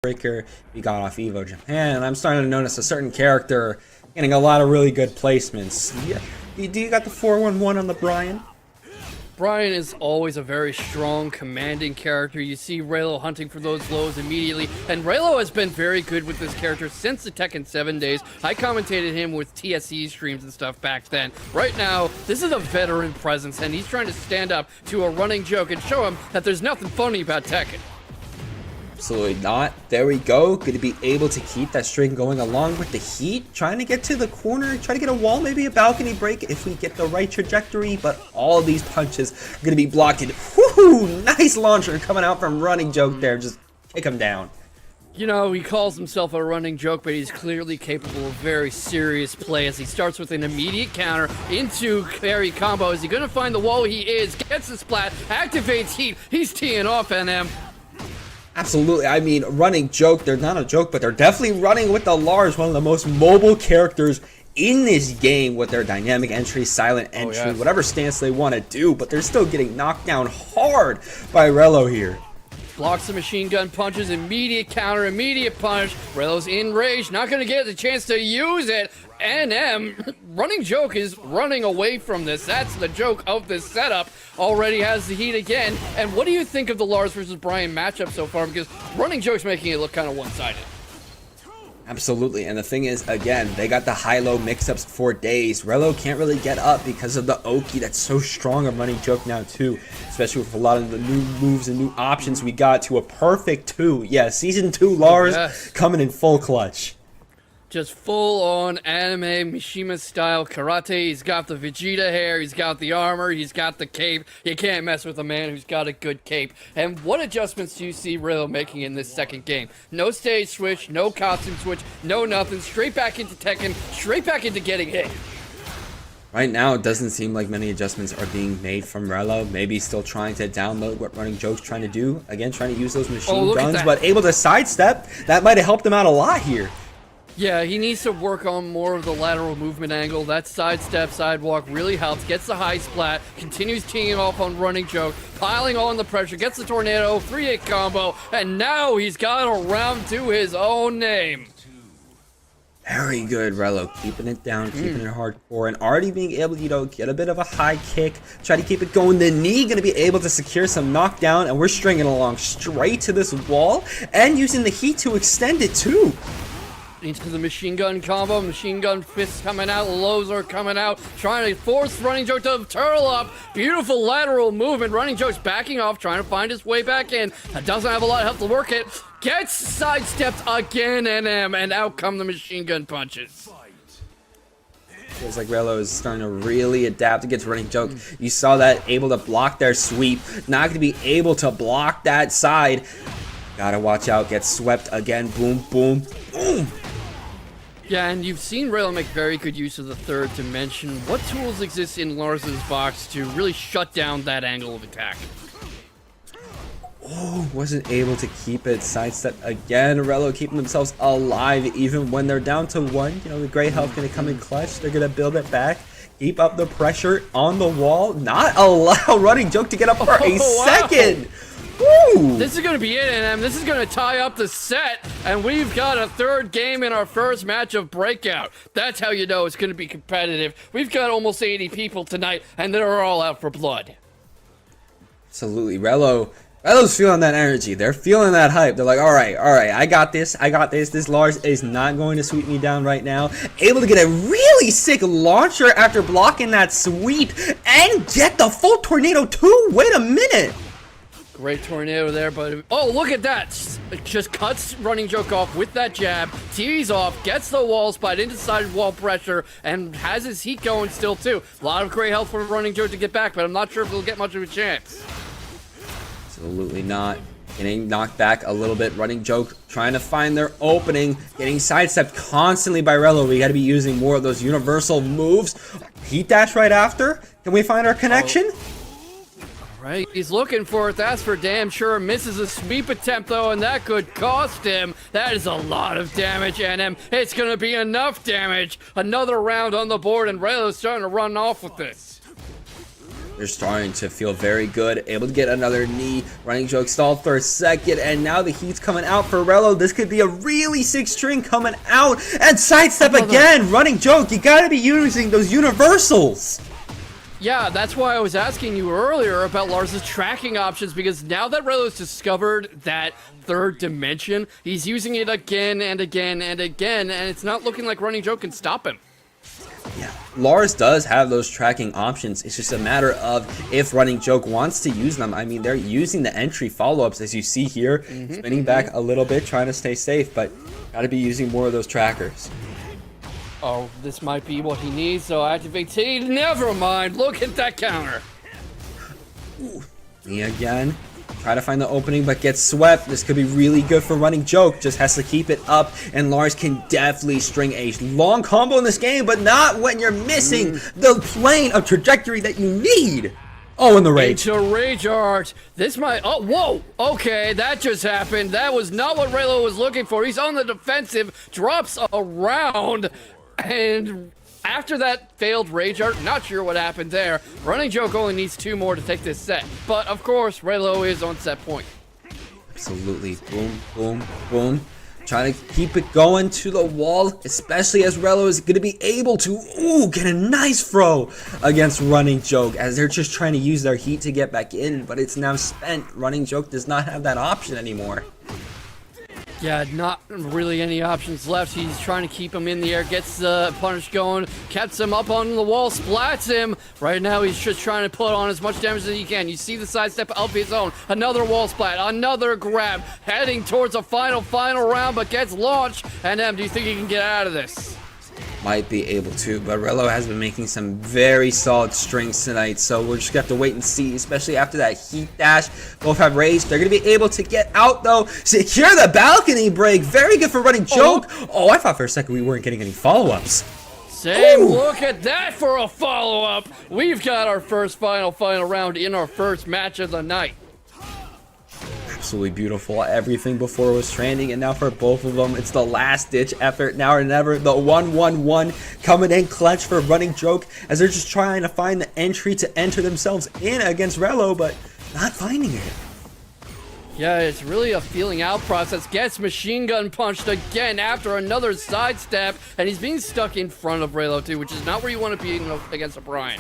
Breaker we got off Evo Japan, and I'm starting to notice a certain character getting a lot of really good placements. Yeah. Do you got the 411 on the Bryan? Bryan is always a very strong, commanding character. You see Rheloh hunting for those lows immediately, and Rheloh has been very good with this character since the Tekken 7 days. I commentated him with TSE streams and stuff back then. Right now, this is a veteran presence, and he's trying to stand up to a running joke and show him that there's nothing funny about Tekken. Absolutely not. There we go. Going to be able to keep that string going along with the heat. Trying to get to the corner. Try to get a wall, maybe a balcony break if we get the right trajectory. But all of these punches are going to be blocked. Woohoo! Nice launcher coming out from Running Joke there. Just kick him down. You know, he calls himself a running joke, but he's clearly capable of very serious play as he starts with an immediate counter into carry combo. Is he going to find the wall? He is. Gets the splat. Activates heat. He's teeing off NM. Absolutely. I mean, Running Joke, they're not a joke, but they're definitely running with the Lars, one of the most mobile characters in this game with their dynamic entry, silent entry, whatever stance they want to do, but they're still getting knocked down hard by Rheloh here. Blocks the machine gun punches, immediate counter, immediate punish. Rheloh's in rage, not going to get the chance to use it. NM, Running Joke is running away from this. That's the joke of this setup. Already has the heat again. And what do you think of the Lars versus Bryan matchup so far? Because Running Joke's making it look kind of one-sided. Absolutely, and the thing is, again, they got the high-low mix-ups for days. Rheloh can't really get up because of the Oki that's so strong of Running Joke now too, especially with a lot of the new moves and new options we got to a perfect 2. Yeah, Season 2 Lars coming in full clutch. Just full-on anime Mishima-style karate. He's got the Vegeta hair, he's got the armor, he's got the cape. You can't mess with a man who's got a good cape. And what adjustments do you see Rheloh making in this second game? No stage switch, no costume switch, no nothing. Straight back into Tekken, straight back into getting hit. Right now, it doesn't seem like many adjustments are being made from Rheloh. Maybe still trying to download what Running Joke's trying to do. Again, trying to use those machine guns, but able to sidestep. That might have helped him out a lot here. Yeah, he needs to work on more of the lateral movement angle. That sidestep, sidewalk really helps. Gets the high splat, continues teeing off on Running Joke, piling on the pressure, gets the tornado, 3-8 combo, and now he's got a round to his own name. Very good, Rheloh. Keeping it down, keeping it hardcore, and already being able to, get a bit of a high kick. Try to keep it going. The knee going to be able to secure some knockdown, and we're stringing along straight to this wall, and using the heat to extend it too. Into the machine gun combo, machine gun fists coming out, lows are coming out, trying to force Running Joke to turtle up. Beautiful lateral movement. Running Joke's backing off, trying to find his way back in. Doesn't have a lot of health to work it. Gets sidestepped again, NM, and out come the machine gun punches. Feels like Rheloh is starting to really adapt against Running Joke. You saw that, able to block their sweep. Not going to be able to block that side. Gotta watch out, gets swept again. Boom, boom, boom. Yeah, and you've seen Rheloh make very good use of the third dimension. What tools exist in Lars's box to really shut down that angle of attack? Oh, wasn't able to keep it. Sidestep again. Rheloh keeping themselves alive even when they're down to 1. The great health going to come in clutch. They're going to build it back. Keep up the pressure on the wall. Not allow Running Joke to get up for a second. Woo! This is going to be it, NM. This is going to tie up the set, and we've got a third game in our first match of Breakout. That's how you know it's going to be competitive. We've got almost 80 people tonight, and they're all out for blood. Absolutely. Rheloh's feeling that energy. They're feeling that hype. They're like, all right, I got this. This Lars is not going to sweep me down right now. Able to get a really sick launcher after blocking that sweep and get the full tornado too. Wait a minute. Great tornado there, but oh, look at that. It just cuts Running Joke off with that jab, tees off, gets the wall spot into side wall pressure, and has his heat going still too. A lot of great help for Running Joke to get back, but I'm not sure if he'll get much of a chance. Absolutely not. Getting knocked back a little bit. Running Joke trying to find their opening, getting sidestepped constantly by Rheloh. We got to be using more of those universal moves. Heat dash right after. Can we find our connection? Right, he's looking for it, that's for damn sure. Misses a sweep attempt though, and that could cost him. That is a lot of damage, NM. It's gonna be enough damage. Another round on the board, and Rheloh's starting to run off with this. They're starting to feel very good. Able to get another knee. Running Joke stalled for a second, and now the heat's coming out for Rheloh. This could be a really sick string coming out. And sidestep again. Running Joke, you gotta be using those universals. Yeah, that's why I was asking you earlier about Lars' tracking options, because now that Rheloh's discovered that third dimension, he's using it again and again and again, and it's not looking like Running Joke can stop him. Yeah, Lars does have those tracking options. It's just a matter of if Running Joke wants to use them. I mean, they're using the entry follow-ups, as you see here, spinning back a little bit, trying to stay safe, but gotta be using more of those trackers. Oh, this might be what he needs, so activate T. Never mind, look at that counter. Ooh, me again. Try to find the opening, but gets swept. This could be really good for Running Joke. Just has to keep it up, and Lars can definitely string a long combo in this game, but not when you're missing the plane of trajectory that you need. Oh, and the rage. Into rage art. This might. Oh, whoa. Okay, that just happened. That was not what Rheloh was looking for. He's on the defensive, drops around, and after that failed rage art, not sure what happened there. Running Joke only needs 2 more to take this set. But of course, Rheloh is on set point. Absolutely. Boom, boom, boom. Trying to keep it going to the wall, especially as Rheloh is going to be able to, get a nice throw against Running Joke, as they're just trying to use their heat to get back in, but it's now spent. Running Joke does not have that option anymore. Yeah, not really any options left. He's trying to keep him in the air, gets the punish going, keeps him up on the wall, splats him. Right now, he's just trying to put on as much damage as he can. You see the sidestep of his own. Another wall splat, another grab, heading towards a final round, but gets launched. And do you think he can get out of this? Might be able to, but Rheloh has been making some very solid strings tonight, so we're just gonna have to wait and see, especially after that heat dash. Both have rage. They're gonna be able to get out though. Secure the balcony break. Very good for Running Joke. Oh, I thought for a second we weren't getting any follow-ups. Same. Look at that for a follow-up. We've got our first final round in our first match of the night. Absolutely beautiful. Everything before was trending, and now for both of them, it's the last ditch effort. Now or never. The 1-1-1 coming in clutch for Running Joke, as they're just trying to find the entry to enter themselves in against Rheloh, but not finding it. Yeah, it's really a feeling out process. Gets machine gun punched again after another sidestep, and he's being stuck in front of Rheloh too, which is not where you want to be against a Bryan.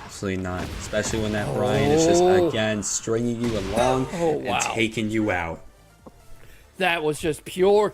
Absolutely not, especially when that Bryan is just again stringing you along and taking you out. That was just pure.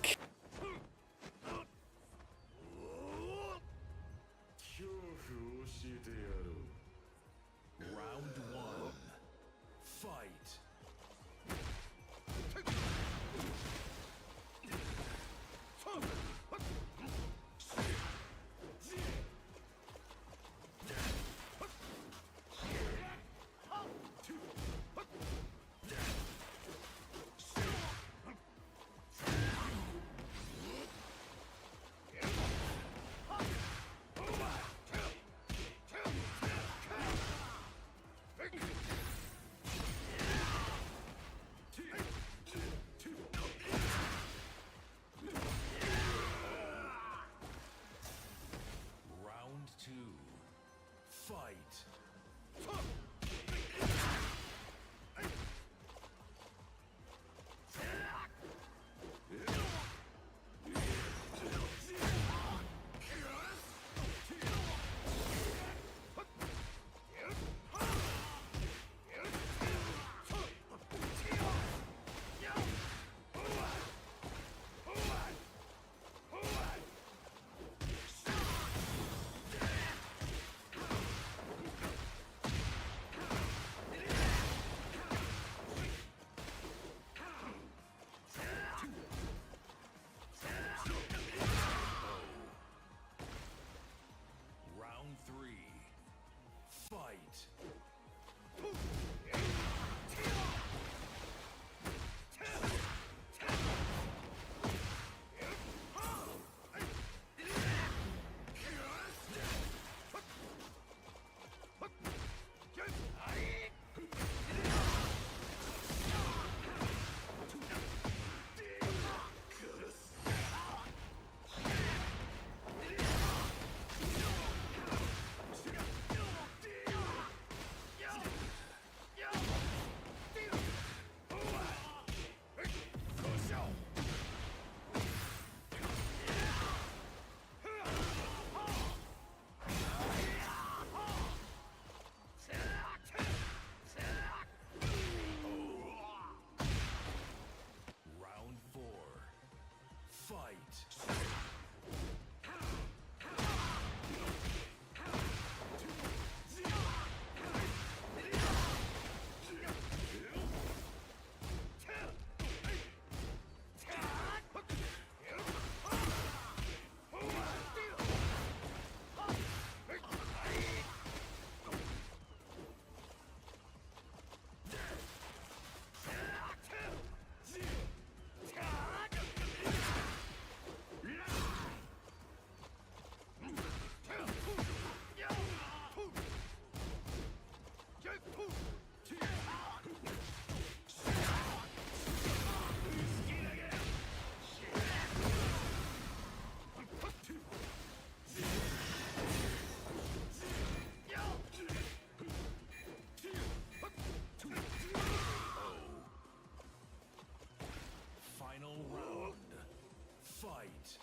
Fight.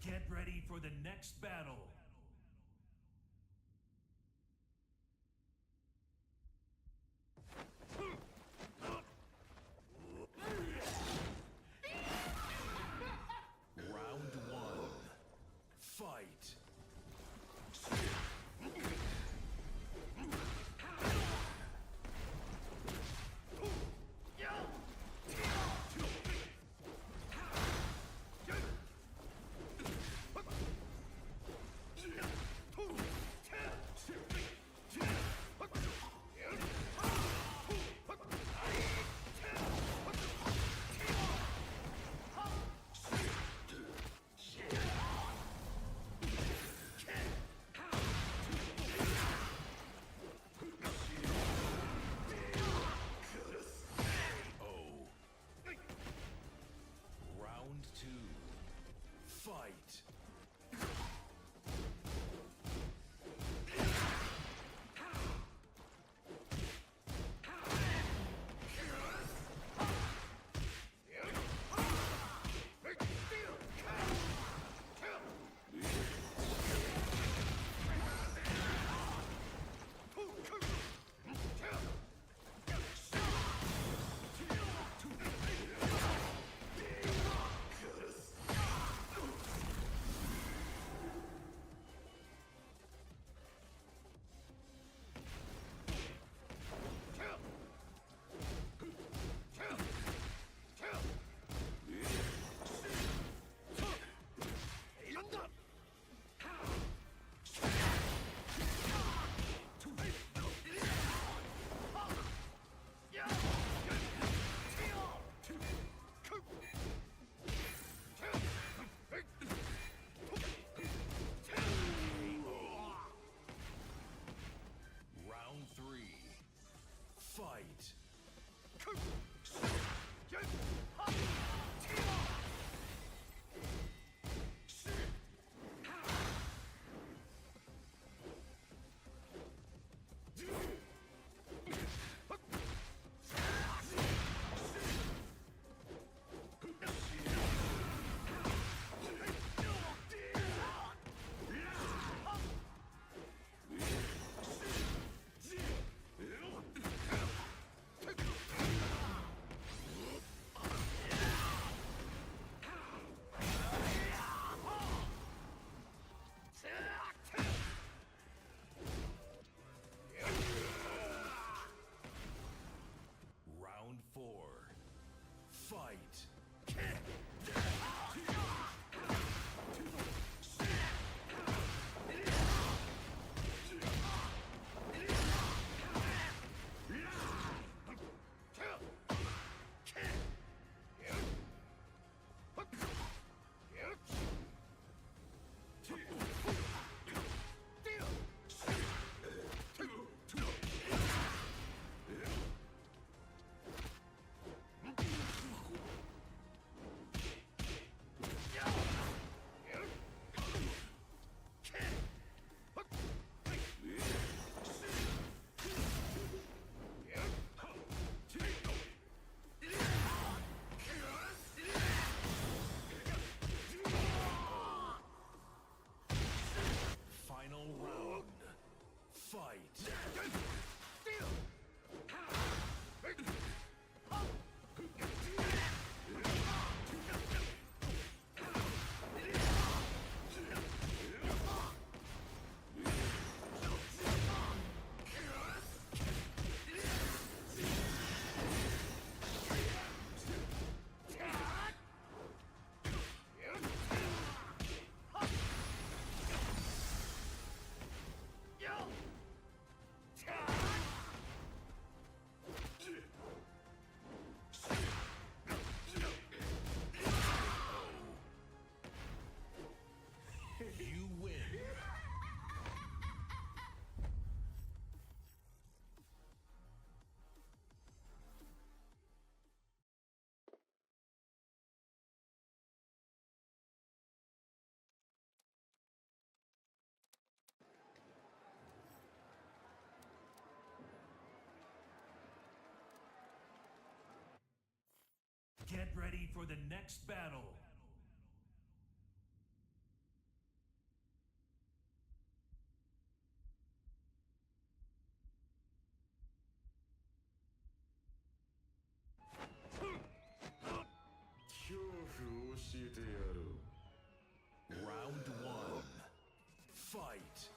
Get ready for the next battle. Round 1. Fight. Round 2. Fight. Round 3. Fight. Get ready for the next battle. Round 1. Fight.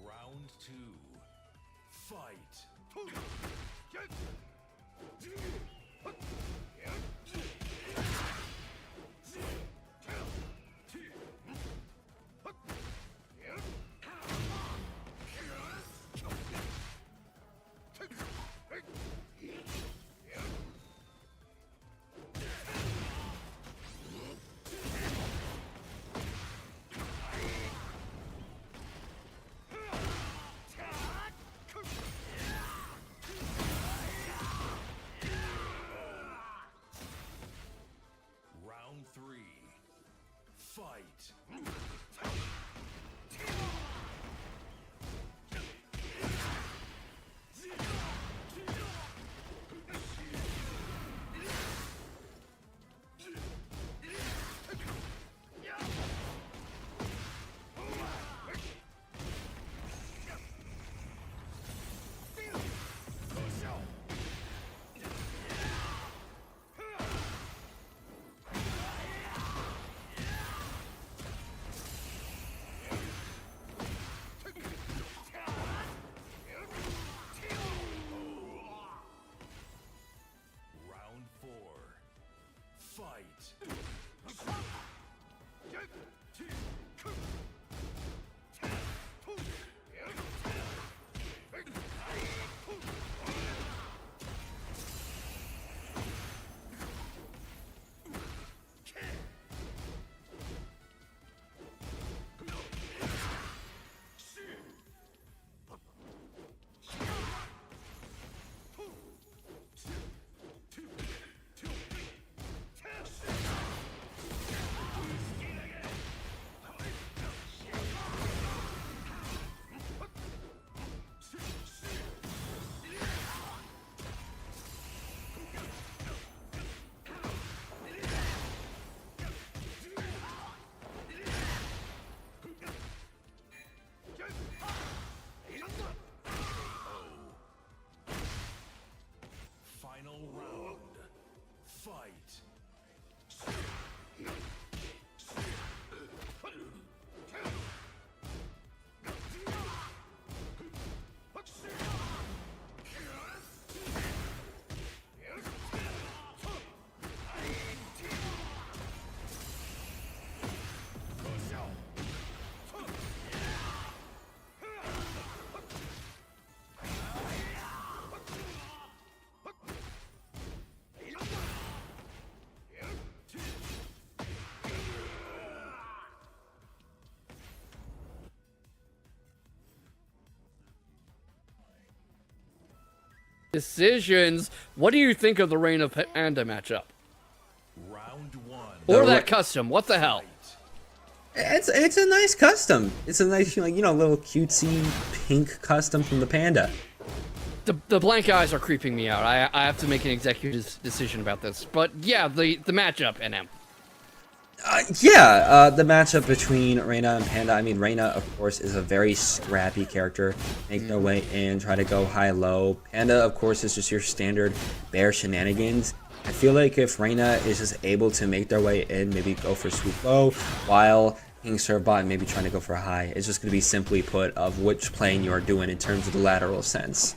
Round 2. Fight. Round 3. Fight. Round 4. Fight. Final round. Fight. Decisions. What do you think of the Reina Panda matchup? Round 1. Or that custom? What the hell? It's a nice custom. It's a nice, like, you know, little cutesy pink custom from the Panda. The blank eyes are creeping me out. I have to make an executive decision about this. But yeah, the matchup, NM. The matchup between Reina and Panda. I mean, Reina, of course, is a very scrappy character. Make their way in, try to go high-low. Panda, of course, is just your standard bear shenanigans. I feel like if Reina is just able to make their way in, maybe go for sweep low, while King Servbot maybe trying to go for a high, it's just going to be simply put of which plane you are doing in terms of the lateral sense.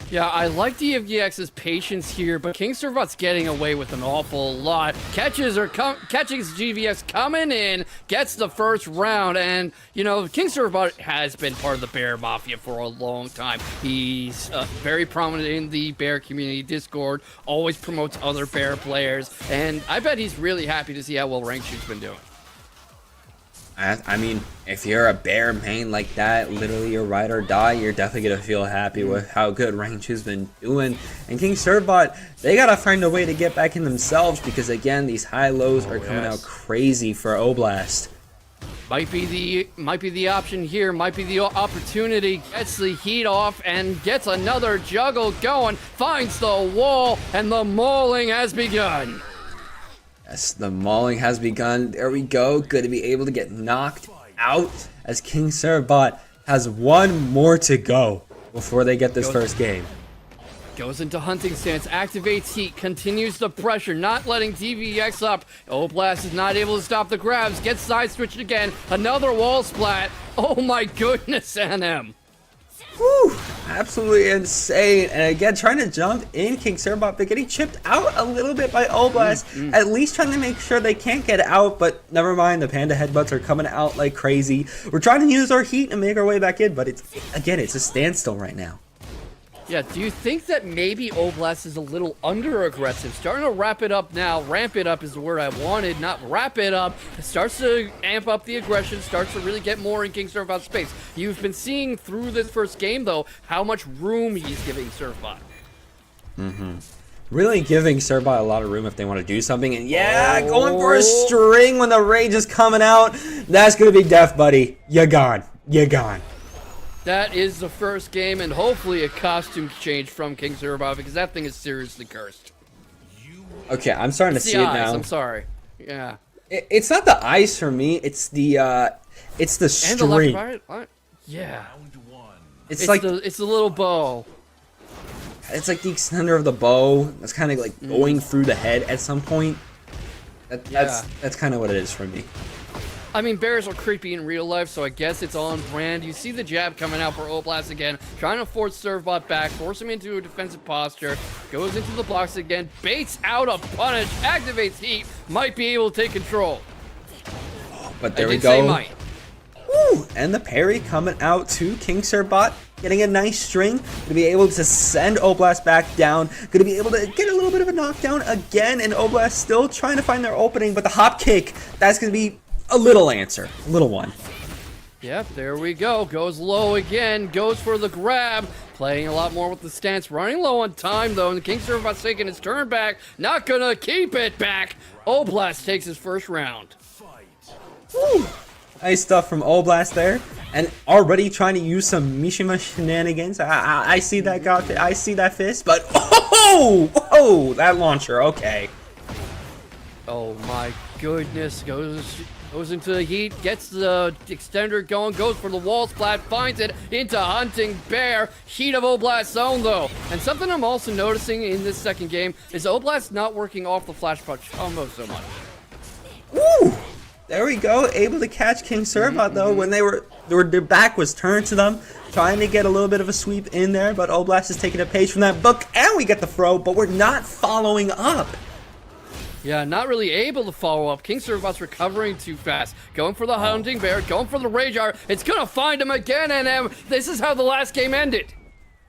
Yeah, I like DFGX's patience here, but King Servbot's getting away with an awful lot. Catching GVX coming in, gets the first round, and, you know, King Servbot has been part of the Bear Mafia for a long time. He's very prominent in the Bear community Discord, always promotes other Bear players, and I bet he's really happy to see how well Rankshoot's been doing. I mean, if you're a bear main like that, literally your ride or die, you're definitely gonna feel happy with how good Rangchu's been doing. And King Servbot, they gotta find a way to get back in themselves because again, these high lows are coming out crazy for Oblast. Might be the option here, might be the opportunity. Gets the heat off and gets another juggle going, finds the wall, and the mauling has begun. Yes, the mauling has begun. There we go. Good to be able to get knocked out as King Servbot has one more to go before they get this first game. Goes into hunting stance, activates heat, continues the pressure, not letting DVX up. Oblast is not able to stop the grabs, gets side switched again, another wall splat. Oh my goodness, NM. Whew, absolutely insane. And again, trying to jump in King Servbot, but getting chipped out a little bit by Oblast. At least trying to make sure they can't get out, but never mind. The Panda headbutts are coming out like crazy. We're trying to use our heat and make our way back in, but it's a standstill right now. Yeah, do you think that maybe Oblast is a little under-aggressive? Starting to wrap it up now. Ramp it up is the word I wanted, not wrap it up. It starts to amp up the aggression, starts to really get more in King Servbot's space. You've been seeing through this first game, though, how much room he's giving Servbot. Really giving Servbot a lot of room if they want to do something. And yeah, going for a string when the rage is coming out. That's going to be death, buddy. You're gone. You're gone. That is the first game, and hopefully a costume change from King Servbot, because that thing is seriously cursed. Okay, I'm starting to see it now. I'm sorry. Yeah. It's not the ice for me. It's the string. Yeah. It's like it's the little bow. It's like the extender of the bow. That's kind of like going through the head at some point. That's kind of what it is for me. I mean, bears are creepy in real life, so I guess it's on brand. You see the jab coming out for Oblast again, trying to force Servbot back, force him into a defensive posture, goes into the blocks again, baits out a punish, activates heat, might be able to take control. But there we go. Woo! And the parry coming out to King Servbot, getting a nice string, gonna be able to send Oblast back down, gonna be able to get a little bit of a knockdown again, and Oblast still trying to find their opening, but the hop kick, that's gonna be a little answer, a little one. Yep, there we go. Goes low again, goes for the grab. Playing a lot more with the stance, running low on time though, and the King Servbot's taking his turn back. Not gonna keep it back. Oblast takes his first round. Woo. Nice stuff from Oblast there, and already trying to use some Mishima shenanigans. I see that I see that fist, but oh, that launcher, okay. Oh my goodness, goes into the heat, gets the extender going, goes for the wall splat, finds it into Hunting Bear. Heat of Oblast's own though. And something I'm also noticing in this second game is Oblast not working off the flash punch combo so much. Woo! There we go, able to catch King Servbot though when their back was turned to them, trying to get a little bit of a sweep in there, but Oblast is taking a page from that book, and we get the throw, but we're not following up. Yeah, not really able to follow up. King Servbot's recovering too fast. Going for the Hunting Bear, going for the Rage Art. It's gonna find him again, and this is how the last game ended.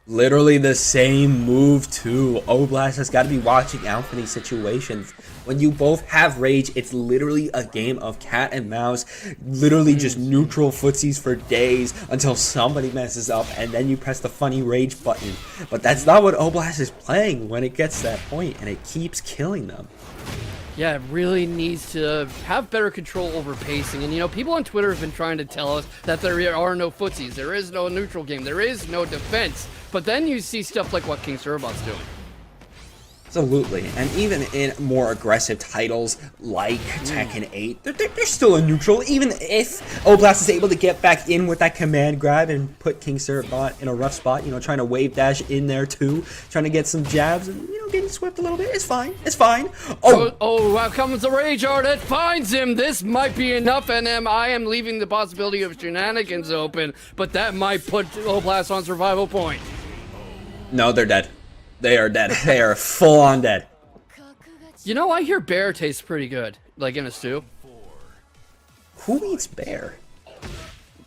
Literally the same move too. Oblast has got to be watching out for these situations. When you both have rage, it's literally a game of cat and mouse. Literally just neutral footsies for days until somebody messes up and then you press the funny rage button. But that's not what Oblast is playing when it gets to that point, and it keeps killing them. Yeah, it really needs to have better control over pacing. And, you know, people on Twitter have been trying to tell us that there are no footsies. There is no neutral game. There is no defense. But then you see stuff like what King Servbot's doing. Absolutely, and even in more aggressive titles like Tekken 8, they're still a neutral, even if Oblast is able to get back in with that command grab and put King Servbot in a rough spot, you know, trying to wave dash in there too, trying to get some jabs and, you know, getting swept a little bit. It's fine, it's fine. Out comes the Rage Art, it finds him. This might be enough, and I am leaving the possibility of shenanigans open, but that might put Oblast on survival point. No, they're dead. They are dead. They are full on dead. You know, I hear bear tastes pretty good, like in a stew. Who eats bear?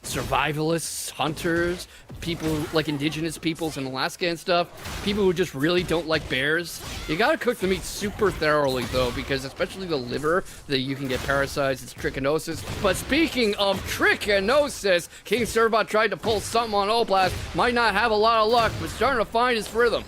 survivalists, hunters, people like indigenous peoples in Alaska and stuff, people who just really don't like bears. You gotta cook the meat super thoroughly though, because especially the liver, that you can get parasites, it's trichinosis. But speaking of trichinosis, King Servbot tried to pull something on Oblast, might not have a lot of luck, but starting to find his rhythm.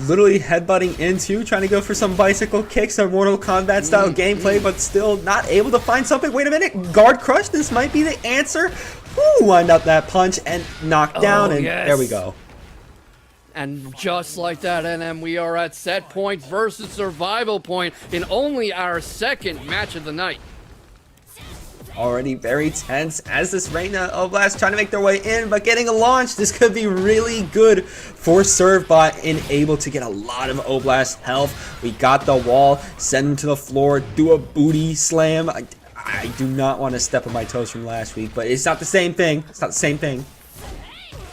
Literally headbutting into, trying to go for some bicycle kicks, some Mortal Kombat style gameplay, but still not able to find something. Wait a minute, guard crush, this might be the answer. Woo, wind up that punch and knock down, and yes. There we go. And just like that, NM, we are at set point versus survival point in only our second match of the night. Already very tense as this Reina Oblast trying to make their way in, but getting a launch. This could be really good for Servbot and able to get a lot of Oblast health. We got the wall, send him to the floor, do a booty slam. I do not want to step on my toes from last week, but it's not the same thing. It's not the same thing.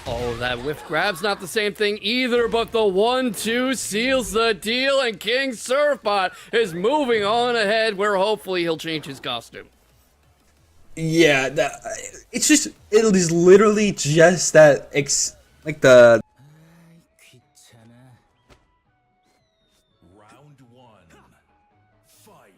Oh, that whiff grab's not the same thing either, but the 1-2 seals the deal, and King Servbot is moving on ahead, where hopefully he'll change his costume. Yeah, it is literally just that, like the... Round one. Fight.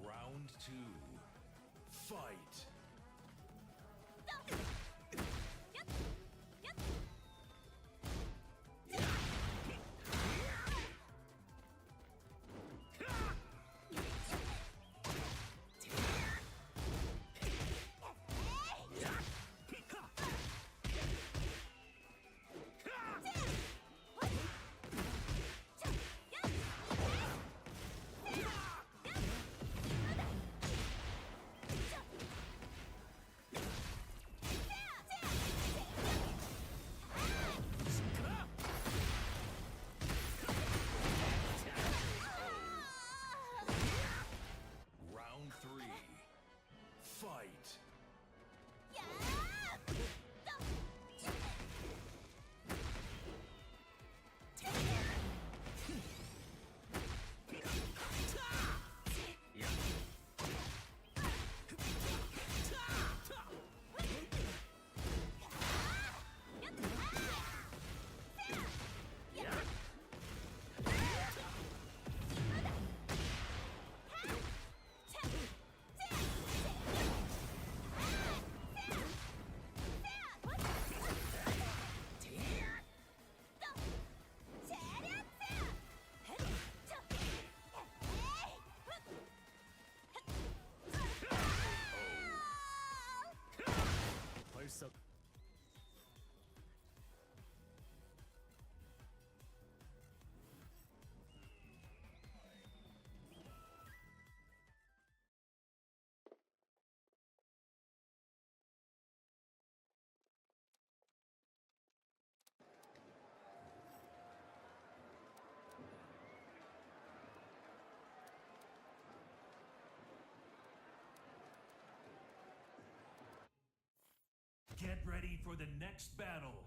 Round two. Fight. Round three. Fight. Get ready for the next battle.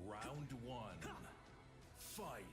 Round one. Fight.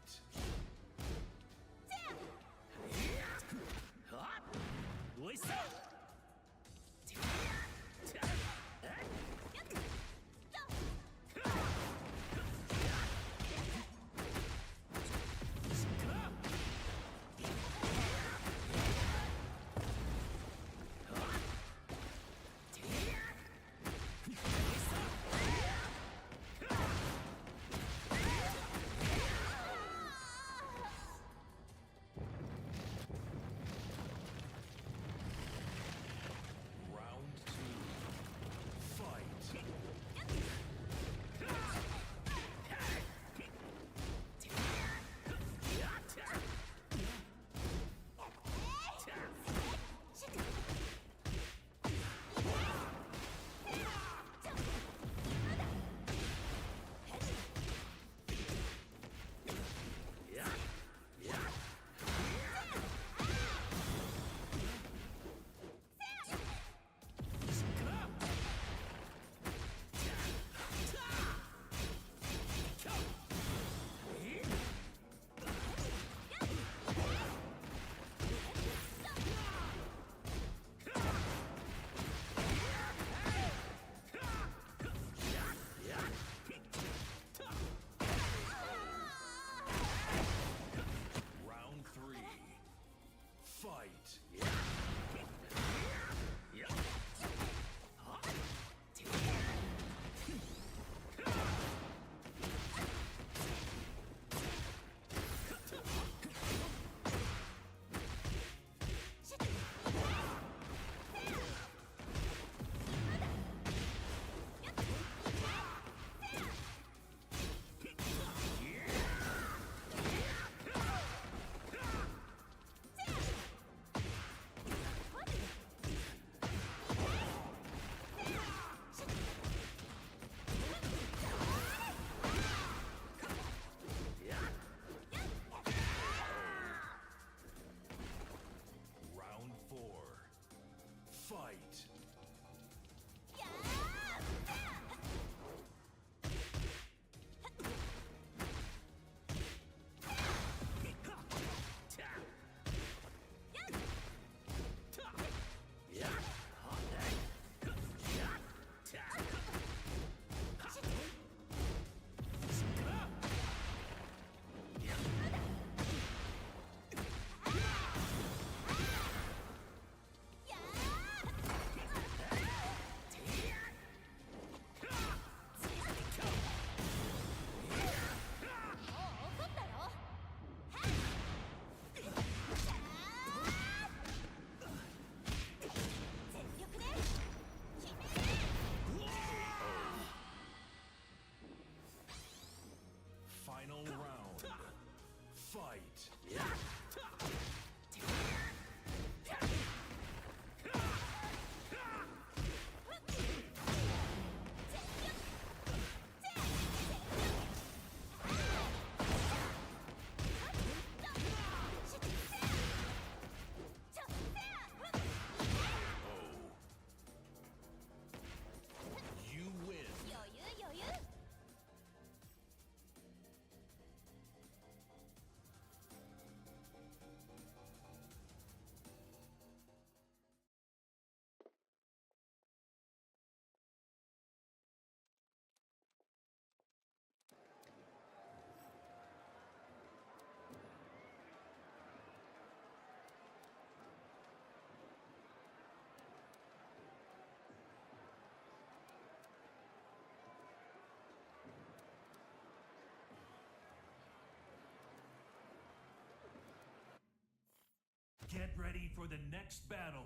Get ready for the next battle.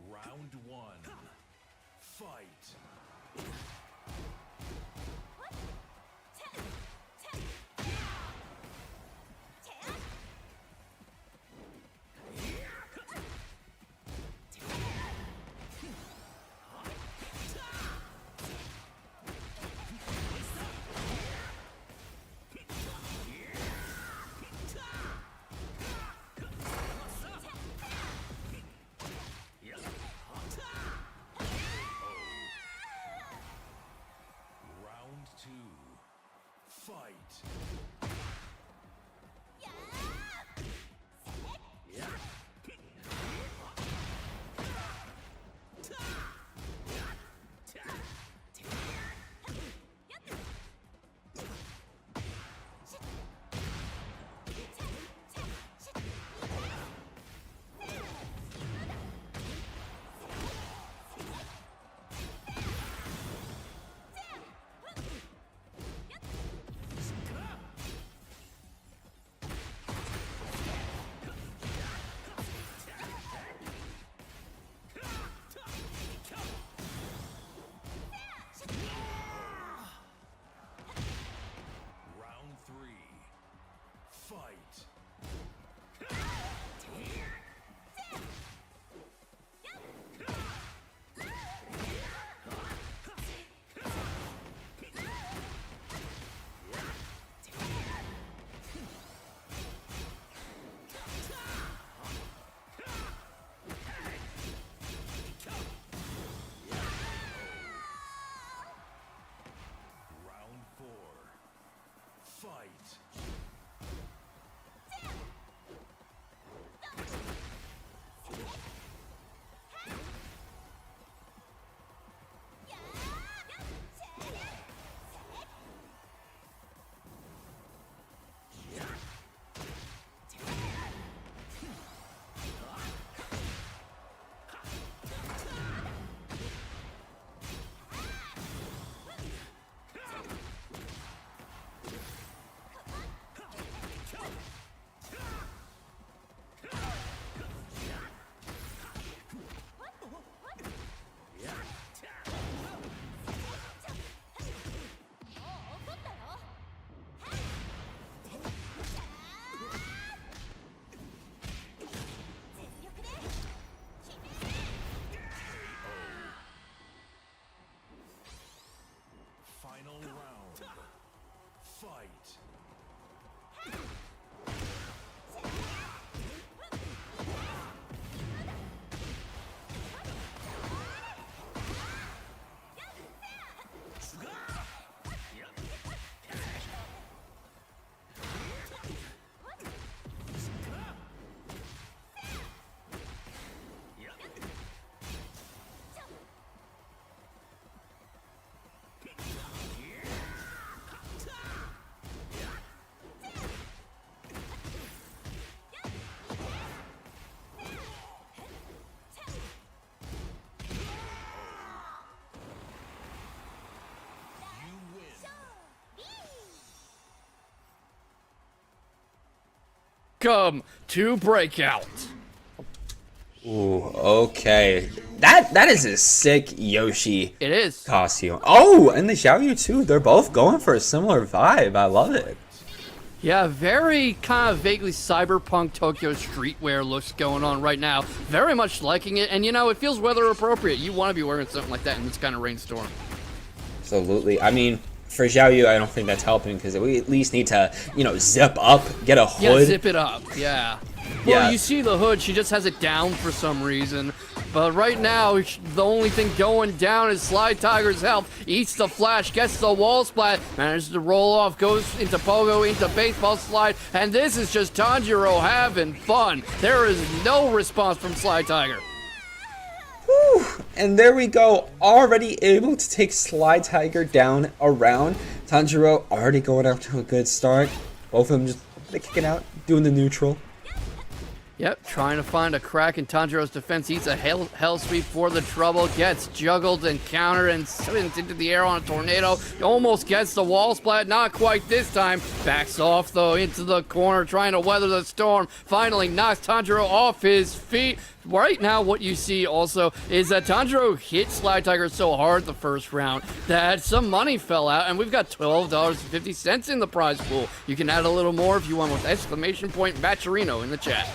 Round 1. Fight. Come to Breakout. Ooh, okay. That is a sick Yoshi It is. costume. Oh, and the Xiaoyu too. They're both going for a similar vibe. I love it. Yeah, very kind of vaguely cyberpunk Tokyo streetwear looks going on right now. Very much liking it, and you know, it feels weather appropriate. You want to be wearing something like that in this kind of rainstorm. Absolutely. I mean, for Xiaoyu, I don't think that's helping because we at least need to, you know, zip up, get a hood. Yeah, zip it up. Yeah. Well, Yeah. you see the hood. She just has it down for some reason. But right now, the only thing going down is SlyTiger's health. Eats the flash, gets the wall splat, manages to roll off, goes into pogo, into baseball slide, and this is just Tanjiro having fun. There is no response from SlyTiger. Whew. And there we go, already able to take SlyTiger down around. Tanjiro already going up to a good start. Both of them just kicking out, doing the neutral. Yep, trying to find a crack in Tanjiro's defense. Eats a hell sweep for the trouble. Gets juggled and countered and spins into the air on a tornado. Almost gets the wall splat. Not quite this time. Backs off, though, into the corner, trying to weather the storm. Finally knocks Tanjiro off his feet. Right now, what you see also is that Tanjiro hit SlyTiger so hard the first round that some money fell out, and we've got $12.50 in the prize pool. You can add a little more if you want with exclamation point Matcherino in the chat.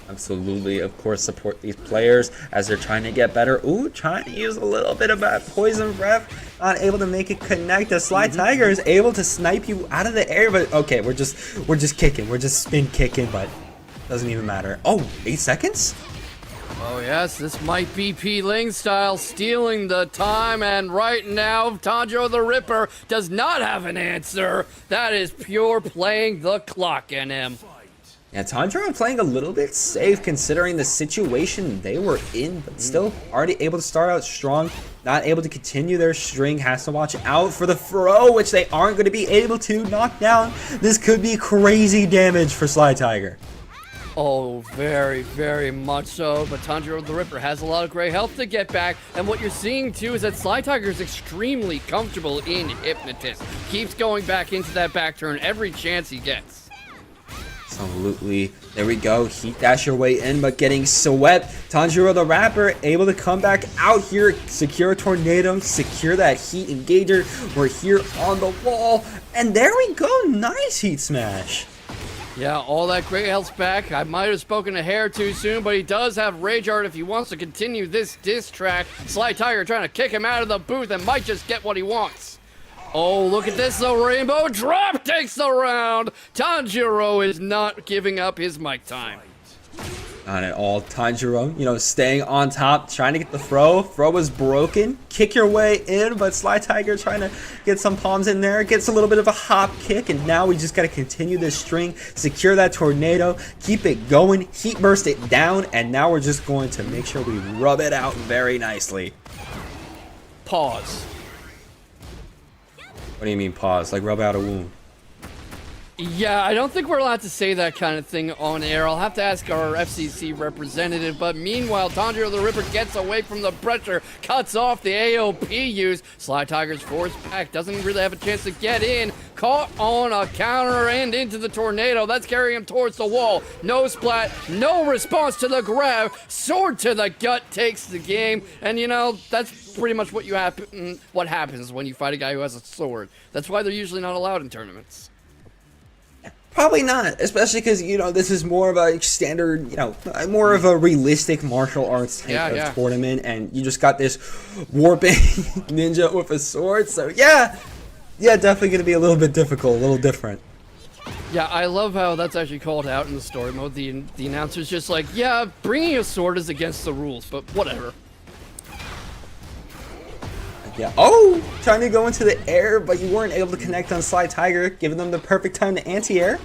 Absolutely, of course, support these players as they're trying to get better. Ooh, trying to use a little bit of that poison breath. Not able to make it connect. The SlyTiger is able to snipe you out of the air, but okay, we're just kicking. We're just spin kicking, but doesn't even matter. Oh, 8 seconds? Oh yes, this might be Pling style, stealing the time, and right now, TanjiroTheRipper does not have an answer. That is pure playing the clock in him. Yeah, Tanjiro playing a little bit safe considering the situation they were in, but still already able to start out strong. Not able to continue their string, has to watch out for the throw, which they aren't going to be able to knock down. This could be crazy damage for SlyTiger. Oh, very, very much so, but TanjiroTheRipper has a lot of great health to get back, and what you're seeing too is that SlyTiger is extremely comfortable in Hypnotist. Keeps going back into that back turn every chance he gets. Absolutely. There we go. Heat dash your way in, but getting swept. TanjiroTheRapper able to come back out here, secure a tornado, secure that heat engager. We're here on the wall, and there we go. Nice heat smash. Yeah, all that great health's back. I might have spoken a hair too soon, but he does have Rage Art if he wants to continue this diss track. SlyTiger trying to kick him out of the booth and might just get what he wants. Oh, look at this, though. Rainbow Drop takes the round. Tanjiro is not giving up his mic time. Not at all. Tanjiro, you know, staying on top, trying to get the throw. Throw was broken. Kick your way in, but SlyTiger trying to get some palms in there. Gets a little bit of a hop kick, and now we just got to continue this string, secure that tornado, keep it going, heat burst it down, and now we're just going to make sure we rub it out very nicely. Pause. What do you mean pause? Like rub out a wound? Yeah, I don't think we're allowed to say that kind of thing on air. I'll have to ask our FCC representative. But meanwhile, TanjiroTheRipper gets away from the pressure, cuts off the AOP use. SlyTiger's force back, doesn't really have a chance to get in. Caught on a counter and into the tornado. That's carrying him towards the wall. No splat, no response to the grab. Sword to the gut takes the game. And you know, that's pretty much what what happens when you fight a guy who has a sword. That's why they're usually not allowed in tournaments. Probably not, especially because, you know, this is more of a standard, you know, more of a realistic martial arts type of tournament, and you just got this warping ninja with a sword, so yeah, definitely going to be a little bit difficult, a little different. Yeah, I love how that's actually called out in the story mode. The announcer's just like, yeah, bringing a sword is against the rules, but whatever. Yeah. Oh, trying to go into the air, but you weren't able to connect on SlyTiger, giving them the perfect time to anti-air.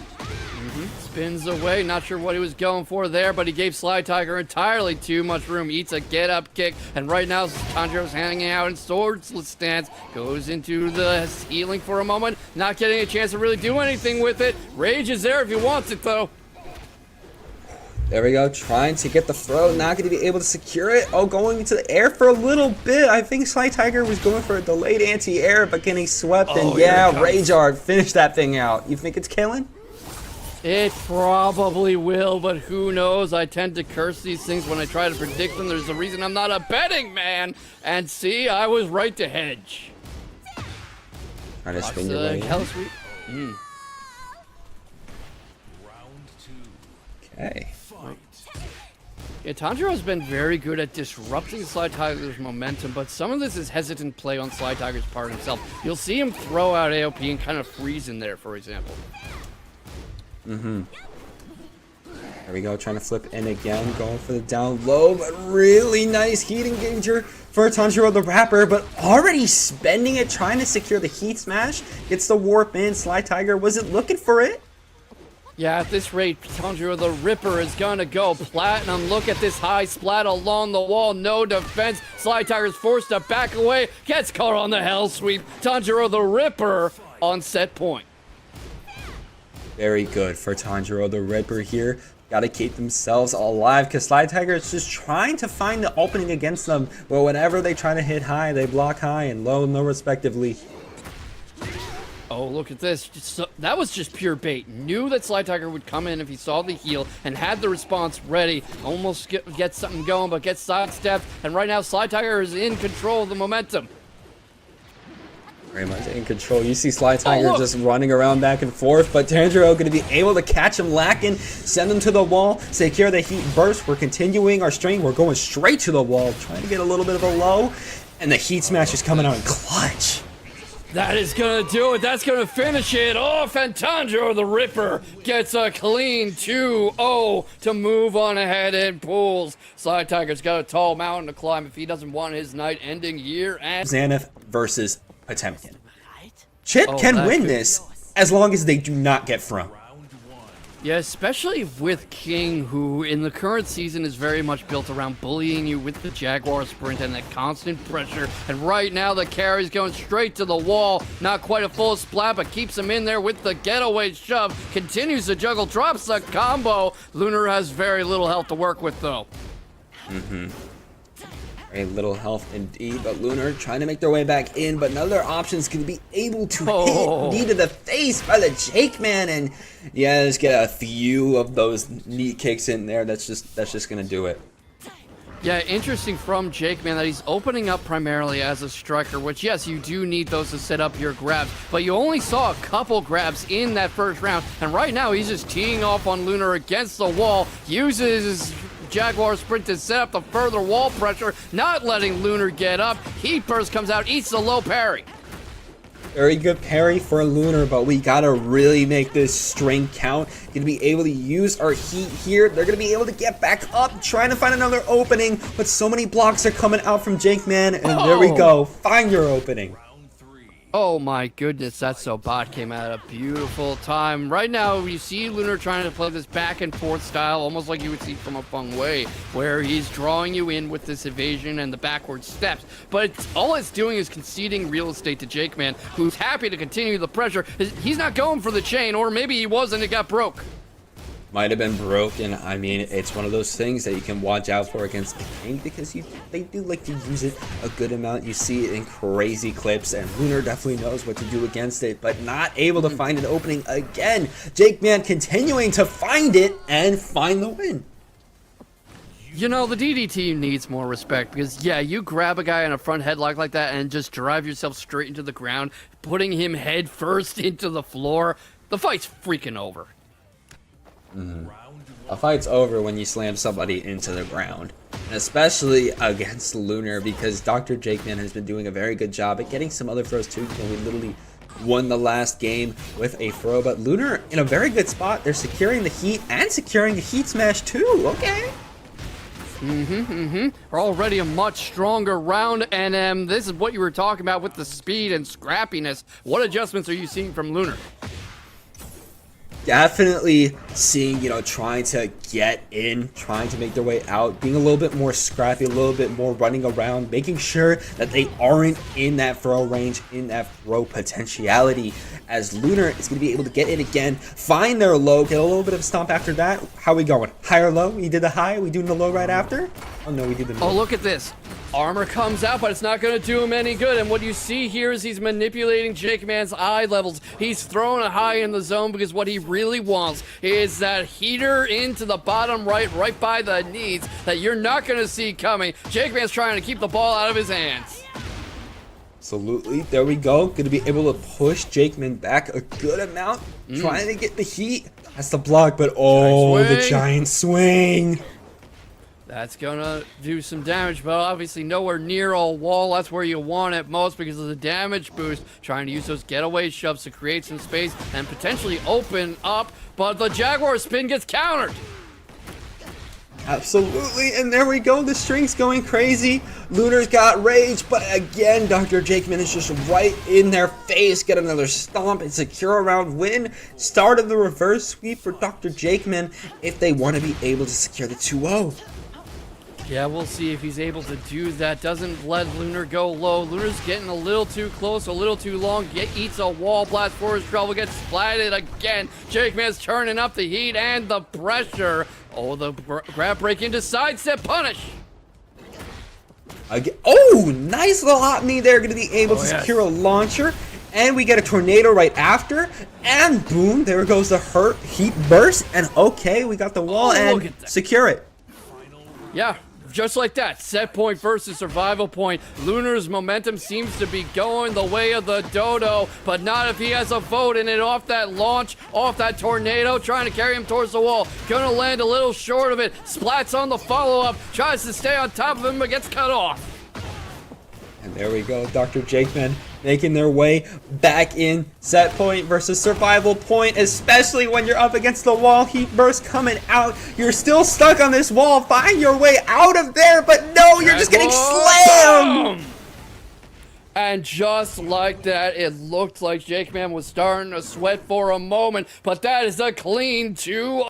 Spins away, not sure what he was going for there, but he gave SlyTiger entirely too much room. Eats a get-up kick, and right now Tanjiro's hanging out in swordless stance. Goes into the healing for a moment, not getting a chance to really do anything with it. Rage is there if he wants it, though. There we go, trying to get the throw, not going to be able to secure it. Oh, going into the air for a little bit. I think SlyTiger was going for a delayed anti-air, but getting swept, and yeah, Rage Art, finish that thing out. You think it's killing? It probably will, but who knows? I tend to curse these things when I try to predict them. There's a reason I'm not a betting man. And see, I was right to hedge. Trying to spin your way in. Hell sweet. Okay. Yeah, Tanjiro's been very good at disrupting SlyTiger's momentum, but some of this is hesitant play on SlyTiger's part himself. You'll see him throw out AOP and kind of freeze in there, for example. There we go, trying to flip in again, going for the down low, but really nice heat engager for TanjiroTheRapper, but already spending it, trying to secure the heat smash. Gets the warp in, SlyTiger wasn't looking for it. Yeah, at this rate, TanjiroTheRipper is gonna go platinum. Look at this high splat along the wall, no defense. SlyTiger's forced to back away, gets caught on the hell sweep. TanjiroTheRipper on set point. Very good for TanjiroTheRipper here. Gotta keep themselves alive because SlyTiger is just trying to find the opening against them. But whenever they try to hit high, they block high and low and low respectively. Oh, look at this. That was just pure bait. Knew that SlyTiger would come in if he saw the heal and had the response ready. Almost get something going, but gets sidestepped. And right now, SlyTiger is in control of the momentum. Very much in control. You see SlyTiger just running around back and forth, but Tanjiro going to be able to catch him lacking, send him to the wall, secure the heat burst. We're continuing our string. We're going straight to the wall, trying to get a little bit of a low, and the heat smash is coming out in clutch. That is gonna do it. That's gonna finish it off, and TanjiroTheRipper gets a clean 2-0 to move on ahead and pulls. SlyTiger's got a tall mountain to climb if he doesn't want his night ending here. And Xanath versus Potemkin. Chip can win this as long as they do not get from. Yeah, especially with King, who in the current season is very much built around bullying you with the Jaguar sprint and that constant pressure. And right now the carry's going straight to the wall. Not quite a full splat, but keeps him in there with the getaway shove. Continues to juggle, drops the combo. Lunar has very little health to work with, though. Very little health indeed, but Lunar trying to make their way back in, but none of their options can be able to hit knee to the face by the JAKEMAN, and yeah, just get a few of those knee kicks in there. That's just gonna do it. Yeah, interesting from JAKEMAN that he's opening up primarily as a striker, which yes, you do need those to set up your grabs, but you only saw a couple grabs in that first round, and right now he's just teeing off on Lunar against the wall, uses Jaguar sprint to set up the further wall pressure, not letting Lunar get up. Heat burst comes out, eats the low parry. Very good parry for Lunar, but we gotta really make this string count. Gonna be able to use our heat here. They're gonna be able to get back up, trying to find another opening, but so many blocks are coming out from JAKEMAN, and there we go. Find your opening. Oh my goodness, that Sobat came at a beautiful time. Right now, you see Lunar trying to play this back and forth style, almost like you would see from a Feng Wei, where he's drawing you in with this evasion and the backward steps. But all it's doing is conceding real estate to JAKEMAN, who's happy to continue the pressure. He's not going for the chain, or maybe he was and it got broke. Might have been broken. I mean, it's one of those things that you can watch out for against the King because they do like to use it a good amount. You see it in crazy clips, and Lunar definitely knows what to do against it, but not able to find an opening again. JAKEMAN continuing to find it and find the win. You know, the DD team needs more respect because, yeah, you grab a guy in a front headlock like that and just drive yourself straight into the ground, putting him head first into the floor. The fight's freaking over. A fight's over when you slam somebody into the ground, and especially against Lunar, because Dr.TheJAKEMAN has been doing a very good job at getting some other throws too. We literally won the last game with a throw, but Lunar in a very good spot. They're securing the heat and securing the heat smash too. Okay. We're already a much stronger round, and this is what you were talking about with the speed and scrappiness. What adjustments are you seeing from Lunar? Definitely seeing, trying to get in, trying to make their way out, being a little bit more scrappy, a little bit more running around, making sure that they aren't in that throw range, in that throw potentiality, as Lunar is going to be able to get in again, find their low, get a little bit of a stomp after that. How are we going? High or low? We did the high, we doing the low right after? Oh no, we did the low. Oh, look at this. Armor comes out, but it's not going to do him any good. And what you see here is he's manipulating JAKEMAN's eye levels. He's throwing it high in the zone because what he really wants is that heater into the bottom right by the knees that you're not going to see coming. JAKEMAN's trying to keep the ball out of his hands. Absolutely. There we go. Going to be able to push JAKEMAN back a good amount. Trying to get the heat. That's the block, but oh, the giant swing. That's gonna do some damage, but obviously nowhere near a wall. That's where you want it most because of the damage boost. Trying to use those getaway shoves to create some space and potentially open up, but the Jaguar spin gets countered. Absolutely, and there we go. The string's going crazy. Lunar's got rage, but again, TanjiroTheRipper is just right in their face. Get another stomp and secure a round win. Start of the reverse sweep for TanjiroTheRipper if they want to be able to secure the 2-0. Yeah, we'll see if he's able to do that. Doesn't let Lunar go low. Lunar's getting a little too close, a little too long. Eats a wall blast for his trouble. Gets splatted again. JAKEMAN's turning up the heat and the pressure. Oh, the grab break into sidestep punish. Again. Oh, nice little hot knee there. Going to be able to secure a launcher. And we get a tornado right after. And boom, there goes the heat burst. And okay, we got the wall and secure it. Yeah. Just like that, set point versus survival point. Lunar's momentum seems to be going the way of the dodo, but not if he has a vote in it off that launch, off that tornado, trying to carry him towards the wall. Gonna land a little short of it. Splats on the follow-up, tries to stay on top of him, but gets cut off. And there we go, TanjiroTheRipper making their way back in set point versus survival point, especially when you're up against the wall. Heat burst coming out. You're still stuck on this wall. Find your way out of there, but no, you're just getting slammed. And just like that, it looked like JAKEMAN was starting to sweat for a moment, but that is a clean 2.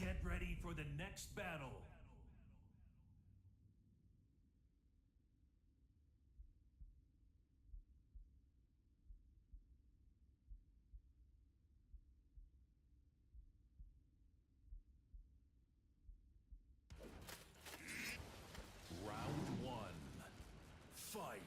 Get ready for the next battle. Round one. Fight.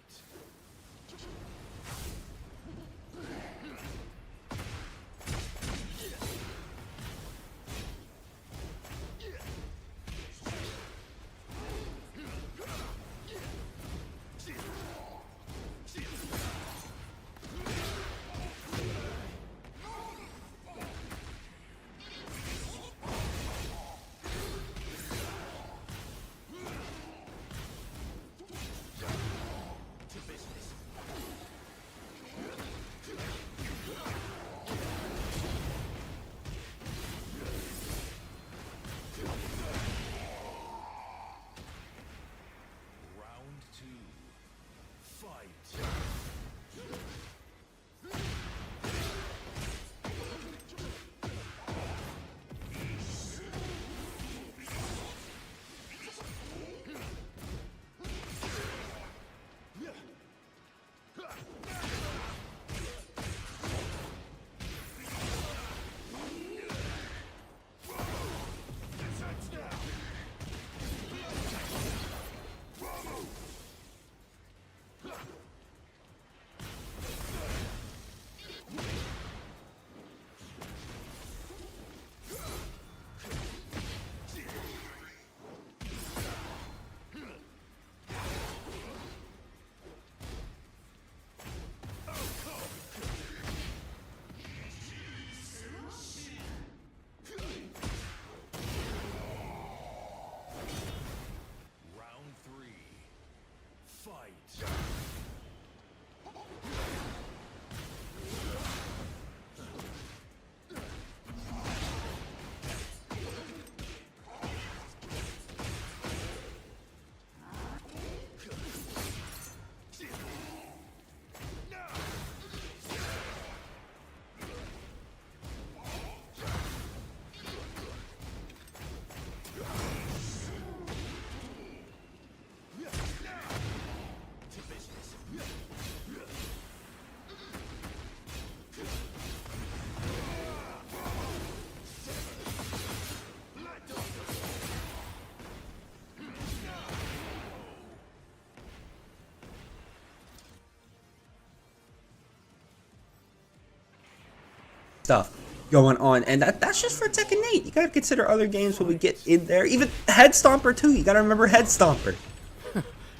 Stuff going on, and that's just for Tekken 8. You gotta consider other games when we get in there. Even Head Stomper too. You gotta remember Head Stomper.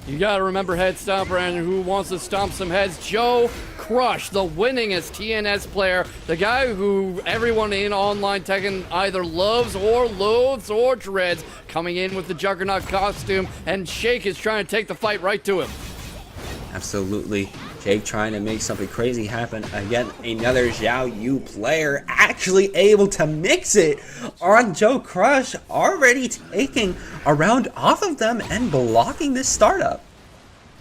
You gotta remember Head Stomper, and who wants to stomp some heads? JoeCrush, the winningest TNS player, the guy who everyone in online Tekken either loves or loathes or dreads, coming in with the Juggernaut costume, and Shake is trying to take the fight right to him. Absolutely. Jake trying to make something crazy happen. Again, another Xiaoyu player actually able to mix it on JoeCrush, already taking a round off of them and blocking this startup.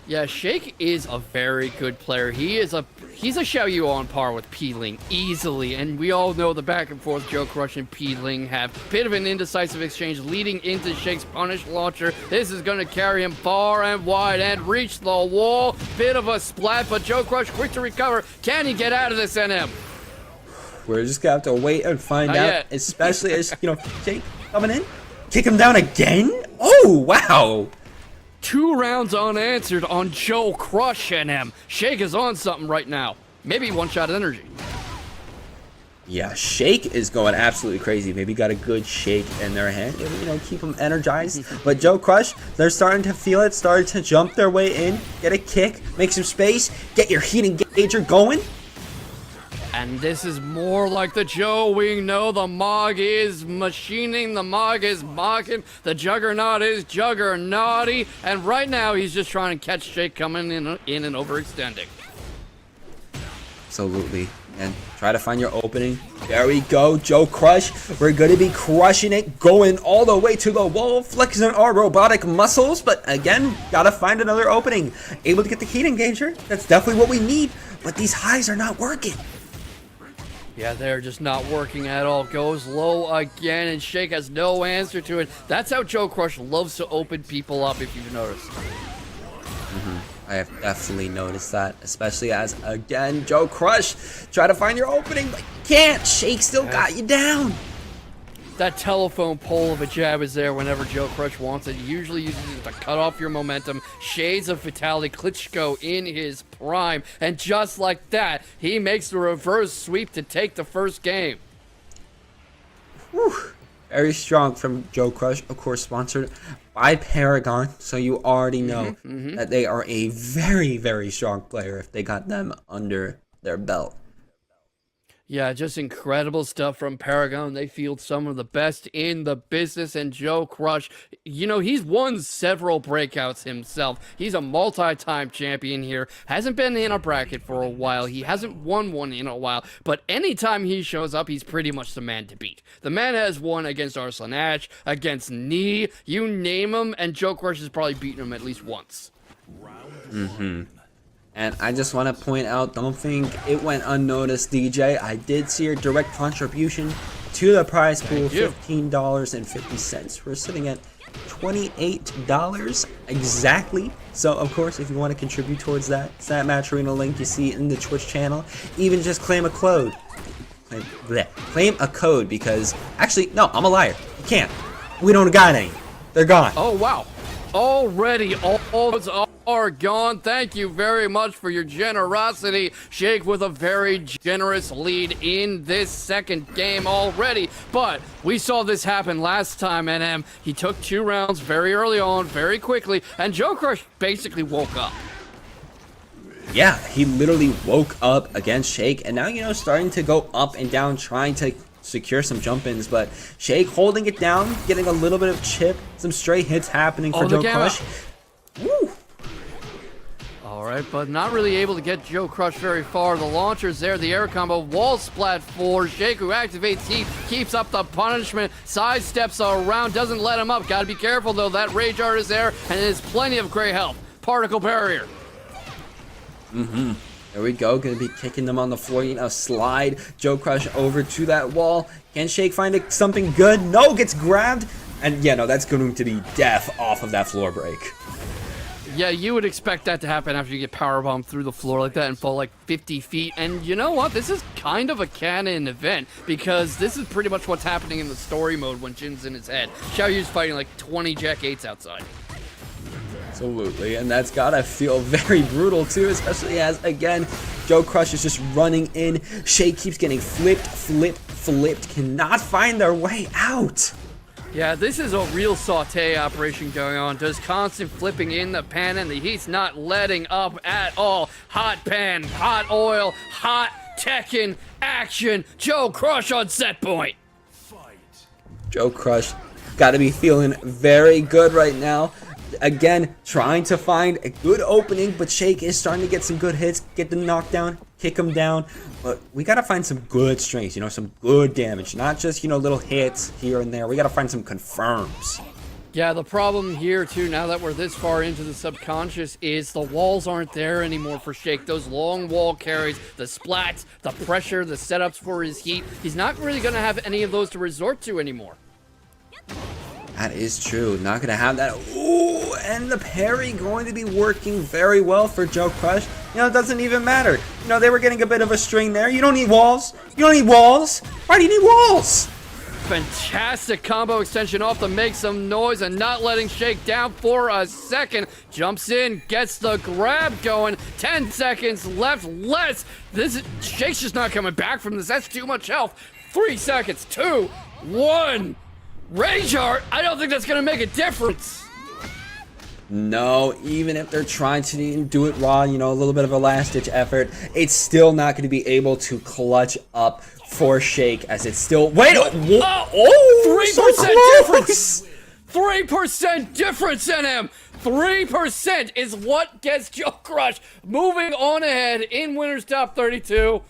Yeah, Shake is a very good player. He's a Xiaoyu on par with Pling easily, and we all know the back and forth JoeCrush and Pling have a bit of an indecisive exchange leading into Shake's punish launcher. This is going to carry him far and wide and reach the wall. Bit of a splat, but JoeCrush quick to recover. Can he get out of this NM? We're just gonna have to wait and find Not out, yet. especially as, Jake coming in. Kick him down again? Oh, wow. 2 rounds unanswered on JoeCrush and him. Shake is on something right now. Maybe one-shot energy. Yeah, Shake is going absolutely crazy. Maybe got a good shake in their hand. It'll, keep them energized. But JoeCrush, they're starting to feel it, starting to jump their way in, get a kick, make some space, get your heat engager going. And this is more like the Joe we know. The Mog is machining, the Mog is mocking, the Juggernaut is juggernauty, and right now he's just trying to catch Shake coming in and overextending. Absolutely. And try to find your opening. There we go, JoeCrush. We're going to be crushing it, going all the way to the wall, flexing our robotic muscles. But again, got to find another opening. Able to get the heat engager. That's definitely what we need. But these highs are not working. Yeah, they're just not working at all. Goes low again, and Shake has no answer to it. That's how JoeCrush loves to open people up, if you've noticed. I have definitely noticed that, especially as, again, JoeCrush, try to find your opening, but you can't. Shake still got you down. That telephone pole of a jab is there whenever JoeCrush wants it. He usually uses it to cut off your momentum. Shades of Fatality, Klitschko in his prime. And just like that, he makes the reverse sweep to take the first game. Whew. Very strong from JoeCrush, of course, sponsored by Paragon. So you already know that they are a very, very strong player if they got them under their belt. Yeah, just incredible stuff from Paragon. They field some of the best in the business, and JoeCrush, you know, he's won several breakouts himself. He's a multi-time champion here. Hasn't been in a bracket for a while. He hasn't won one in a while, but anytime he shows up, he's pretty much the man to beat. The man has won against Arslan Ash, against Knee, you name him, and JoeCrush has probably beaten him at least once. And I just want to point out, don't think it went unnoticed, DJ. I did see your direct contribution to the prize pool, $15.50. We're sitting at $28 exactly. So, of course, if you want to contribute towards that, it's that Match Arena link you see in the Twitch channel. Even just claim a code. Claim a code because, actually, no, I'm a liar. You can't. We don't got any. They're gone. Oh, wow. Already, all those are gone. Thank you very much for your generosity. Shake with a very generous lead in this second game already. But we saw this happen last time, NM. He took 2 rounds very early on, very quickly, and JoeCrush basically woke up. Yeah, he literally woke up against Shake, and now, you know, starting to go up and down, trying to secure some jump-ins, but Shake holding it down, getting a little bit of chip, some stray hits happening for JoeCrush. Woo! Alright, but not really able to get JoeCrush very far. The launcher's there, the air combo, wall splat for Shake, who activates heat, keeps up the punishment, sidesteps around, doesn't let him up. Gotta be careful though, that rage art is there, and there's plenty of gray health. Particle barrier. There we go, gonna be kicking them on the floor, you know, slide JoeCrush over to that wall. Can Shake find something good? No, gets grabbed. And yeah, no, that's going to be death off of that floor break. Yeah, you would expect that to happen after you get powerbombed through the floor like that and fall like 50 feet. And you know what? This is kind of a canon event because this is pretty much what's happening in the story mode when Jin's in his head. Xiaoyu's fighting like 20 Jack 8s outside. Absolutely, and that's gotta feel very brutal too, especially as, again, JoeCrush is just running in. Shake keeps getting flipped, cannot find their way out. Yeah, this is a real saute operation going on. Just constant flipping in the pan, and the heat's not letting up at all. Hot pan, hot oil, hot Tekken action. JoeCrush on set point. JoeCrush gotta be feeling very good right now. Again, trying to find a good opening, but Shake is starting to get some good hits, get the knockdown, kick him down. But we gotta find some good strengths, you know, some good damage, not just, you know, little hits here and there. We gotta find some confirms. Yeah, the problem here, too, now that we're this far into the subconscious, is the walls aren't there anymore for Shake. Those long wall carries, the splats, the pressure, the setups for his heat. He's not really going to have any of those to resort to anymore. That is true. Not going to have that. Ooh, and the parry going to be working very well for JoeCrush. You know, it doesn't even matter. You know, they were getting a bit of a string there. You don't need walls. You don't need walls. Why do you need walls? Fantastic combo extension off to make some noise and not letting Shake down for a second. Jumps in, gets the grab going. 10 seconds left, less. Shake's just not coming back from this. That's too much health. 3 seconds, 2, 1. Rage art, I don't think that's gonna make a difference. No, even if they're trying to do it raw, you know, a little bit of a last-ditch effort, it's still not going to be able to clutch up for Shake as it's still... Wait! 3% difference! 3% difference in him! 3% is what gets JoeCrush moving on ahead in winner's top 32.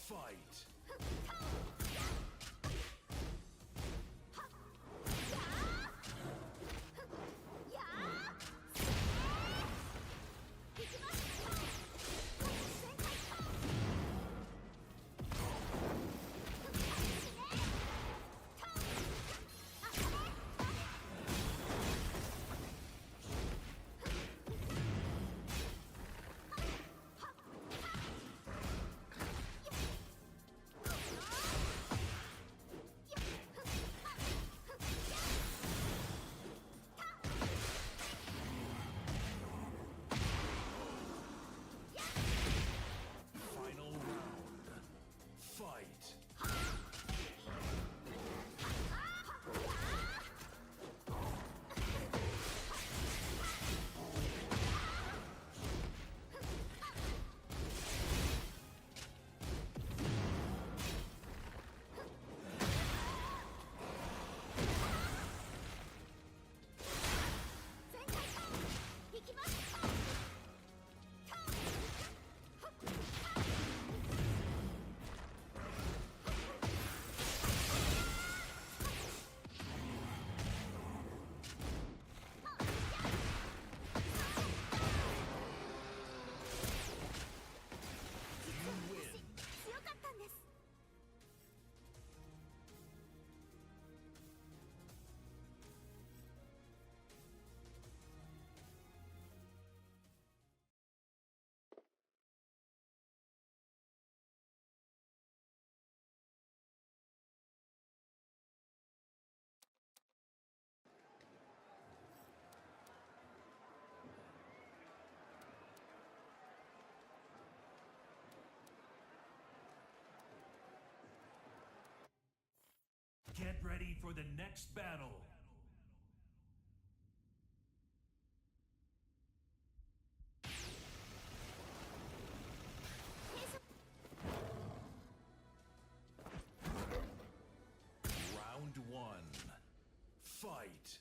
Fight. Final round. Fight. Get ready for the next battle. Round one. Fight.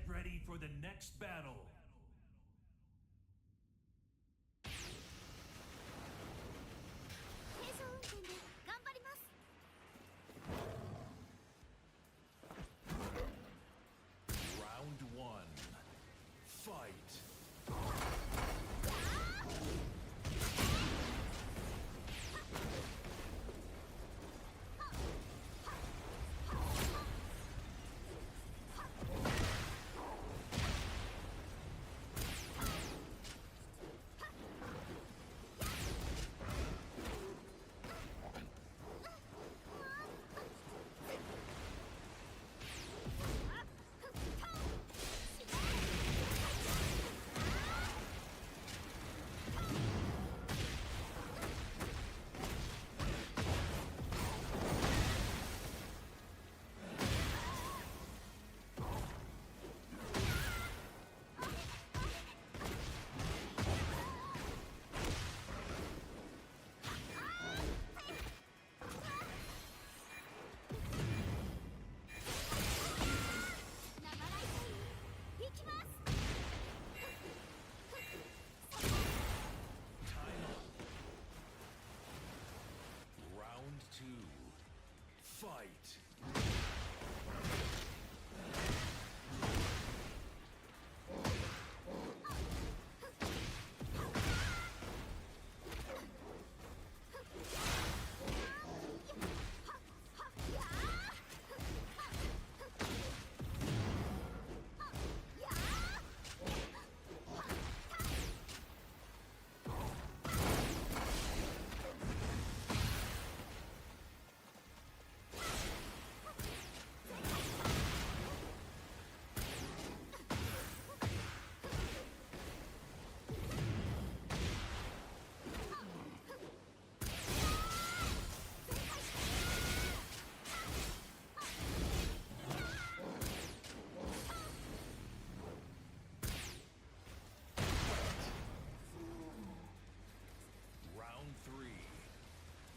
ready for the next battle. Round one. Fight.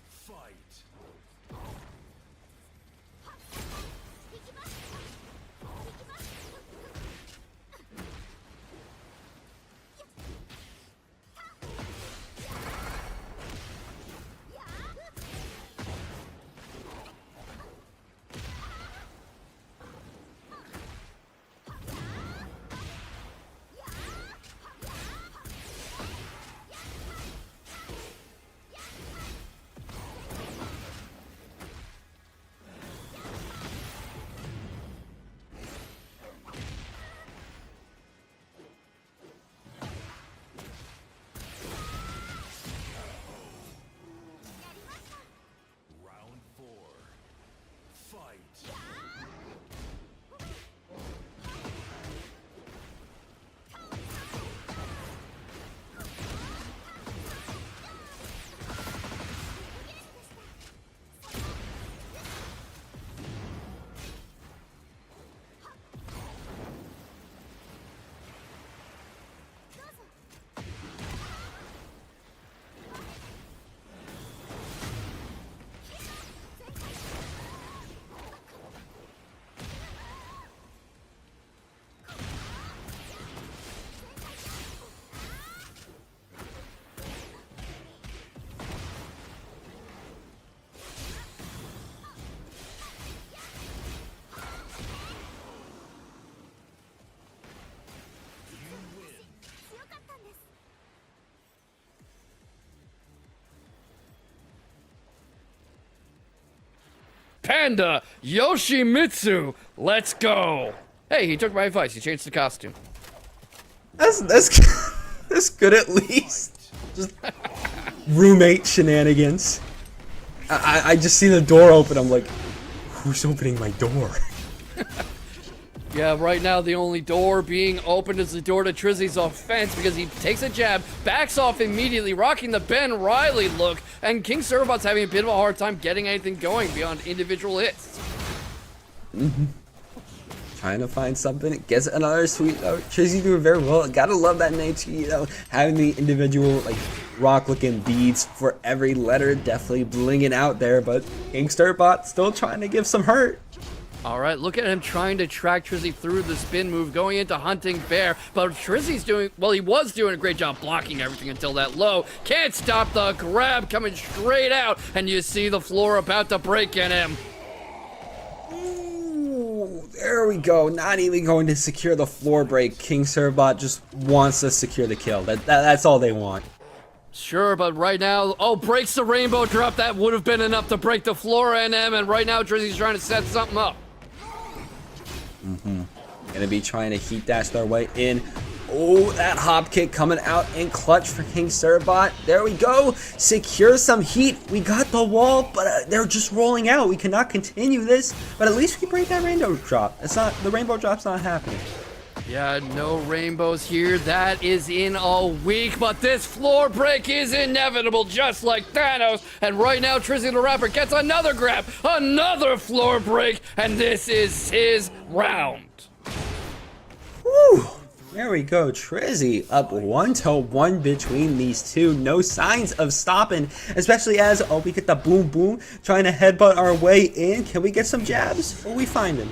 Fight. Panda, Yoshimitsu, let's go. Hey, he took my advice. He changed the costume. That's that's good at least. Just roommate shenanigans. I just see the door open. I'm like, who's opening my door? Yeah, right now the only door being opened is the door to Trizzy's offense because he takes a jab, backs off immediately, rocking the Ben Riley look, and King Servbot's having a bit of a hard time getting anything going beyond individual hits. Trying to find something, gets another sweet. Trizzy doing very well. Gotta love that Naisu, having the individual like rock-looking beads for every letter, definitely blinging out there. But King Servbot still trying to give some hurt. All right, look at him trying to track Trizzy through the spin move, going into hunting bear. But Trizzy's doing, well, he was doing a great job blocking everything until that low. Can't stop the grab coming straight out, and you see the floor about to break in him. Ooh, there we go. Not even going to secure the floor break. King Servbot just wants to secure the kill. That's all they want. Sure, but right now, oh, breaks the rainbow drop. That would have been enough to break the floor in him, and right now Trizzy's trying to set something up. Gonna be trying to heat dash their way in. Oh, that hop kick coming out in clutch for King Servbot. There we go. Secure some heat. We got the wall, but they're just rolling out. We cannot continue this, but at least we break that rainbow drop. It's not, the rainbow drop's not happening. Yeah, no rainbows here. That is in a week, but this floor break is inevitable, just like Thanos. And right now, TrizzyTheRapper gets another grab, another floor break, and this is his round. Whew. There we go. Trizzy up 1-1 between these two. No signs of stopping, especially as, oh, we get the boom boom, trying to headbutt our way in. Can we get some jabs? Will we find him?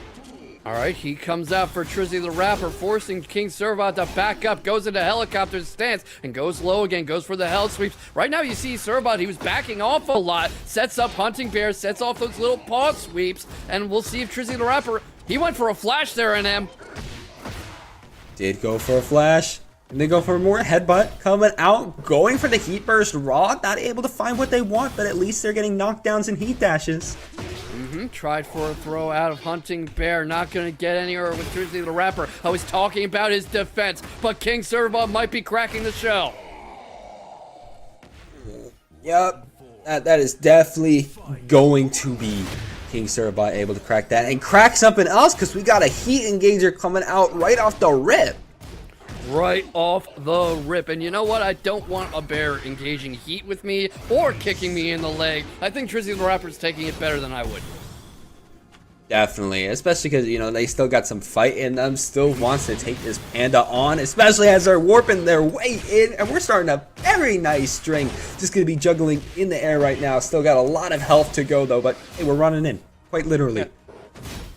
All right, he comes out for TrizzyTheRapper, forcing King Servbot to back up, goes into helicopter stance, and goes low again, goes for the hell sweeps. Right now you see Servbot, he was backing off a lot, sets up Hunting Bear, sets off those little paw sweeps, and we'll see if TrizzyTheRapper, he went for a flash there, NM. Did go for a flash. And they go for more headbutt coming out, going for the heat burst raw, not able to find what they want, but at least they're getting knockdowns and heat dashes. Tried for a throw out of Hunting Bear, not gonna get anywhere with TrizzyTheRapper. I was talking about his defense, but King Servbot might be cracking the shell. Yep, that is definitely going to be King Servbot able to crack that and crack something else, because we got a heat engager coming out right off the rip. Right off the rip. And you know what? I don't want a bear engaging heat with me or kicking me in the leg. I think TrizzyTheRapper's taking it better than I would. Definitely, especially because, you know, they still got some fight in them, still wants to take this Panda on, especially as they're warping their way in, and we're starting a very nice string. Just going to be juggling in the air right now. Still got a lot of health to go, though, but hey, we're running in, quite literally. Yeah.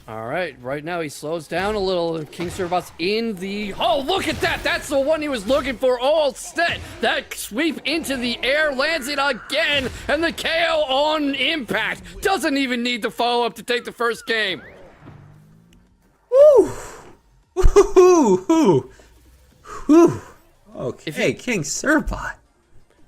All right, right now he slows down a little. King Servbot's in the... Oh, look at that! That's the one he was looking for all set! That sweep into the air lands it again, and the KO on impact. Doesn't even need the follow-up to take the first game. Woo! Woo! Woo! Okay, King Servbot.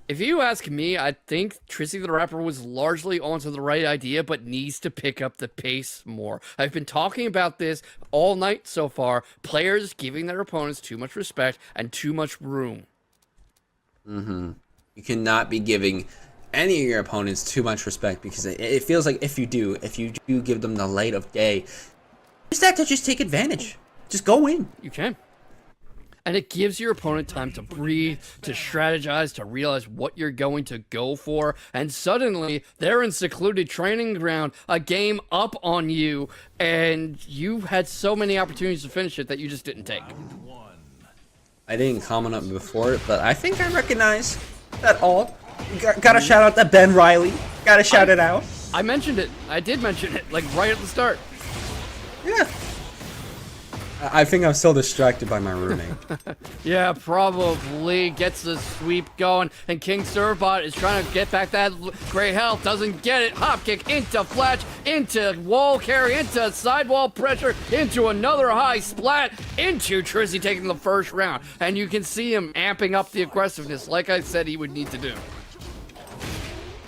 If you ask me, I think TrizzyTheRapper was largely onto the right idea, but needs to pick up the pace more. I've been talking about this all night so far. Players giving their opponents too much respect and too much room. You cannot be giving any of your opponents too much respect, because it feels like if you do give them the light of day, just have to just take advantage. Just go in. You can. And it gives your opponent time to breathe, to strategize, to realize what you're going to go for. And suddenly, they're in secluded training ground, a game up on you, and you had so many opportunities to finish it that you just didn't take. I didn't comment on it before, but I think I recognize that ult. Gotta shout out that Ben Riley. Gotta shout it out. I mentioned it. I did mention it, like right at the start. Yeah. I think I'm still distracted by my roommate. Yeah, probably. Gets the sweep going, and King Servbot is trying to get back that great health. Doesn't get it. Hop kick into flash, into wall carry, into sidewall pressure, into another high splat, into Trizzy taking the first round. And you can see him amping up the aggressiveness, like I said he would need to do.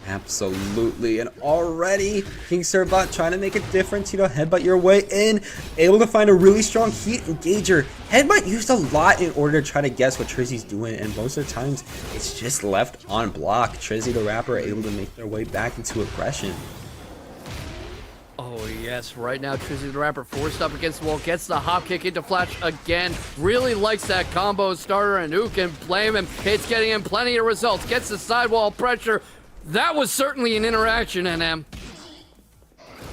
Absolutely, and already King Servbot trying to make a difference, you know, headbutt your way in, able to find a really strong heat engager. Headbutt used a lot in order to try to guess what Trizzy's doing, and most of the times it's just left on block. TrizzyTheRapper able to make their way back into aggression. Oh yes, right now TrizzyTheRapper forced up against the wall, gets the hop kick into flash again, really likes that combo starter, and who can blame him? It's getting him plenty of results, gets the sidewall pressure. That was certainly an interaction, NM.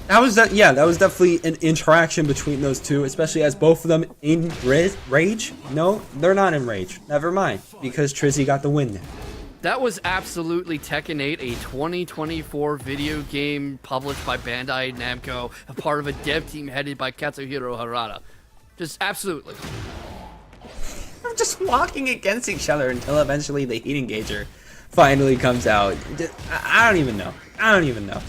That was definitely an interaction between those two, especially as both of them in rage. No, they're not in rage. Never mind, because Trizzy got the win there. That was absolutely Tekken 8, a 2024 video game published by Bandai Namco, a part of a dev team headed by Katsuhiro Harada. Just absolutely. We're just walking against each other until eventually the heat engager finally comes out. I don't even know. I don't even know.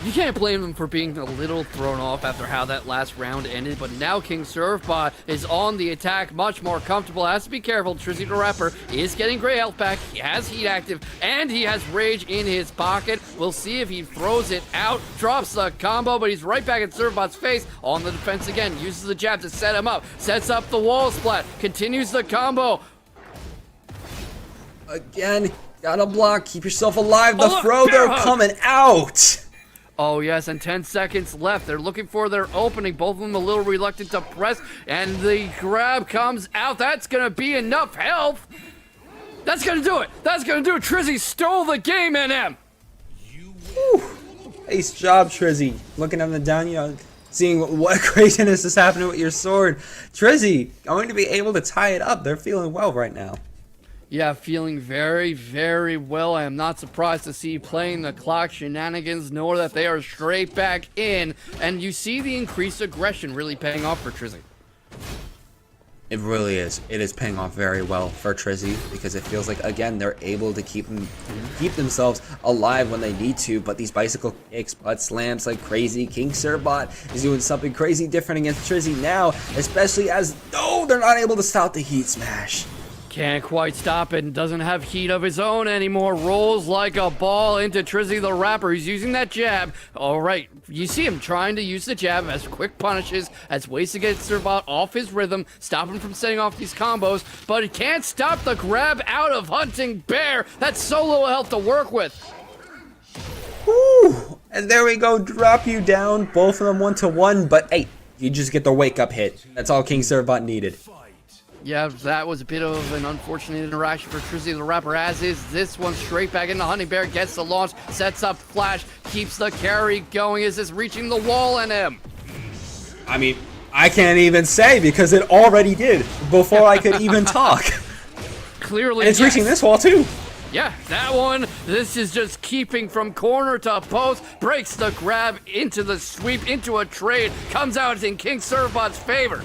You can't blame them for being a little thrown off after how that last round ended, but now King Surfbot is on the attack, much more comfortable. Has to be careful. TrizzyTheRapper is getting gray health back. He has heat active, and he has rage in his pocket. We'll see if he throws it out, drops the combo, but he's right back in Surfbot's face on the defense again. Uses the jab to set him up, sets up the wall splat, continues the combo. Again, gotta block. Keep yourself alive. The Oh, look, throw, bear they're hug. coming out. Oh yes, and 10 seconds left. They're looking for their opening. Both of them a little reluctant to press, and the grab comes out. That's gonna be enough health. That's gonna do it. That's gonna do it. Trizzy stole the game, NM. Nice job, Trizzy. Looking at the down, you know, seeing what craziness is happening with your sword. Trizzy going to be able to tie it up. They're feeling well right now. Yeah, feeling very, very well. I am not surprised to see playing the clock shenanigans, nor that they are straight back in. And you see the increased aggression really paying off for Trizzy. It really is. It is paying off very well for Trizzy because it feels like, again, they're able to keep themselves alive when they need to. But these bicycle kicks, butt slams like crazy. King Surfbot is doing something crazy different against Trizzy now, especially as, no, they're not able to stop the heat smash. Can't quite stop it and doesn't have heat of his own anymore. Rolls like a ball into TrizzyTheRapper. He's using that jab. All right, you see him trying to use the jab as quick punishes, as ways to get Surfbot off his rhythm, stop him from setting off these combos, but he can't stop the grab out of Hunting Bear. That's so little health to work with. Woo! And there we go, drop you down, both of them 1-1, but hey, you just get the wake up hit. That's all King Surfbot needed. Yeah, that was a bit of an unfortunate interaction for TrizzyTheRapper, as is this one. Straight back into Hunting Bear, gets the launch, sets up Flash, keeps the carry going. Is this reaching the wall in him? I mean, I can't even say because it already did before I could even talk. Clearly, And it's yes. reaching this wall too. Yeah, that one. This is just keeping from corner to post. Breaks the grab into the sweep, into a trade. Comes out in King Surfbot's favor.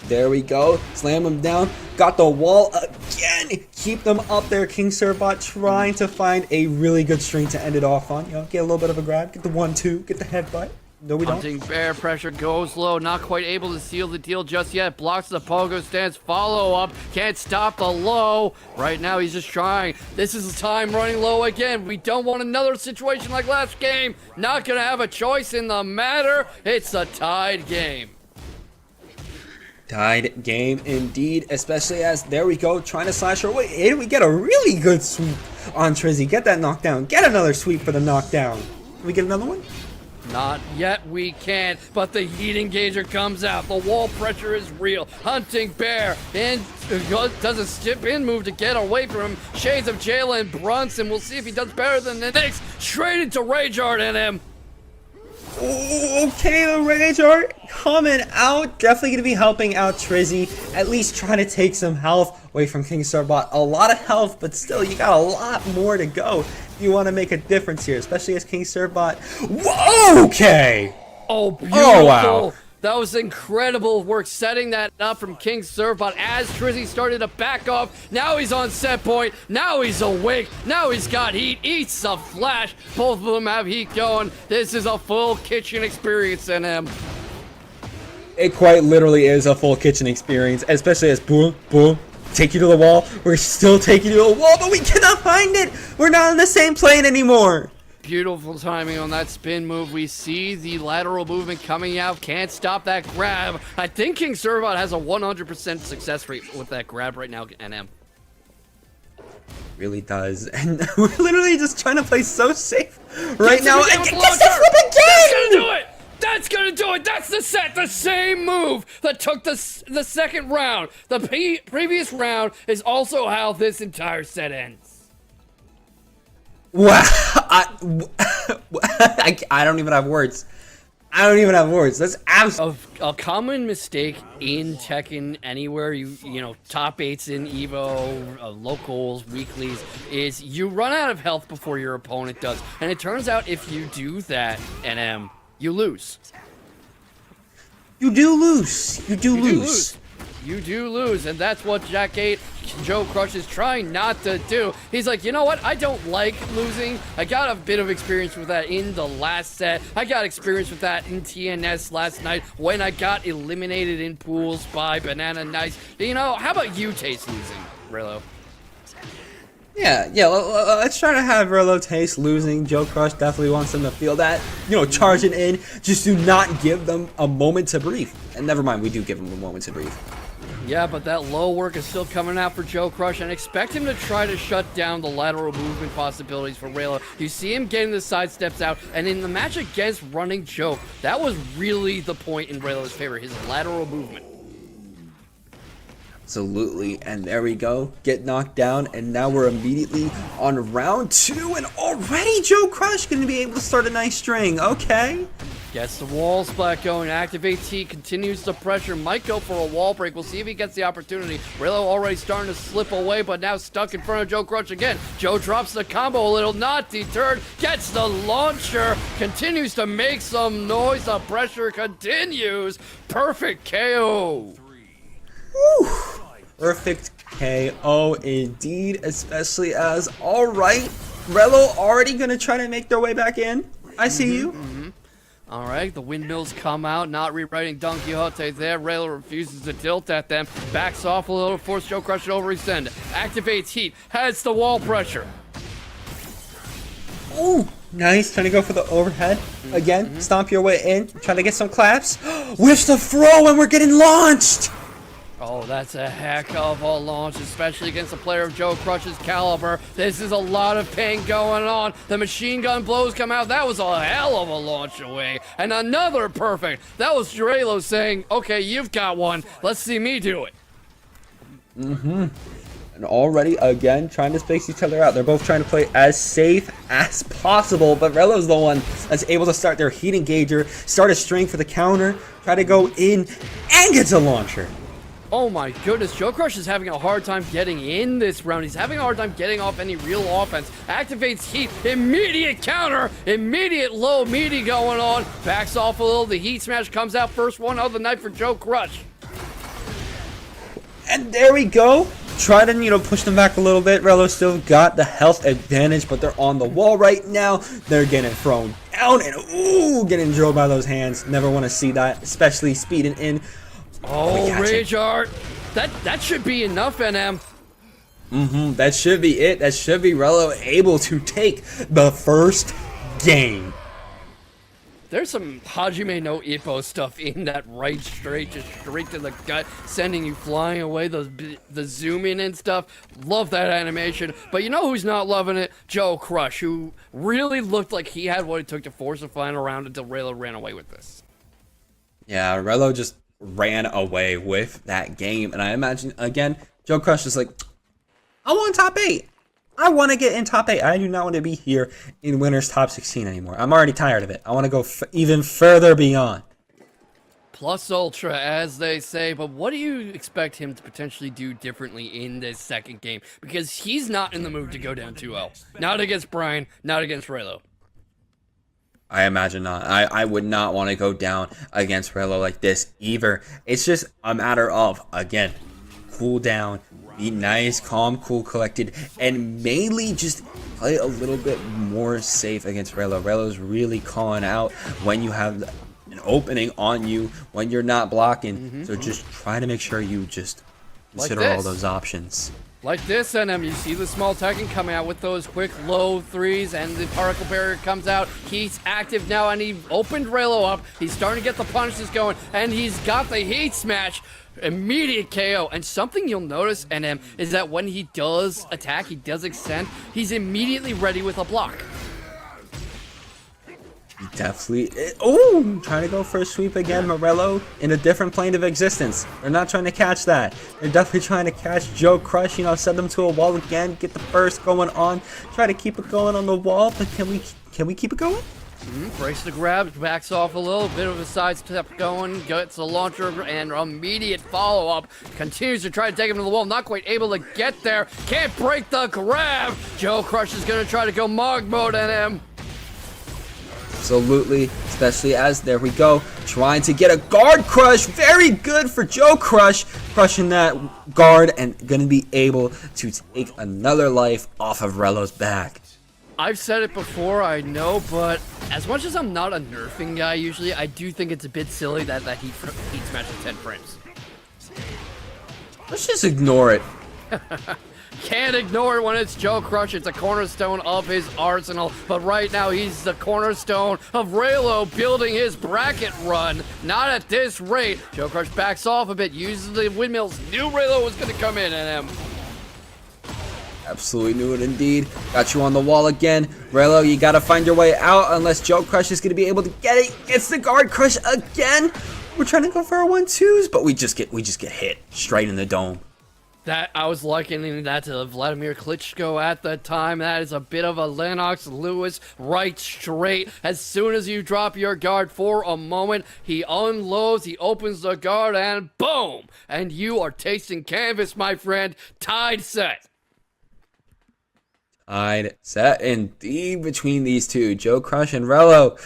There we go. Slam him down. Got the wall again. Keep them up there. King Surfbot trying to find a really good string to end it off on. You know, get a little bit of a grab. Get the 1-2. Get the headbutt. No, we don't. Hunting Bear pressure goes low. Not quite able to seal the deal just yet. Blocks the pogo stance. Follow up. Can't stop the low. Right now he's just trying. This is the time running low again. We don't want another situation like last game. Not going to have a choice in the matter. It's a tied game. Tied game indeed, especially as, there we go, trying to slash her away. Hey, we get a really good sweep on Trizzy. Get that knockdown. Get another sweep for the knockdown. Can we get another one? Not yet, we can't, but the heat engager comes out. The wall pressure is real. Hunting Bear and does a step in move to get away from him. Shades of Jalen Brunson. We'll see if he does better than the next. Straight into Rage Art in him. Okay, the Rage Art coming out. Definitely going to be helping out Trizzy. At least trying to take some health away from King Surfbot. A lot of health, but still, you got a lot more to go. You want to make a difference here, especially as King Surfbot. Whoa, okay. Oh, beautiful. Oh, wow. That was incredible work setting that up from King Surfbot as Trizzy started to back off. Now he's on set point. Now he's awake. Now he's got heat. Eats a flash. Both of them have heat going. This is a full kitchen experience in him. It quite literally is a full kitchen experience, especially as boom, boom, take you to the wall. We're still taking you to the wall, but we cannot find it. We're not on the same plane anymore. Beautiful timing on that spin move. We see the lateral movement coming out. Can't stop that grab. I think King Surfbot has a 100% success rate with that grab right now, NM. Really does. And we're literally just trying to play so safe right now. Gets And the gets the flip That's gonna again! do it! That's gonna do it! That's the set! The same move that took the second round. The previous round is also how this entire set ends. Wow. I don't even have words. I don't even have words. That's absolutely... A common mistake in Tekken, anywhere you know, top 8s in Evo, locals, weeklies, is you run out of health before your opponent does. And it turns out if you do that, NM, you lose. You do lose. You do lose. You do lose, and that's what JoeCrush is trying not to do. He's like, you know what? I don't like losing. I got a bit of experience with that in the last set. I got experience with that in TNS last night when I got eliminated in pools by Banana Nice. You know, how about you taste losing, Rheloh? Yeah, let's try to have Rheloh taste losing. JoeCrush definitely wants them to feel that. You know, charging in. Just do not give them a moment to breathe. And never mind, we do give them a moment to breathe. Yeah, but that low work is still coming out for JoeCrush, and expect him to try to shut down the lateral movement possibilities for Rheloh. You see him getting the side steps out, and in the match against Running Joke, that was really the point in Rheloh's favor, his lateral movement. Absolutely, and there we go. Get knocked down, and now we're immediately on round 2, and already JoeCrush going to be able to start a nice string. Okay. Gets the wall splat going. Activate T, continues the pressure. Might go for a wall break. We'll see if he gets the opportunity. Rheloh already starting to slip away, but now stuck in front of JoeCrush again. Joe drops the combo a little, not deterred. Gets the launcher. Continues to make some noise. The pressure continues. Perfect KO. Woo. Perfect KO indeed, especially as, alright, Rheloh already going to try to make their way back in. I see you. Alright, the windmills come out, not rewriting Don Quixote there. Rheloh refuses to tilt at them. Backs off a little, force JoeCrush to overextend. Activates Heat, has the wall pressure. Ooh, nice. Trying to go for the overhead. Again, stomp your way in. Trying to get some claps. Whiffs the throw and we're getting launched. Oh, that's a heck of a launch, especially against a player of JoeCrush's caliber. This is a lot of pain going on. The machine gun blows come out. That was a hell of a launch away. And another perfect. That was Rheloh saying, okay, you've got one. Let's see me do it. And already, again, trying to space each other out. They're both trying to play as safe as possible, but Rheloh's the one that's able to start their heat engager, start a string for the counter, try to go in, and gets a launcher. Oh my goodness, JoeCrush is having a hard time getting in this round. He's having a hard time getting off any real offense. Activates Heat, immediate counter, immediate low meaty going on. Backs off a little, the Heat Smash comes out, first one of the night for JoeCrush. And there we go. Try to, you know, push them back a little bit. Rheloh still got the health advantage, but they're on the wall right now. They're getting thrown down and, ooh, getting drilled by those hands. Never want to see that, especially speeding in. Oh, Rage Art. That should be enough, NM. That should be it. That should be Rheloh able to take the first game. There's some Hajime no Ippo stuff in that right straight, just straight to the gut, sending you flying away, the zoom in and stuff. Love that animation. But you know who's not loving it? JoeCrush, who really looked like he had what it took to force a final round until Rheloh ran away with this. Yeah, Rheloh just ran away with that game, and I imagine again JoeCrush is like, I want top 8. I want to get in top 8. I do not want to be here in winners top 16 anymore. I'm already tired of it. I want to go even further beyond. Plus ultra, as they say, but what do you expect him to potentially do differently in this second game? Because he's not in the mood to go down 2-0. Not against Bryan, not against Rheloh. I imagine not. I would not want to go down against Rheloh like this either. It's just a matter of, again, cool down, be nice, calm, cool, collected, and mainly just play a little bit more safe against Rheloh. Rheloh's really calling out when you have an opening on you, when you're not blocking. So just try to make sure you just consider all those options. Like this, NM, you see the small Tekken coming out with those quick low threes, and the particle barrier comes out. He's active now, and he opened Rheloh up. He's starting to get the punishes going, and he's got the Heat Smash. Immediate KO. And something you'll notice, NM, is that when he does attack, he does extend, he's immediately ready with a block. Definitely. Oh, trying to go for a sweep again. Rheloh in a different plane of existence. They're not trying to catch that. They're definitely trying to catch JoeCrush. You know, send them to a wall again. Get the burst going on. Try to keep it going on the wall. But can we keep it going? Breaks the grab, backs off a little, bit of a side step going, gets the launcher and immediate follow-up. Continues to try to take him to the wall, not quite able to get there. Can't break the grab. JoeCrush is going to try to go Mog mode at him. Absolutely, especially as, there we go, trying to get a guard crush. Very good for JoeCrush, crushing that guard and going to be able to take another life off of Rheloh's back. I've said it before, I know, but as much as I'm not a nerfing guy usually, I do think it's a bit silly that heat smash at 10 frames. Let's just ignore it. Can't ignore it when it's JoeCrush. It's a cornerstone of his arsenal. But right now, he's the cornerstone of Rheloh building his bracket run. Not at this rate. JoeCrush backs off a bit, uses the windmills. Knew Rheloh was going to come in at him. Absolutely knew it indeed. Got you on the wall again. Rheloh, you got to find your way out unless JoeCrush is going to be able to get it. It's the guard crush again. We're trying to go for our 1-2s, but we just get hit straight in the dome. That I was likening that to Vladimir Klitschko at the time. That is a bit of a Lennox Lewis right straight. As soon as you drop your guard for a moment, he unloads, he opens the guard, and boom! And you are tasting canvas, my friend. Tied set. Tied set indeed between these two. JoeCrush and Rheloh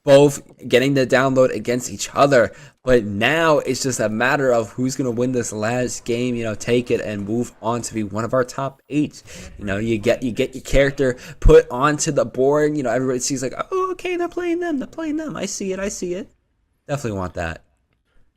both getting the download against each other. But now it's just a matter of who's going to win this last game, you know, take it and move on to be one of our top 8. You know, you get your character put onto the board. You know, everybody sees like, oh, okay, they're playing them. I see it. Definitely want that.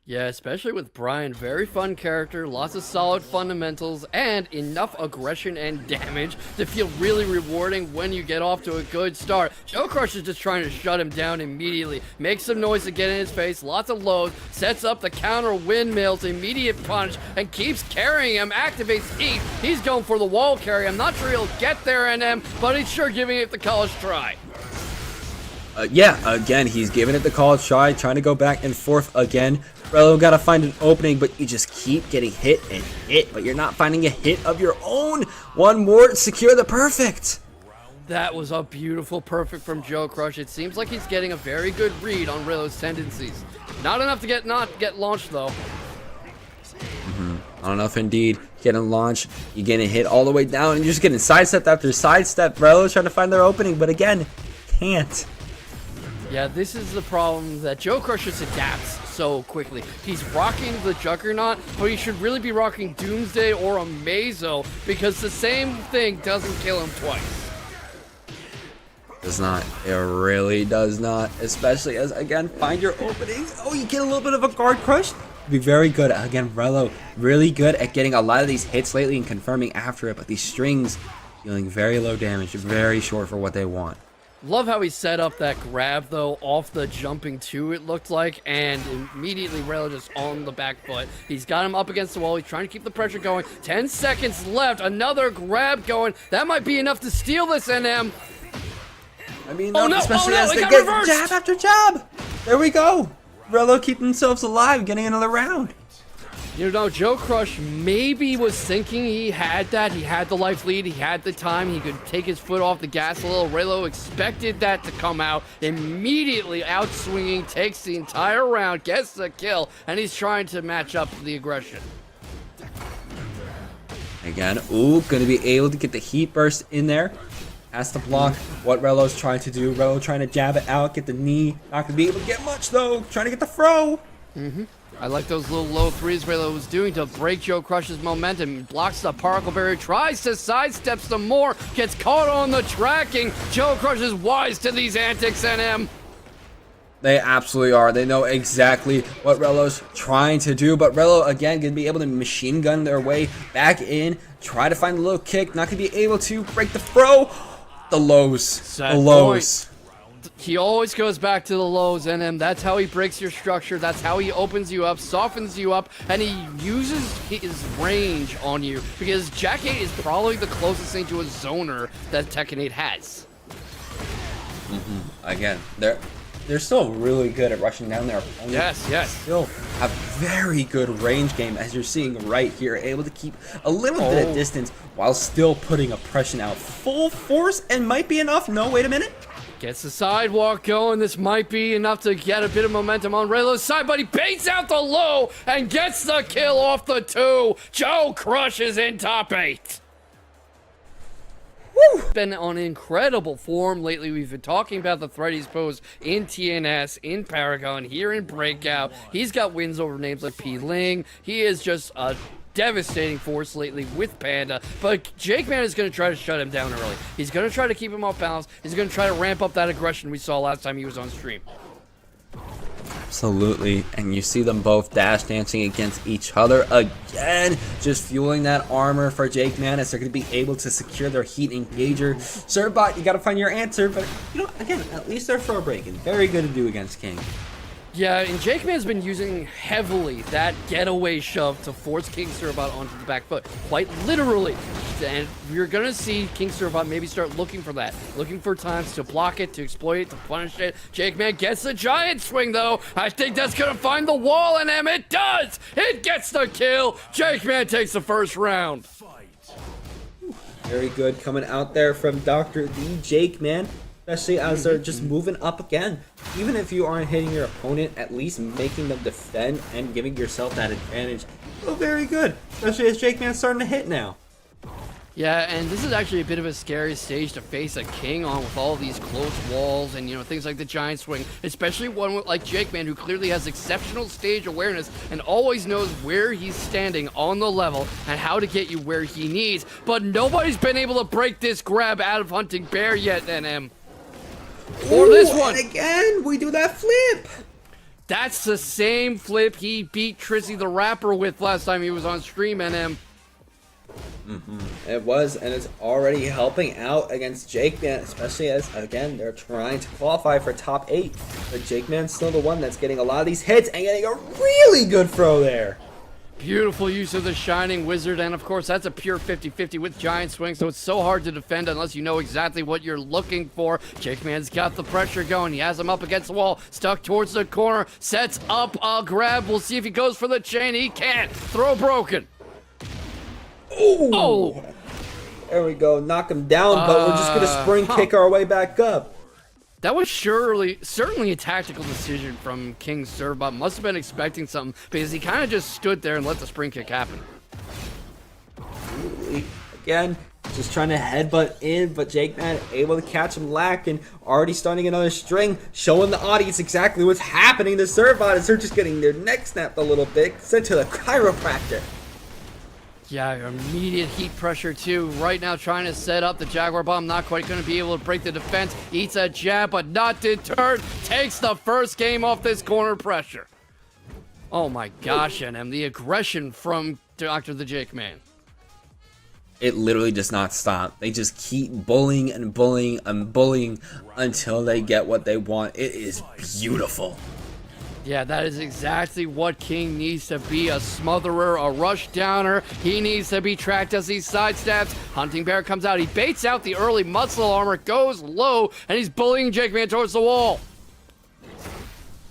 Yeah, especially with Bryan. Very fun character, lots of solid fundamentals, and enough aggression and damage to feel really rewarding when you get off to a good start. JoeCrush is just trying to shut him down immediately. Makes some noise to get in his face, lots of lows, sets up the counter windmills, immediate punch, and keeps carrying him, activates heat. He's going for the wall carry. I'm not sure he'll get there in him, but he's sure giving it the college try. Yeah, again, he's giving it the college try, trying to go back and forth again. Rheloh got to find an opening, but you just keep getting hit and hit, but you're not finding a hit of your own. One more, secure the perfect. That was a beautiful perfect from JoeCrush. It seems like he's getting a very good read on Rheloh's tendencies. Not enough to get launched, though. Not enough indeed. Getting launched, you're getting hit all the way down, and you're just getting sidestep after sidestep. Rheloh's trying to find their opening, but again, can't. Yeah, this is the problem that JoeCrush just adapts so quickly. He's rocking the Juggernaut, but he should really be rocking Doomsday or a Mazo, because the same thing doesn't kill him twice. Does not. It really does not. Especially as, again, find your openings. Oh, you get a little bit of a guard crush. Be very good. Again, Rheloh really good at getting a lot of these hits lately and confirming after it, but these strings dealing very low damage, very short for what they want. Love how he set up that grab, though, off the jumping 2, it looked like, and immediately Rheloh just on the back foot. He's got him up against the wall. He's trying to keep the pressure going. 10 seconds left. Another grab going. That might be enough to steal this NM. I mean, especially as they get reversed. Jab after jab. There we go. Rheloh keeping themselves alive, getting another round. You know, JoeCrush maybe was thinking he had that. He had the life lead. He had the time. He could take his foot off the gas a little. Rheloh expected that to come out. Immediately out swinging, takes the entire round, gets the kill, and he's trying to match up the aggression. Again, ooh, going to be able to get the heat burst in there. Has to block what Rheloh's trying to do. Rheloh trying to jab it out, get the knee. Not going to be able to get much, though. Trying to get the throw. I like those little low threes Rheloh was doing to break JoeCrush's momentum. Blocks the particle barrier, tries to sidestep some more, gets caught on the tracking. JoeCrush is wise to these antics, NM. They absolutely are. They know exactly what Rheloh's trying to do, but Rheloh, again, going to be able to machine gun their way back in, try to find a little kick, not going to be able to break the throw. The lows. The lows. He always goes back to the lows, NM. That's how he breaks your structure. That's how he opens you up, softens you up, and he uses his range on you, because Jack 8 is probably the closest thing to a zoner that Tekken 8 has. Again, they're still really good at rushing down their opponent. Yes. Still have very good range game, as you're seeing right here. Able to keep a little bit of distance while still putting oppression out full force, and might be enough. No, wait a minute. Gets the sidewalk going. This might be enough to get a bit of momentum on Rheloh's side, but he baits out the low and gets the kill off the 2. JoeCrush is in top 8. Woo! Been on incredible form lately. We've been talking about the threat he's posed in TNS, in Paragon, here in Breakout. He's got wins over names like Pling. He is just a devastating force lately with Panda, but JAKEMAN is going to try to shut him down early. He's going to try to keep him off balance. He's going to try to ramp up that aggression we saw last time he was on stream. Absolutely, and you see them both dash dancing against each other again, just fueling that armor for JAKEMAN as they're going to be able to secure their heat engager. Serbot, you got to find your answer, but you know, again, at least they're throw breaking. Very good to do against King. Yeah, and JAKEMAN's been using heavily that getaway shove to force King Serbot onto the back foot, quite literally. And you're going to see King Serbot maybe start looking for that, looking for times to block it, to exploit it, to punish it. JAKEMAN gets the giant swing, though. I think that's going to find the wall, and it does! It gets the kill! JAKEMAN takes the first round. Very good coming out there from Dr.theJAKEMAN. Especially as they're just moving up again. Even if you aren't hitting your opponent, at least making them defend and giving yourself that advantage. Oh, very good. Especially as JAKEMAN's starting to hit now. Yeah, and this is actually a bit of a scary stage to face a King on with all these close walls and, you know, things like the giant swing. Especially one like JAKEMAN, who clearly has exceptional stage awareness and always knows where he's standing on the level and how to get you where he needs. But nobody's been able to break this grab out of Hunting Bear yet, NM. Or this one. And again, we do that flip. That's the same flip he beat TrizzyTheRapper with last time he was on stream, NM. It was, and it's already helping out against JAKEMAN, especially as, again, they're trying to qualify for top 8. But JAKEMAN's still the one that's getting a lot of these hits and getting a really good throw there. Beautiful use of the Shining Wizard, and of course that's a pure 50-50 with giant swing, so it's so hard to defend unless you know exactly what you're looking for. JAKEMAN's got the pressure going. He has him up against the wall, stuck towards the corner, sets up a grab. We'll see if he goes for the chain. He can't. Throw broken. Ooh. Oh! There we go. Knock him down, but we're just going to spring kick our way back up. That was certainly a tactical decision from King Serbot. Must have been expecting something because he kind of just stood there and let the spring kick happen. Again, just trying to headbutt in, but JAKEMAN able to catch him lacking. Already starting another string, showing the audience exactly what's happening to Serbot as they're just getting their neck snapped a little bit, sent to the chiropractor. Yeah, immediate heat pressure too. Right now trying to set up the Jaguar Bomb. Not quite going to be able to break the defense. Eats a jab, but not deterred. Takes the first game off this corner pressure. Oh my gosh, NM. The aggression from Dr.theJAKEMAN. It literally does not stop. They just keep bullying and bullying and bullying until they get what they want. It is beautiful. Yeah, that is exactly what King needs to be, a smotherer, a rush downer. He needs to be tracked as he sidesteps. Hunting Bear comes out. He baits out the early muscle armor, goes low, and he's bullying JAKEMAN towards the wall.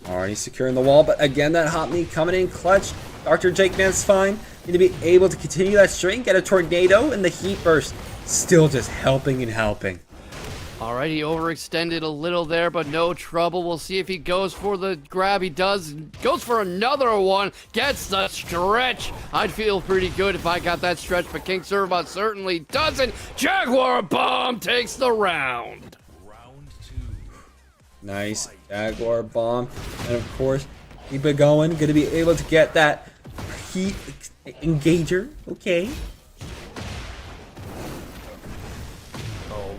Already securing the wall, but again, that hot meat coming in clutch. Dr.theJAKEMAN's fine. Need to be able to continue that string, get a tornado, and the heat burst. Still just helping and helping. Alright, he overextended a little there, but no trouble. We'll see if he goes for the grab. He does. Goes for another one. Gets the stretch. I'd feel pretty good if I got that stretch, but King Serbot certainly doesn't. Jaguar Bomb takes the round. Round 2. Nice Jaguar Bomb. And of course, keep it going. Gonna be able to get that heat engager. Okay.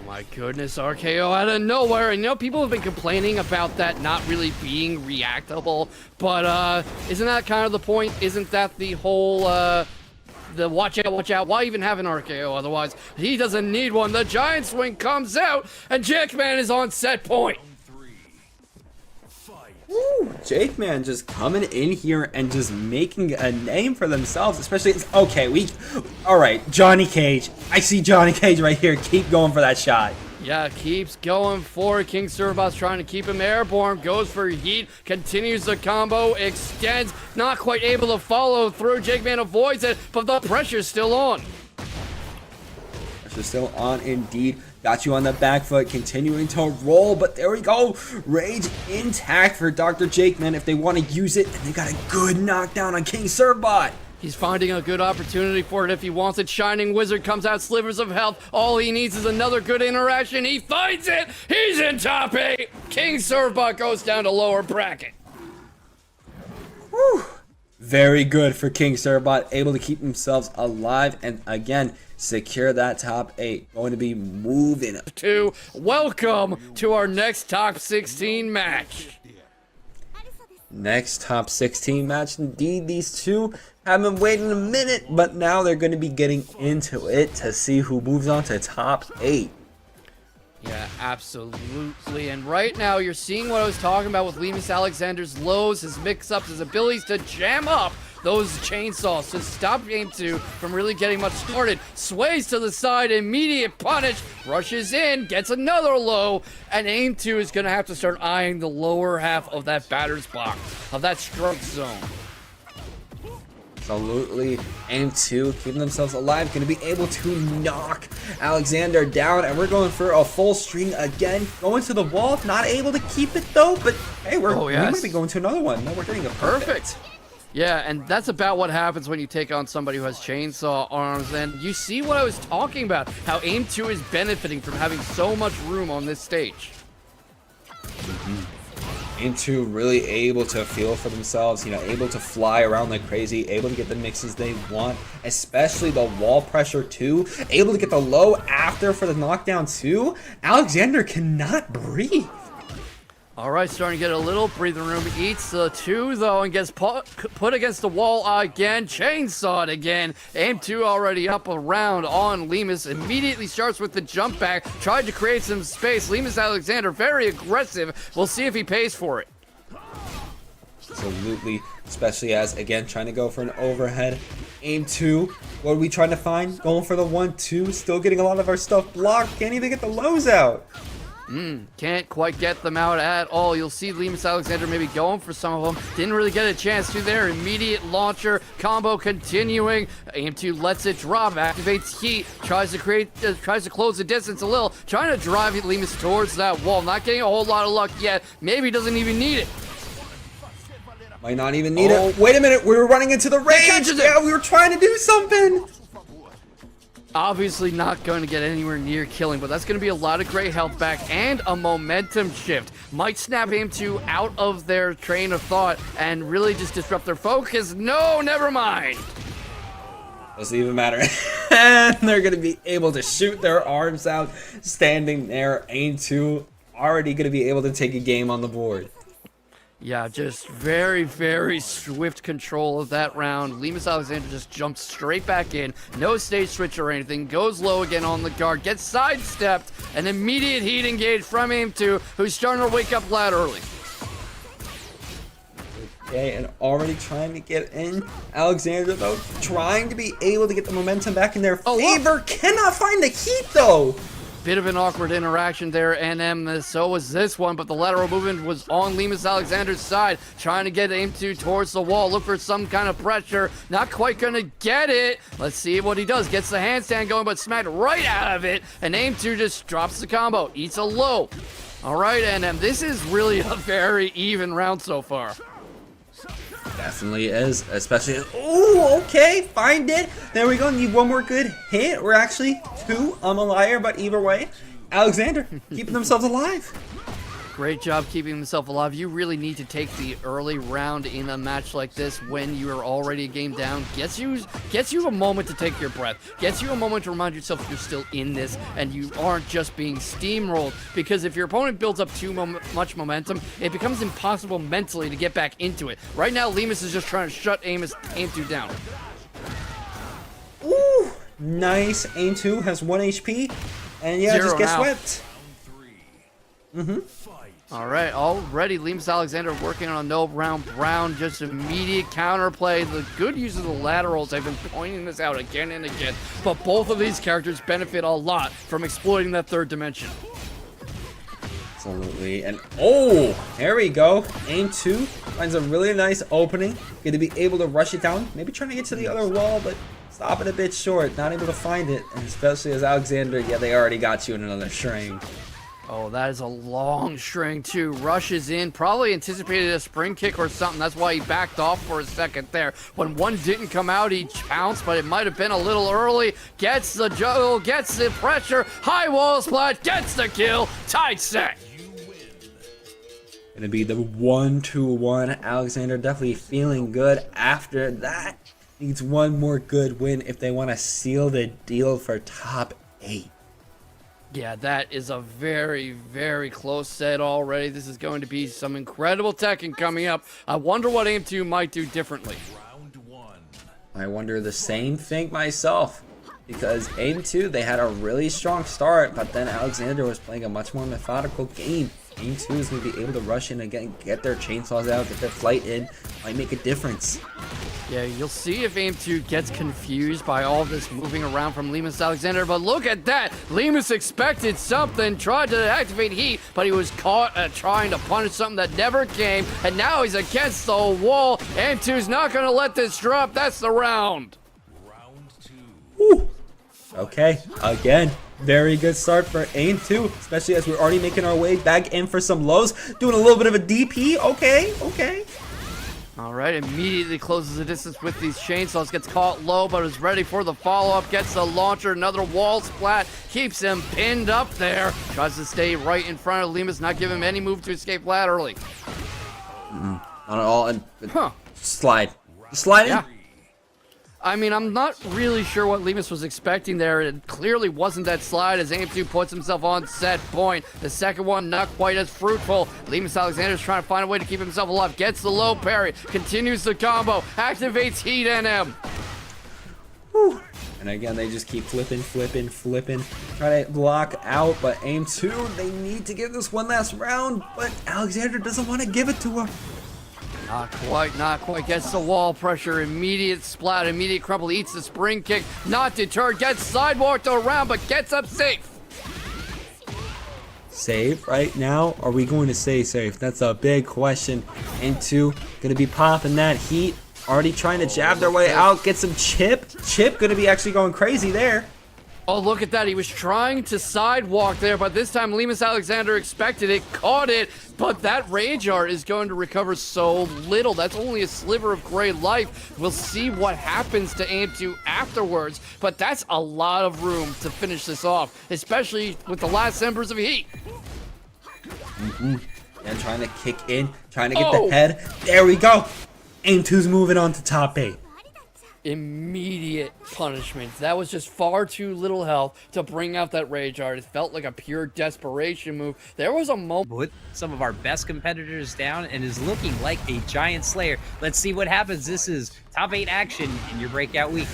My goodness, RKO out of nowhere. And you know, people have been complaining about that not really being reactable, but isn't that kind of the point? Isn't that the whole the watch out, why even have an RKO otherwise? He doesn't need one. The giant swing comes out and JAKEMAN is on set point. Woo, JAKEMAN just coming in here and just making a name for themselves, especially, okay, all right, Johnny Cage. I see Johnny Cage right here. Keep going for that shot. Yeah, keeps going for it. King Serbot's trying to keep him airborne. Goes for heat. Continues the combo. Extends. Not quite able to follow through. JAKEMAN avoids it, but the pressure's still on. Pressure still on indeed. Got you on the back foot, continuing to roll, but there we go. Rage intact for Dr.TheJAKEMAN if they want to use it, and they got a good knockdown on King Servbot. He's finding a good opportunity for it if he wants it. Shining Wizard comes out, slivers of health. All he needs is another good interaction. He finds it. He's in top 8. King Servbot goes down to lower bracket. Whew. Very good for King Servbot, able to keep themselves alive and again secure that top 8. Going to be moving. Welcome to our next top 16 match. Next top 16 match. Indeed, these two have been waiting a minute, but now they're going to be getting into it to see who moves on to top 8. Yeah, absolutely. And right now, you're seeing what I was talking about with LemusAlexander's lows, his mix-ups, his abilities to jam up those chainsaws to stop AimedTwo from really getting much started. Sways to the side, immediate punish, rushes in, gets another low, and AimedTwo is going to have to start eyeing the lower half of that batter's box, of that strike zone. Absolutely. AimedTwo keeping themselves alive, going to be able to knock Alexander down, and we're going for a full string again. Going to the wall, not able to keep it though, but hey, we might be going to another one. No, we're getting a perfect. Yeah, and that's about what happens when you take on somebody who has chainsaw arms, and you see what I was talking about, how AimedTwo is benefiting from having so much room on this stage. AimedTwo really able to feel for themselves, you know, able to fly around like crazy, able to get the mixes they want, especially the wall pressure too, able to get the low after for the knockdown too. Alexander cannot breathe. All right, starting to get a little breathing room. Eats the 2 though and gets put against the wall again. Chainsawed again. AimedTwo already up around on Lemus. Immediately starts with the jump back. Tried to create some space. LemusAlexander very aggressive. We'll see if he pays for it. Absolutely, especially as again trying to go for an overhead. AimedTwo, what are we trying to find? Going for the 1-2. Still getting a lot of our stuff blocked. Can't even get the lows out. Can't quite get them out at all. You'll see LemusAlexander maybe going for some of them. Didn't really get a chance to there. Immediate launcher combo continuing. AimedTwo lets it drop, activates heat, tries to close the distance a little, trying to drive Lemus towards that wall. Not getting a whole lot of luck yet. Maybe doesn't even need it. Might not even need it. Wait a minute, we were running into the range. Yeah, we were trying to do something. Obviously not going to get anywhere near killing, but that's going to be a lot of great health back and a momentum shift. Might snap AimedTwo out of their train of thought and really just disrupt their focus. No, never mind. Doesn't even matter. And they're going to be able to shoot their arms out, standing there. AimedTwo already going to be able to take a game on the board. Yeah, just very, very swift control of that round. LemusAlexander just jumps straight back in. No stage switch or anything. Goes low again on the guard. Gets sidestepped. An immediate heat engage from AimedTwo, who's starting to wake up laterally. Okay, and already trying to get in. Alexander, though, trying to be able to get the momentum back in their favor. Cannot find the heat, though. Bit of an awkward interaction there, and so was this one, but the lateral movement was on LemusAlexander's side, trying to get AimedTwo towards the wall, look for some kind of pressure, not quite gonna get it. Let's see what he does. Gets the handstand going, but smacked right out of it, and AimedTwo just drops the combo, eats a low. All right, and this is really a very even round so far. Definitely is, especially. Oh, okay, find it. There we go. Need one more good hit. We're actually 2. I'm a liar, but either way, Alexander keeping themselves alive. Great job keeping himself alive. You really need to take the early round in a match like this when you are already a game down. Gets you a moment to take your breath. Gets you a moment to remind yourself you're still in this and you aren't just being steamrolled. Because if your opponent builds up too much momentum, it becomes impossible mentally to get back into it. Right now, Lemus is just trying to shut AimedTwo down. Ooh, nice. AimedTwo has 1 HP, and yeah, just get swept. All right, already LemusAlexander working on a no round brown, just immediate counterplay. The good use of the laterals, I've been pointing this out again and again, but both of these characters benefit a lot from exploiting that third dimension. Absolutely. And oh, there we go. AimedTwo finds a really nice opening. Going to be able to rush it down. Maybe trying to get to the other wall, but stopping a bit short. Not able to find it. And especially as Alexander, yeah, they already got you in another string. Oh, that is a long string too. Rushes in, probably anticipated a spring kick or something. That's why he backed off for a second there. When one didn't come out, he pounced, but it might have been a little early. Gets the juggle, gets the pressure, high wall splat, gets the kill, tight set. Gonna be the 1-2-1. Alexander definitely feeling good after that. Needs one more good win if they want to seal the deal for top 8. Yeah, that is a very, very close set already. This is going to be some incredible Tekken coming up. I wonder what AimedTwo might do differently. Round 1. I wonder the same thing myself. Because AimedTwo, they had a really strong start, but then Alexander was playing a much more methodical game. AimedTwo is going to be able to rush in again, get their chainsaws out, get their flight in, might make a difference. Yeah, you'll see if AimedTwo gets confused by all this moving around from LemusAlexander, but look at that! Lemus expected something, tried to activate heat, but he was caught trying to punish something that never came, and now he's against the wall. AimedTwo's not going to let this drop. That's the round. Round 2. Woo. Okay, again, very good start for AimedTwo, especially as we're already making our way back in for some lows, doing a little bit of a DP. Okay. All right, immediately closes the distance with these chainsaws, gets caught low, but is ready for the follow-up, gets the launcher, another wall splat, keeps him pinned up there, tries to stay right in front of Lemus, not give him any move to escape laterally. Not at all, and slide in. Yeah. I mean, I'm not really sure what Lemus was expecting there. It clearly wasn't that slide as AimedTwo puts himself on set point. The second one not quite as fruitful. LemusAlexander's trying to find a way to keep himself alive. Gets the low parry, continues the combo, activates heat NM. Whew. And again, they just keep flipping. Try to block out, but AimedTwo, they need to give this one last round, but Alexander doesn't want to give it to him. Not quite. Gets the wall pressure, immediate splat, immediate crumple, eats the spring kick, not deterred, gets sidewalked around, but gets up safe. Save right now? Are we going to stay safe? That's a big question. AimedTwo gonna be popping that heat. Already trying to jab their way out, get some chip. Chip gonna be actually going crazy there. Oh, look at that. He was trying to sidewalk there, but this time LemusAlexander expected it, caught it, but that rage art is going to recover so little. That's only a sliver of gray life. We'll see what happens to AimedTwo afterwards, but that's a lot of room to finish this off, especially with the last embers of heat. And trying to kick in, trying to get the head. There we go. AimedTwo's moving on to top 8. Immediate punishment. That was just far too little health to bring out that rage art. It felt like a pure desperation move. There was a moment. Put some of our best competitors down and is looking like a giant slayer. Let's see what happens. This is top 8 action in your breakout week.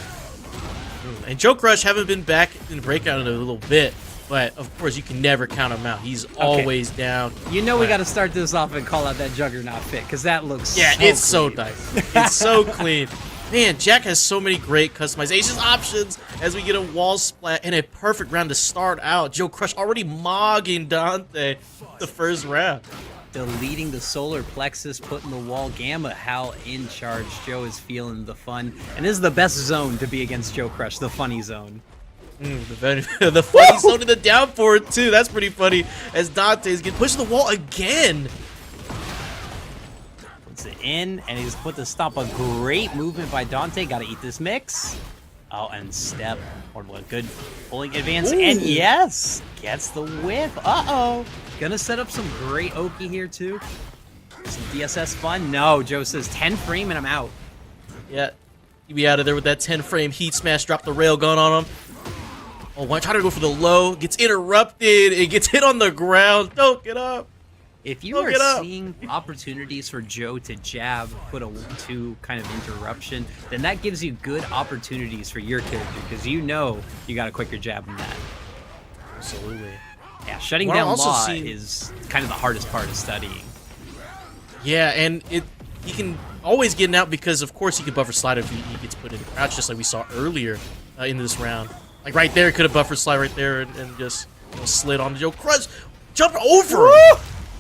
And JoeCrush haven't been back in the breakout in a little bit, but of course you can never count him out. He's always down. You know we got to start this off and call out that Juggernaut fit because that looks it's so so nice. It's so clean. Man, Jack has so many great customization options as we get a wall splat and a perfect round to start out. JoeCrush already mogging Donte the first round. Deleting the solar plexus, putting the wall gamma. How in charge Joe is feeling the fun. And this is the best zone to be against JoeCrush, the funny zone. The funny zone in the down forward too. That's pretty funny as Donte is getting pushed to the wall again. It in and he's put the stop. A great movement by Donte. Gotta eat this mix. Oh, and step or what good pulling advance. And yes, gets the whip. Gonna set up some great Oki here too. Some DSS fun. No, Joe says 10 frame and I'm out. Yeah, you be out of there with that 10 frame heat smash. Drop the rail gun on him. Oh, one trying to go for the low, gets interrupted. It gets hit on the ground. Don't get up. If you are seeing opportunities for Joe to jab, put a 1-2 kind of interruption, then that gives you good opportunities for your character because you know you got to quick your jab in that. Absolutely. Yeah, shutting down Law is kind of the hardest part of studying. Yeah, and he can always get out because, of course, he can buffer slide if he gets put in crouch, just like we saw earlier in this round. Like right there, could have buffer slide right there and just slid on the JoeCrush. jumped over. Woo!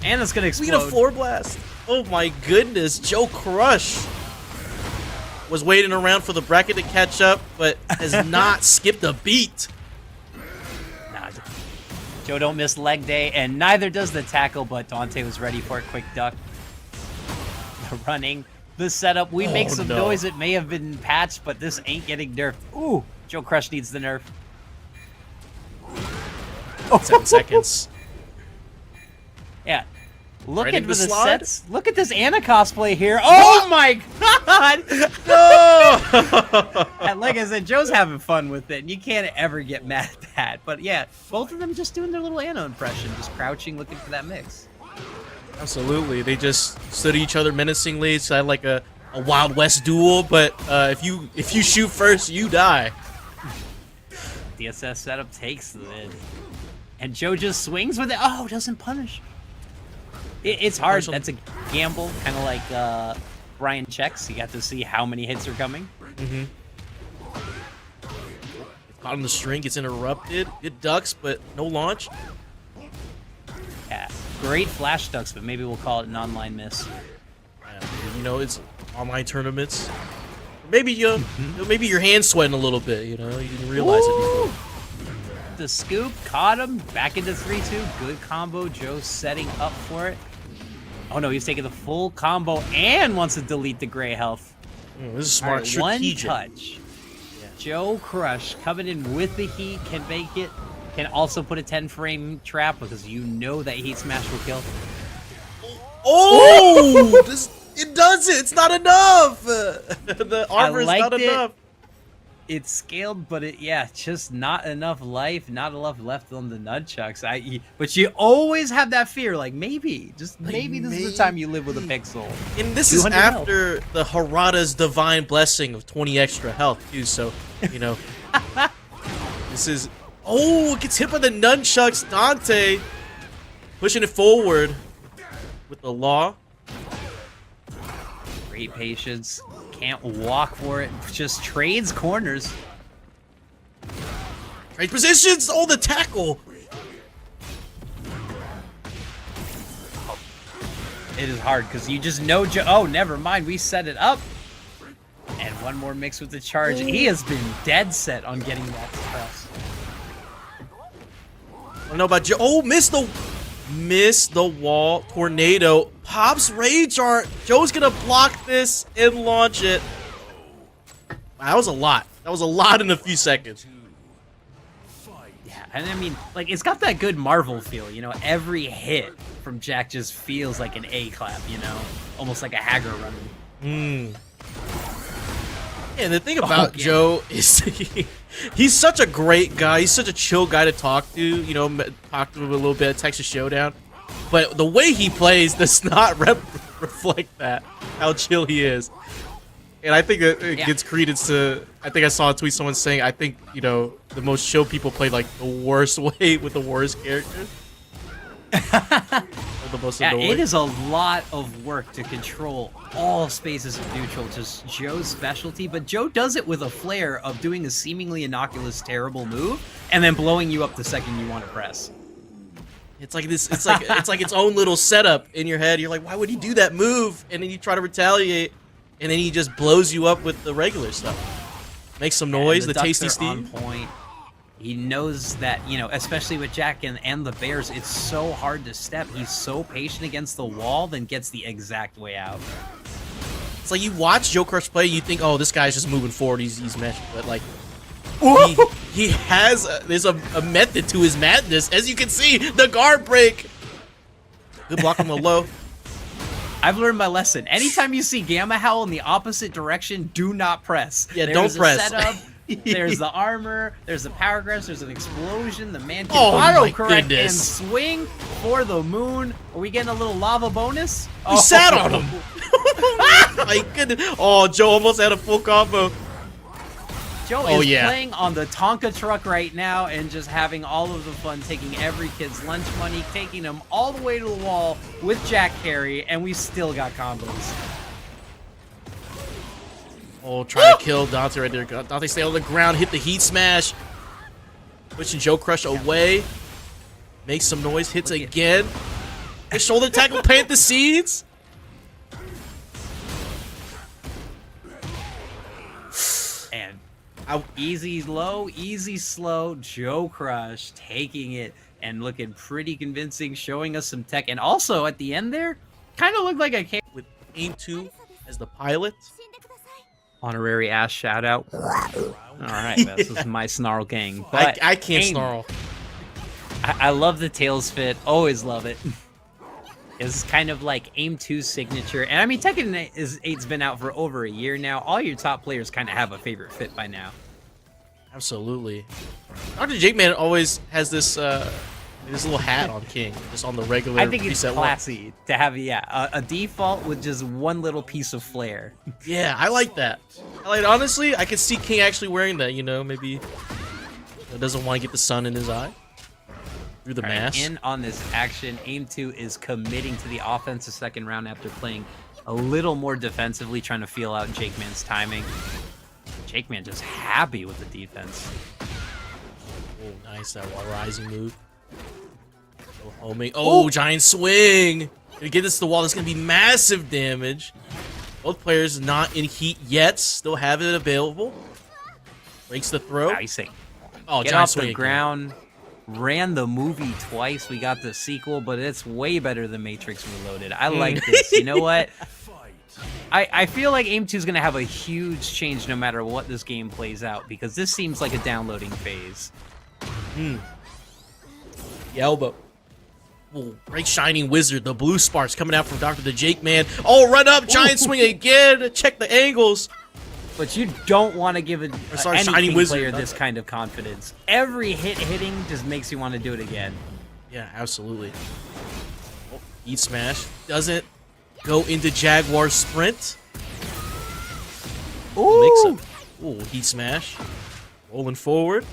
And it's gonna We get a explode. floor blast. Oh my goodness, JoeCrush was waiting around for the bracket to catch up, but has not skipped a beat. Nah, Joe don't miss leg day, and neither does the tackle, but Donte was ready for a quick duck. The running, the setup, we make some noise. It may have been patched, but this ain't getting nerfed. Ooh, JoeCrush needs the nerf. 7 seconds. Yeah. Look Right at into the slide. sets. Look at this Anna cosplay here. Oh my god! No! And like I said, Joe's having fun with it, and you can't ever get mad at that. But yeah, both of them just doing their little Anna impression, just crouching, looking for that mix. Absolutely. They just stood at each other menacingly. It's had like a Wild West duel, but if you shoot first, you die. DSS setup takes the win. And Joe just swings with it. Oh, doesn't punish. It's hard. That's a gamble, kind of like Bryan checks. You got to see how many hits are coming. Mm-hmm. Caught on the string, gets interrupted. It ducks, but no launch. Yeah, great flash ducks, but maybe we'll call it an online miss. Yeah, you know, it's online tournaments. Maybe maybe your hand's sweating a little bit. You know, you didn't realize it before. The scoop caught him back into 3-2. Good combo. Joe setting up for it. Oh no, he's taking the full combo and wants to delete the gray health. This is smart, strategic. One touch. Yeah. JoeCrush coming in with the heat, can make it. Can also put a 10-frame trap because you know that heat smash will kill. Oh! It does it. It's not enough. The armor is not enough. It's scaled, but just not enough life, not enough left on the nunchucks. But you always have that fear, like maybe, just maybe this is the time you live with a pixel. And this is after the Harada's divine blessing of 20 extra health too. So you know, this is. Oh, it gets hit by the nunchucks. Donte pushing it forward with the law. Great patience. Can't walk for it. Just trades corners. Trade positions. Oh, the tackle. It is hard because you just know Joe. Oh, never mind. We set it up. And one more mix with the charge. He has been dead set on getting that press. I don't know about Joe. Oh, missed the wall. Tornado. Pops Rage Art. Joe's gonna block this and launch it. Wow, that was a lot. That was a lot in a few seconds. Yeah, and I mean, like, it's got that good Marvel feel, you know? Every hit from Jack just feels like an A clap, you know? Almost like a Hagger running. And the thing about Joe is he's such a great guy. He's such a chill guy to talk to. You know, talk to him a little bit at Texas Showdown. But the way he plays does not reflect that, how chill he is. And I think it gets credence to, I think I saw a tweet someone saying, I think, you know, the most chill people play like the worst way with the worst characters. The most annoying. It is a lot of work to control all spaces of neutral, just Joe's specialty, but Joe does it with a flair of doing a seemingly innocuous, terrible move, and then blowing you up the second you want to press. It's like this. It's like its own little setup in your head. You're like, why would he do that move? And then you try to retaliate, and then he just blows you up with the regular stuff. Makes some noise. The tasty ducks are on Steve. point. He knows that, you know, especially with Jack and the Bears, it's so hard to step. He's so patient against the wall, then gets the exact way out. It's like you watch JoeCrush play, you think, oh, this guy's just moving forward. He's meshing, but like. He has there's a method to his madness. As you can see, the guard break. Good block on the low. I've learned my lesson. Anytime you see Gamma Howl in the opposite direction, do not press. Yeah, don't press. Setup, there's the armor, there's the power grabs, there's an explosion, the man can auto-correct and swing for the moon. Are we getting a little lava bonus? We sat on him. My goodness. Oh, Joe almost had a full combo. Joe is playing on the Tonka truck right now and just having all of the fun, taking every kid's lunch money, taking them all the way to the wall with Jack Carey, and we still got combos. Oh, trying to kill Donte right there. Donte stay on the ground, hit the heat smash. Pushing JoeCrush away. Makes some noise, hits again. The shoulder tackle, plant the seeds. And out easy low, easy slow. JoeCrush taking it and looking pretty convincing, showing us some tech. And also at the end there, kind of looked like I came With AimedTwo as the pilot. Honorary ass shout out. All right, this is my snarl gang. But I can't snarl. I love the tails fit. Always love it. It's kind of like AimedTwo's signature. And I mean, Tekken 8's been out for over a year now. All your top players kind of have a favorite fit by now. Absolutely. Dr.TheJAKEMAN always has this this little hat on King, just on the regular. I think it's preset classy to have a default with just one little piece of flair. Yeah, I like that. Honestly, I could see King actually wearing that. You know, maybe he doesn't want to get the sun in his eye through the mask. In on this action, AimedTwo is committing to the offensive second round after playing a little more defensively, trying to feel out JAKEMAN's timing. JAKEMAN just happy with the defense. Oh, nice, that wall rising move. Homing. Oh, giant swing. Gonna get this to the wall. That's gonna be massive damage. Both players not in heat yet. Still have it available. Breaks the throw. Icing. Oh, Get giant off swing the again. ground. Ran the movie twice. We got the sequel, but it's way better than Matrix Reloaded. I like this. You know what? I feel like AimedTwo is going to have a huge change no matter what this game plays out, because this seems like a downloading phase. The elbow. Oh, great Shining Wizard. The blue sparks coming out from Dr.TheJAKEMAN. Oh, run up. Giant swing again. Check the angles. But you don't want to give any Shining King Wizard. player this kind of confidence. Every hitting just makes you want to do it again. Yeah, absolutely. Oh, heat smash. Doesn't go into Jaguar sprint. Ooh! Mix up. Ooh, heat smash. Rolling forward.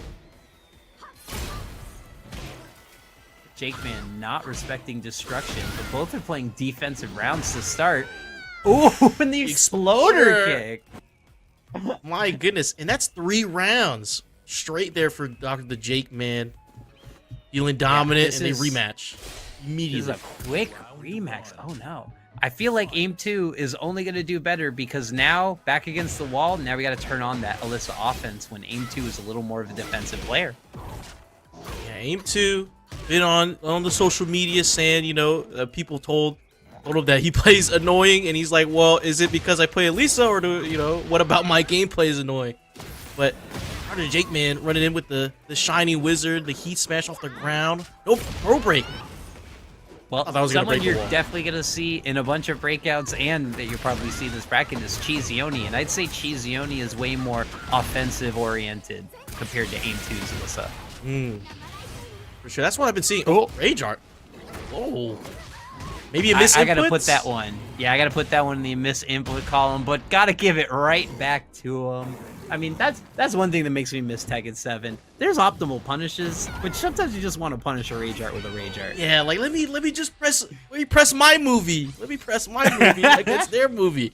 JAKEMAN not respecting destruction, but both are playing defensive rounds to start. Ooh, and the exploder kick. My goodness. And that's 3 rounds straight there for Dr.TheJAKEMAN. Feeling dominant, and they rematch immediately. This is a quick rematch. Oh no. I feel like AimedTwo is only going to do better because now, back against the wall, now we got to turn on that Alisa offense when AimedTwo is a little more of a defensive player. Yeah, AimedTwo been on the social media saying, you know, people told him that he plays annoying, and he's like, well, is it because I play Alisa, or what about my gameplay is annoying? But Dr.TheJAKEMAN running in with the Shining Wizard, the heat smash off the ground. Nope, throw break. Well, I thought I was gonna someone break the you're wall. definitely going to see in a bunch of breakouts and that you'll probably see in this bracket is Cheesioni. And I'd say Cheesioni is way more offensive-oriented compared to AimedTwo's Alisa. For sure, that's what I've been seeing. Oh, Rage Art. Whoa. Maybe a misinput? I gotta put that one. Yeah, I gotta put that one in the misinput column, but gotta give it right back to him. I mean, that's one thing that makes me miss Tekken 7. There's optimal punishes, but sometimes you just want to punish a Rage Art with a Rage Art. Yeah, like let me just press my movie. Let me press my movie like it's their movie.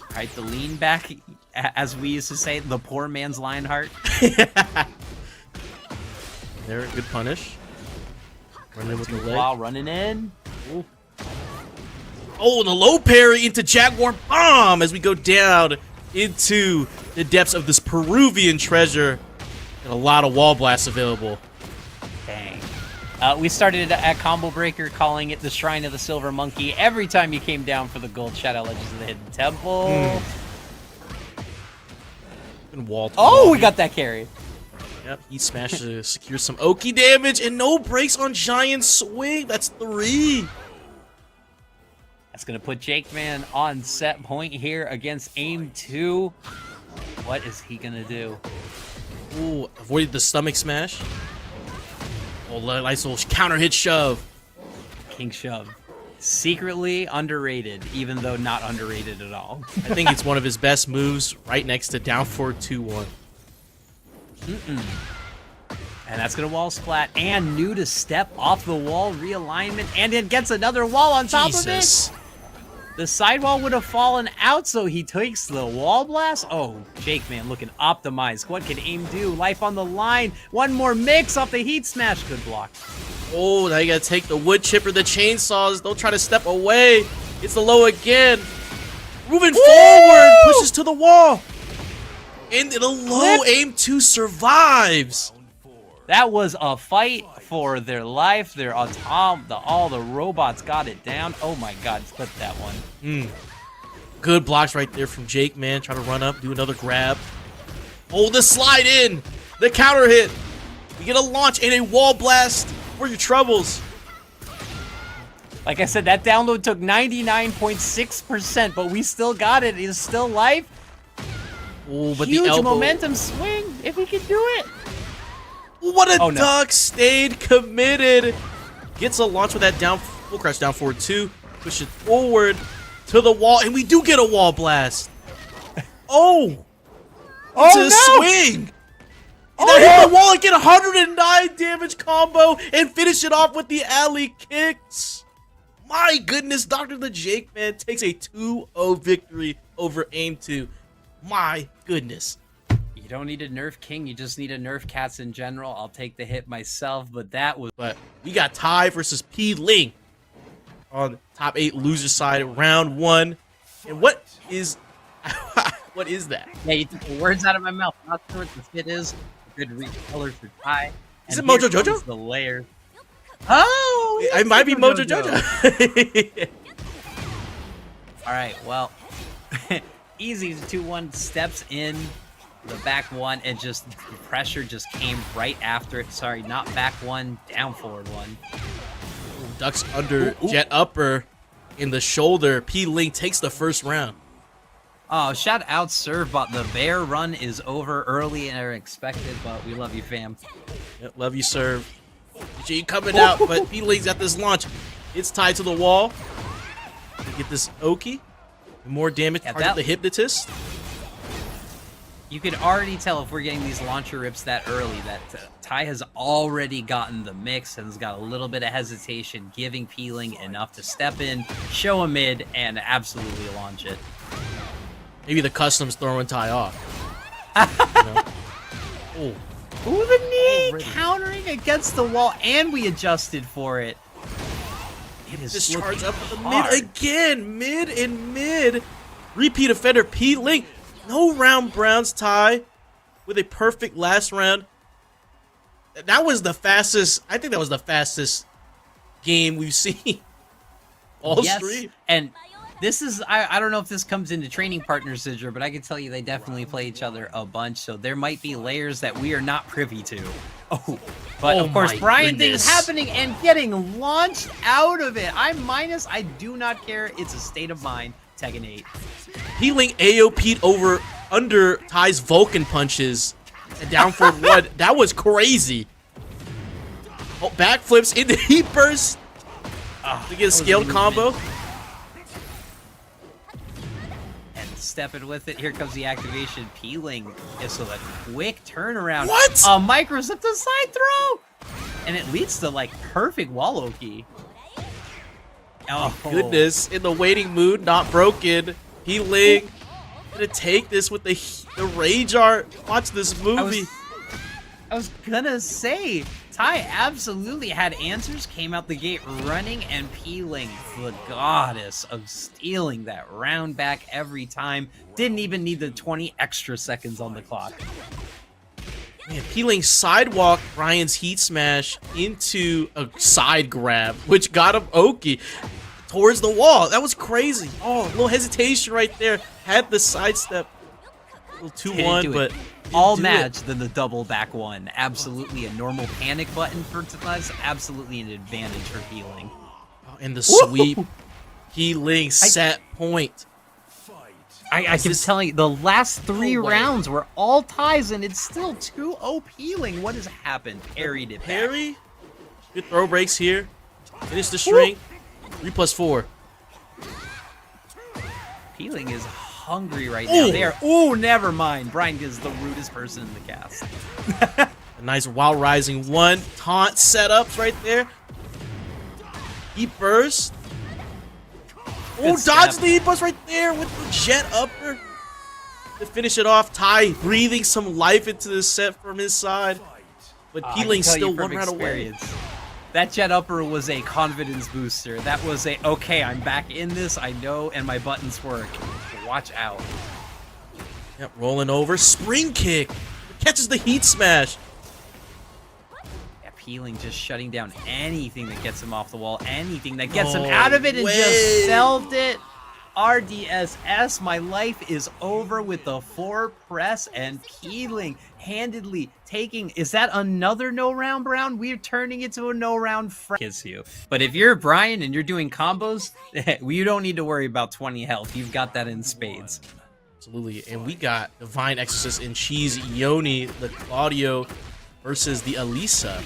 Alright, the lean back, as we used to say, the poor man's Lionheart. There, good punish. Running with the leg. While running in. Ooh. Oh, and the low parry into Jaguar Bomb as we go down into the depths of this Peruvian treasure. And a lot of wall blasts available. Dang. We started at Combo Breaker calling it the Shrine of the Silver Monkey. Every time you came down for the gold, shout out Legends of the Hidden Temple. And wall to Oh, wall. we got that carry. Yep, heat smash to secure some Oki damage, and no breaks on Giant Swing. That's 3. That's going to put JAKEMAN on set point here against AimedTwo. What is he going to do? Ooh, avoided the stomach smash. Oh, nice little counter hit shove. King Shove. Secretly underrated, even though not underrated at all. I think it's one of his best moves, right next to down forward 2-1. And that's going to wall splat. And new to step off the wall realignment. And it gets another wall on top Jesus. of it. The sidewall would have fallen out, so he takes the wall blast. Oh, JAKEMAN looking optimized. What can Aim do? Life on the line. One more mix off the heat smash. Good block. Oh, now you gotta take the wood chipper, the chainsaws. Don't try to step away. It's the low again. Moving forward, pushes to the wall. And the low AimedTwo survives. That was a fight for their life. They're on top. All the robots got it down. Oh my god, clip that one. Good blocks right there from JAKEMAN. Try to run up, do another grab. Oh, the slide in. The counter hit. You get a launch and a wall blast for your troubles. Like I said, that download took 99.6%, but we still got it. It's still life. Oh, but Huge the elbow. momentum swing if he can do it. What a duck, stayed committed. Gets a launch with that down, full crash down forward 2. Push it forward to the wall, and we do get a wall blast. Oh! It's a swing! And then hit the wall and get 109 damage combo and finish it off with the alley kicks. My goodness, Dr.theJAKEMAN takes a 2-0 victory over AimedTwo. My goodness. You don't need a nerf king, you just need a nerf cats in general. I'll take the hit myself, but that was... But we got Ty versus Pling on top 8 loser side, round 1. And what is... what is that? Yeah, you took the words out of my mouth. Not sure what the fit is. Good recolor for Ty. Is it Mojo Jojo? The layer. Oh! It might be Mojo Jojo. Alright, well... easy 2-1 steps in the back one, and just the pressure just came right after it. Sorry, not back one, down forward one. Ducks under jet upper in the shoulder. Pling takes the first round. Oh, shout out serve, but the bear run is over early and expected, but we love you, fam. Yep, love you, serve. You coming out, but Pling's at this launch. It's tied to the wall. Get this Oki. More damage. Target the hypnotist. You can already tell if we're getting these launcher rips that early that Ty has already gotten the mix and has got a little bit of hesitation, giving Pling enough to step in, show a mid, and absolutely launch it. Maybe the customs throwing Ty off. You know? Oh. Ooh, the knee countering against the wall, and we adjusted for it. It is just charge up with the hard. mid again. Mid and mid. Repeat offender Pling. No round Browns tie with a perfect last round. That was the fastest. I think that was the fastest game we've seen all stream. And this is, I don't know if this comes into training partner Sidger, but I can tell you they definitely play each other a bunch, so there might be layers that we are not privy to. Oh, but of course, Bryan things happening and getting launched out of it. I'm minus, I do not care. It's a state of mind. Tekken 8. Pling AOP'd over under Ty's Vulcan punches and down for one. That was crazy. Oh, backflips into heat burst to get a scaled combo. And stepping with it, here comes the activation. Pling is a quick turnaround. What? A micro zip to side throw, and it leads to like perfect wall Oki. Oh goodness! In the waiting mood, not broken. Pling gonna take this with the rage art. Watch this movie. I was gonna say, Ty absolutely had answers, came out the gate running, and Pling, the goddess of stealing that round back every time, didn't even need the 20 extra seconds on the clock. Man, Pling sidewalk Bryan's heat smash into a side grab, which got him Oki towards the wall. That was crazy. Oh, a little hesitation right there. Had the sidestep. A little 2-1, but all match than the double back one. Absolutely a normal panic button for us. Absolutely an advantage for Pling. Oh, and the sweep. Pling set point. I can tell you, the last 3 rounds were all ties, and it's still 2-0 Pling. What has happened? Parried it back. Parry. Good throw breaks here. Finish the string. 3+4. Pling is hungry right now. They are. Ooh, never mind. Bryan is the rudest person in the cast. A nice wild rising one. Taunt setups right there. He burst. Oh, Good dodge step. the bus right there with the jet upper to finish it off. Ty breathing some life into the set from his side, but I can Pling tell still you from one round away. experience, that jet upper was a confidence booster. That was a, okay, I'm back in this, I know, and my buttons work. Watch out. Yep, rolling over, spring kick, catches the heat smash. Yeah, Peeling just shutting down anything that gets him off the wall, anything that gets him No out of it, and way. just selved it. RDSS, my life is over with the 4 press, and Peeling handedly taking, is that another no round Brown? We're turning it to a no round kiss you. But if you're Bryan and you're doing combos, you don't need to worry about 20 health. You've got that in spades. Absolutely, and we got Divine Exorcist and Cheese Yoni, the Claudio versus the Alisa.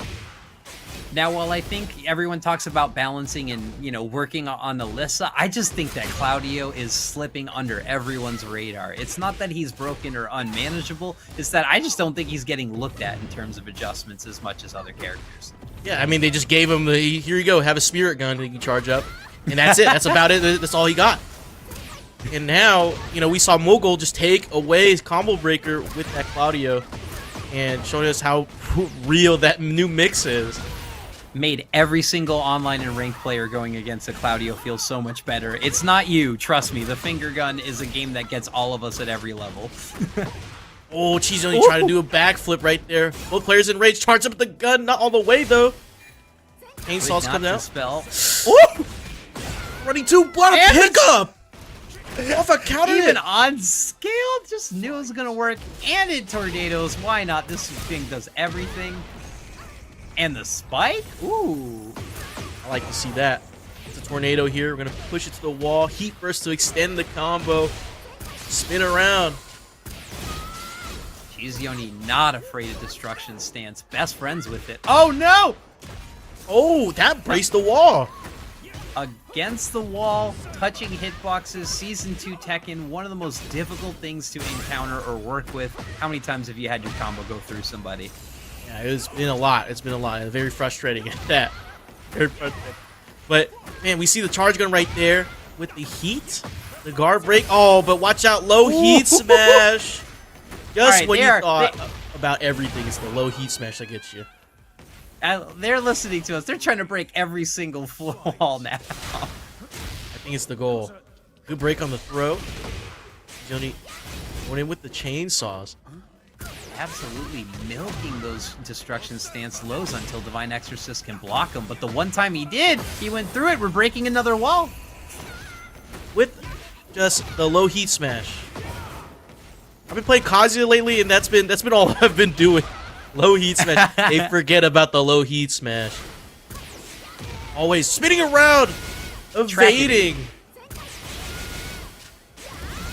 Now, while I think everyone talks about balancing and, you know, working on Alisa, I just think that Claudio is slipping under everyone's radar. It's not that he's broken or unmanageable, it's that I just don't think he's getting looked at in terms of adjustments as much as other characters. Yeah, I mean, they just gave him the, here you go, have a spirit gun that you can charge up. And that's it. That's about it. That's all he got. And now, you know, we saw Mogul just take away his combo breaker with that Claudio and showing us how real that new mix is. Made every single online and ranked player going against a Claudio feel so much better. It's not you, trust me. The finger gun is a game that gets all of us at every level. Oh, Cheese only trying to do a backflip right there. Both players in rage, charge up the gun, not all the way though. Chainsaws come out. Spell. Oh! Running 2, what a And pickup! Off a counter Even hit. on scale, just knew it was gonna work. And it tornadoes. Why not? This thing does everything. And the spike? Ooh. I like to see that. It's a tornado here. We're gonna push it to the wall. Heat burst to extend the combo. Spin around. Yoni not afraid of destruction stance. Best friends with it. Oh no! Oh, that braced the wall. Against the wall, touching hitboxes, Season 2 Tekken, one of the most difficult things to encounter or work with. How many times have you had your combo go through somebody? Yeah, it's been a lot. It's been a lot. Very frustrating at that. Very frustrating. But, man, we see the charge gun right there with the heat. The guard break. Oh, but watch out. Low heat smash. Just right, when you thought about everything, it's the low heat smash that gets you. They're listening to us. They're trying to break every single wall now. I think it's the goal. Good break on the throw. Johnny going in with the chainsaws. Absolutely milking those destruction stance lows until Divine Exorcist can block him. But the one time he did, he went through it. We're breaking another wall. With just the low heat smash. I've been playing Kazuya lately, and that's been all I've been doing. Low heat smash. They forget about the low heat smash. Always spinning around, evading.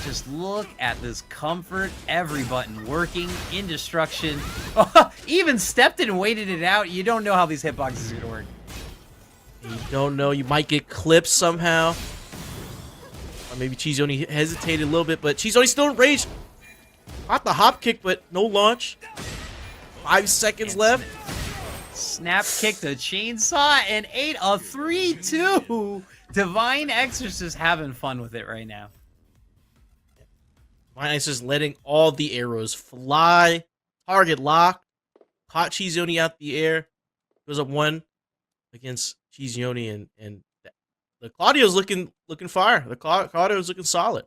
Just look at this comfort. Every button working in destruction. Even stepped it and waited it out. You don't know how these hitboxes are gonna work. You don't know. You might get clipped somehow. Or maybe Cheese only hesitated a little bit, but Cheese only still in rage. Got the hop kick, but no launch. 5 seconds left. Snap kick the chainsaw and ate a 3-2. Divine Exorcist having fun with it right now. Mine is just letting all the arrows fly. Target lock. Caught Cheese Yoni out the air. Goes up 1 against Cheese Yoni, and the Claudio's looking fire. The Claudio's looking solid.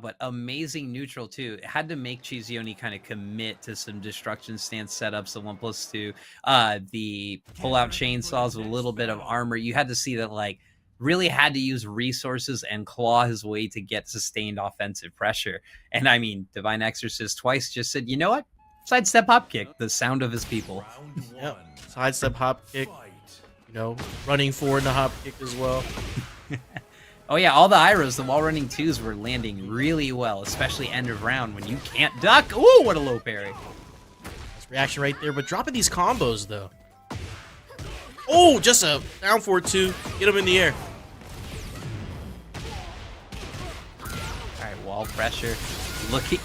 But amazing neutral too. It had to make Cheesioni kind of commit to some destruction stance setups, the 1+2, the pull-out chainsaws with a little bit of armor. You had to see that, like, really had to use resources and claw his way to get sustained offensive pressure. And I mean, Divine Exorcist twice just said, you know what? Sidestep hop kick, the sound of his people. Yep. Sidestep hop kick. You know, running forward in the hop kick as well. Oh yeah, all the Iros, the wall running 2s were landing really well, especially end of round when you can't duck. Ooh, what a low parry. Nice reaction right there, but dropping these combos though. Oh, just a down forward 2. Get him in the air. Alright, wall pressure. Looking,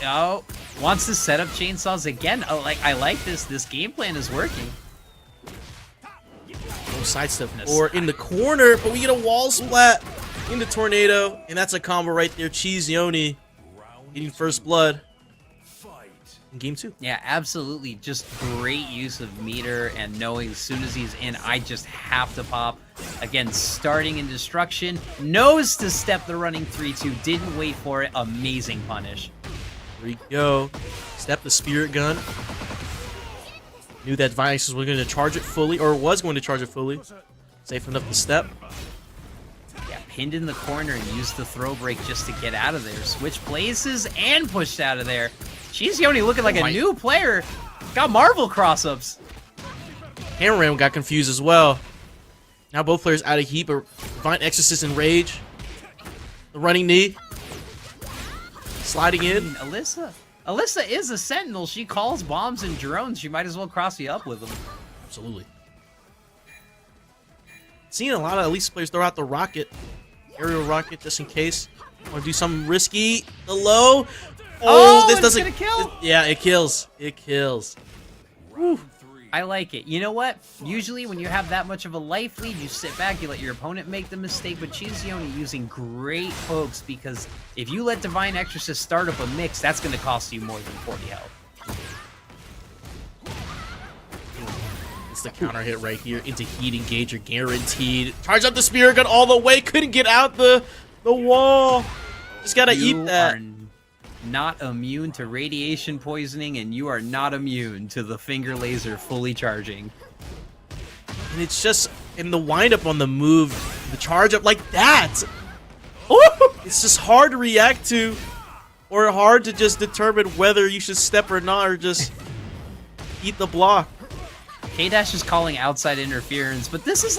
wants to set up chainsaws again. Oh, like, I like this. This game plan is working. No sidestep or in the corner, but we get a wall splat. into Tornado, and that's a combo right there. Yoni getting first blood in game 2. Yeah, absolutely. Just great use of meter and knowing as soon as he's in, I just have to pop. Again, starting in destruction, knows to step the running 3-2, didn't wait for it. Amazing punish. There we go. Step the spirit gun. Knew that Vice was going to charge it fully, or was going to charge it fully. Safe enough to step. Yeah, pinned in the corner and used the throw break just to get out of there. Switch places and pushed out of there. Yoni looking like a new player. Got Marvel cross-ups. Hwoarang got confused as well. Now both players out of heat, but Divine Exorcist in rage. The running knee. Sliding in. Alisa is a sentinel. She calls bombs and drones. She might as well cross you up with them. Absolutely. Seeing a lot of Alisa players throw out the rocket. Aerial rocket just in case. Want to do something risky. The low. Oh, this doesn't kill. Yeah, it kills. It kills. Whew. I like it. You know what? Usually when you have that much of a life lead, you sit back, you let your opponent make the mistake, but Yoni using great pokes, because if you let Divine Exorcist start up a mix, that's going to cost you more than 40 health. It's the counter hit right here into heat engager, guaranteed. Charge up the spirit gun all the way, couldn't get out the wall. Just gotta eat that. Not immune to radiation poisoning, and you are not immune to the finger laser fully charging. And it's just in the windup on the move, the charge up like that. Oh, it's just hard to react to, or hard to just determine whether you should step or not, or just eat the block. K-Dash is calling outside interference, but this is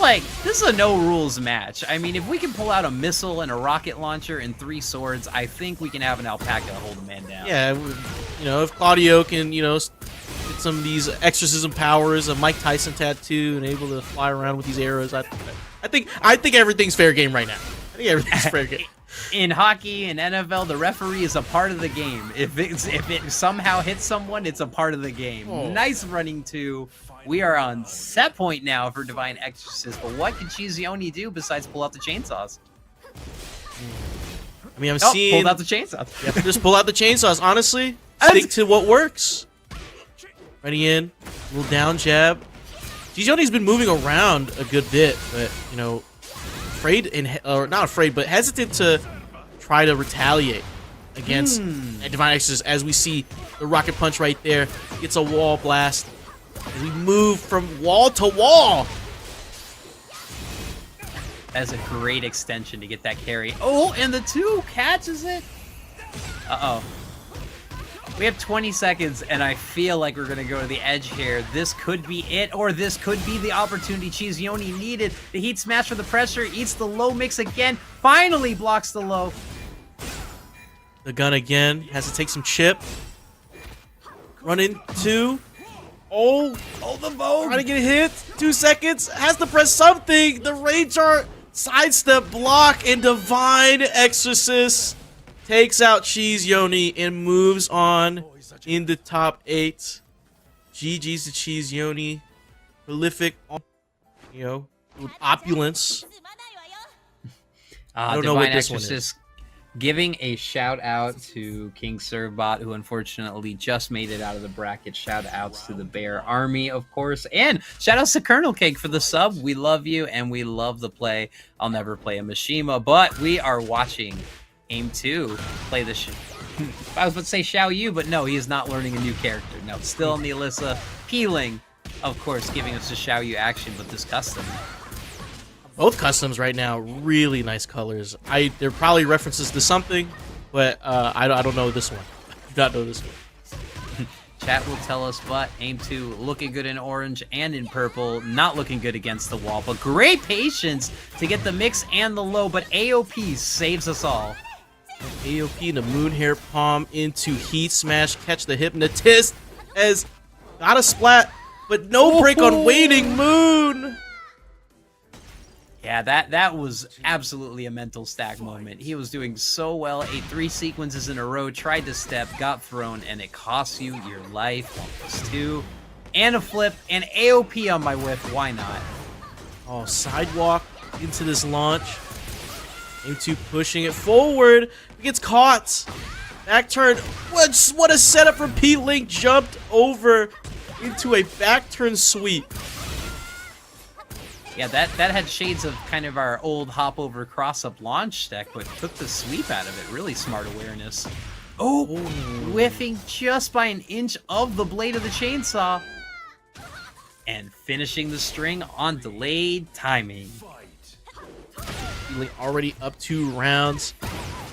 a no-rules match. I mean, if we can pull out a missile and a rocket launcher and 3 swords, I think we can have an alpaca hold a man down. Yeah, you know, if Claudio can, you know, get some of these exorcism powers, a Mike Tyson tattoo, and able to fly around with these arrows, I think everything's fair game right now. I think everything's fair game. In hockey and NFL, the referee is a part of the game. If it somehow hits someone, it's a part of the game. Oh. Nice running 2. We are on set point now for Divine Exorcist, but what can Yoni do besides pull out the chainsaws? I mean, I'm seeing... pulled out the chainsaws. Yeah, just pull out the chainsaws, honestly. Stick to what works. Ready in. Little down jab. Yoni's been moving around a good bit, but, you know, or not afraid, but hesitant to try to retaliate against Divine Exorcist. As we see the rocket punch right there. Gets a wall blast. As we move from wall to wall. That's a great extension to get that carry. Oh, and the 2 catches it. Uh-oh. We have 20 seconds, and I feel like we're going to go to the edge here. This could be it, or this could be the opportunity Yoni needed. The heat smash for the pressure, eats the low mix again, finally blocks the low. The gun again, has to take some chip. Run into... Oh, the Vogue. Trying to get hit. 2 seconds. Has to press something. The range art. Sidestep block. And Divine Exorcist takes out Yoni and moves on in the top 8. GG's to Yoni. Prolific. You know, with opulence. I don't know what this one is. Giving a shout out to King Servbot, who unfortunately just made it out of the bracket. Shout outs to the Bear Army, of course. And shout outs to Colonel Cake for the sub. We love you and we love the play. I'll never play a Mishima, but we are watching AimedTwo play the I was about to say Xiaoyu, but no, he is not learning a new character. No, still on the Alisa. Peeling, of course, giving us the Xiaoyu action, but this custom. Both customs right now, really nice colors. They're probably references to something, but I don't know this one. I do not know this one. Chat will tell us, but AimedTwo looking good in orange and in purple, not looking good against the wall, but great patience to get the mix and the low, but AOP saves us all. AOP, the Moonhair Palm into Heat Smash, catch the Hypnotist, as got a splat, but no break on Waning Moon. Yeah, that was absolutely a mental stack moment. He was doing so well, ate 3 sequences in a row, tried to step, got thrown, and it costs you your life. 1+2, and a flip, and AOP on my whiff. Why not? Oh, sidewalk into this launch. AimedTwo pushing it forward. He gets caught. Back turn. What a setup from Pling. Jumped over into a back turn sweep. Yeah, that had shades of kind of our old hop over cross up launch deck, but took the sweep out of it. Really smart awareness. Oh, whiffing just by an inch of the blade of the chainsaw. And finishing the string on delayed timing. Pling already up 2 rounds.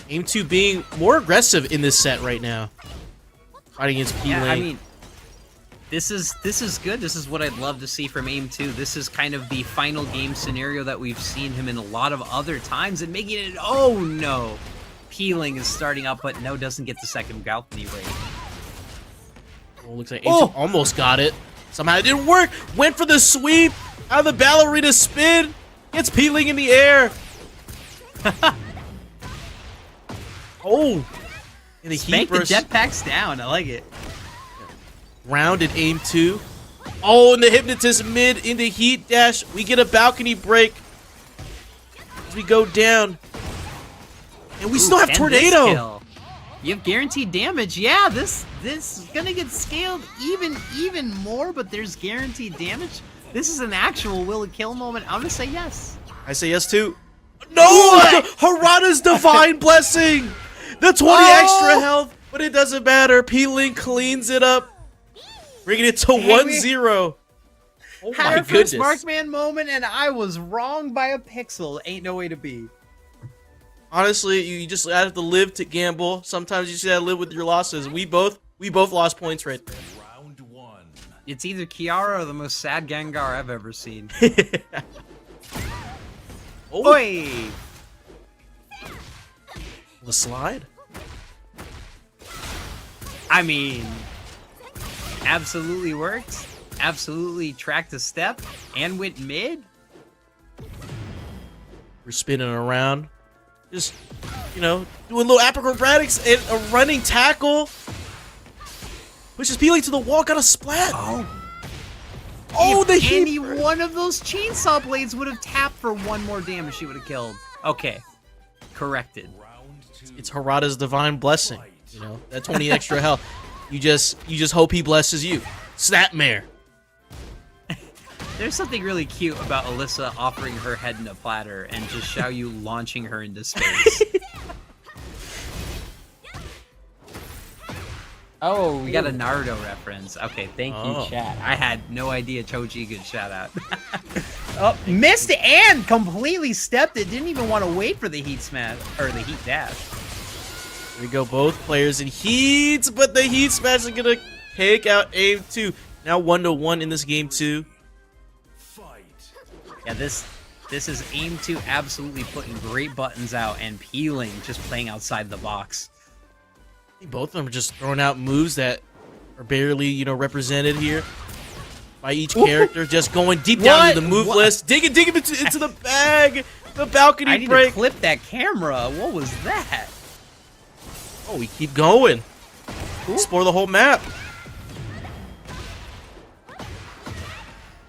AimedTwo being more aggressive in this set right now. Fighting against Pling. Yeah, I mean, this is good. This is what I'd love to see from AimedTwo. This is kind of the final game scenario that we've seen him in a lot of other times, and making it, oh no. Pling is starting up, but no, doesn't get the second balcony rate. Oh, looks like AimedTwo almost got it. Somehow it didn't work. Went for the sweep. Out of the ballerina spin. Gets Pling in the air. Oh. In the heat Spank the burst. jetpacks down. I like it. Rounded AimedTwo. Oh, and the hypnotist mid into heat dash. We get a balcony break as we go down. And we still have and tornado. this kill. You have guaranteed damage. Yeah, this is gonna get scaled even more, but there's guaranteed damage. This is an actual will it kill moment. I'm gonna say yes. I say yes too. No! Harada's divine blessing! The 20 extra health, but it doesn't matter. Pling cleans it up. Bringing it to 1-0. Oh Had my our first goodness. Markman moment, and I was wrong by a pixel. Ain't no way to be. Honestly, you just have to live to gamble. Sometimes you just gotta live with your losses. We both lost points right there. Round 1. It's either Kiara or the most sad Gengar I've ever seen. Oh, Oi! the slide. I mean, absolutely worked. Absolutely tracked a step and went mid. We're spinning around. Just, you know, doing little acrobatics and a running tackle. Pushes Pling to the wall, got a splat. Oh, the heat. Any one of those chainsaw blades would have tapped for one more damage, she would have killed. Okay. Corrected. Round 2. It's Harada's divine blessing. You know, that 20 extra health. You just hope he blesses you. Snapmare. There's something really cute about Alisa offering her head in a platter and just Xiaoyu launching her into space. Oh, we got a Naruto reference. Okay, thank you, chat. I had no idea Choji could shout out. Oh, missed it and completely stepped it. Didn't even want to wait for the heat smash or the heat dash. Here we go, both players in heat, but the heat smash is gonna take out AimedTwo. Now 1-1 in this game too. Fight. Yeah, this is AimedTwo absolutely putting great buttons out and Pling just playing outside the box. I think both of them are just throwing out moves that are barely, you know, represented here by each character. Just going deep down into the move list, digging into the bag, the balcony I need break. to clip that camera. What was that? Oh, we keep going. Explore the whole map.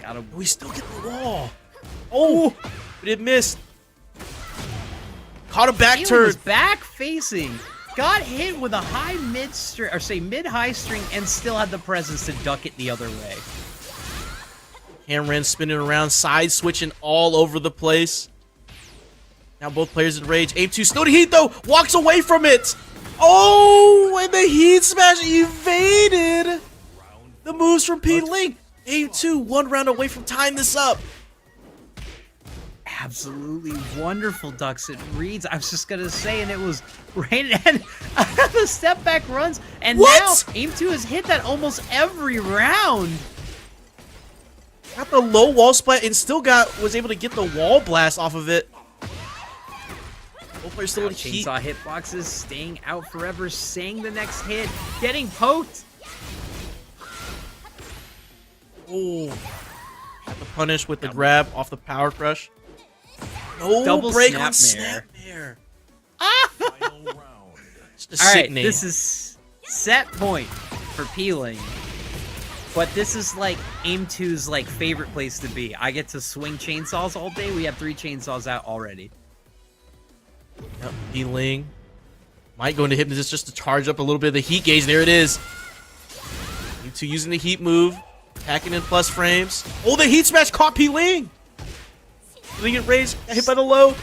Got him. We still get the wall. Oh, but it missed. Caught a back Pling turn. was back facing. Got hit with a high mid string, or say mid-high string, and still had the presence to duck it the other way. Cameron spinning around, side switching all over the place. Now both players in rage. AimedTwo still to heat though. Walks away from it. Oh, and the heat smash evaded the moves from Pling. AimedTwo 1 round away from tying this up. Absolutely wonderful ducks. It reads. I was just gonna say, and it was right and the step back runs, and What? now AimedTwo has hit that almost every round. Got the low wall splat and still was able to get the wall blast off of it. Both players still in heat. Chainsaw hitboxes staying out forever, saying the next hit, getting poked. Oh, got the punish with the grab off the power crush. No Double break on snapmare. snapmare. Final round. Just a All sick right, name. this is set point for Pling. But this is like AimedTwo's like favorite place to be. I get to swing chainsaws all day. We have 3 chainsaws out already. Yep, Pling might go into Hypnotist just to charge up a little bit of the heat gauge. There it is. AimedTwo using the heat move. Attacking in plus frames. Oh, the heat smash caught Pling. Pling get raised. Got hit by the low.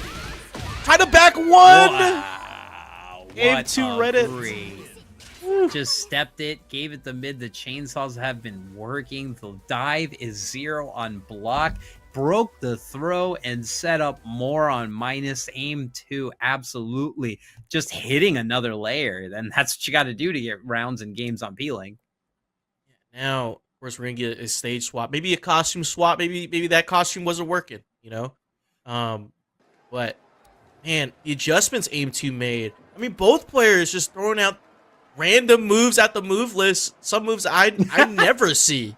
Try to back one. Wow, AimedTwo read it. Just stepped it, gave it the mid. The chainsaws have been working. The dive is 0 on block. Broke the throw and set up more on minus. AimedTwo absolutely just hitting another layer. Then that's what you got to do to get rounds and games on Pling. Now, of course, we're gonna get a stage swap, maybe a costume swap. Maybe that costume wasn't working, you know. But man, the adjustments AimedTwo made. I mean, both players just throwing out random moves at the move list. Some moves I never see,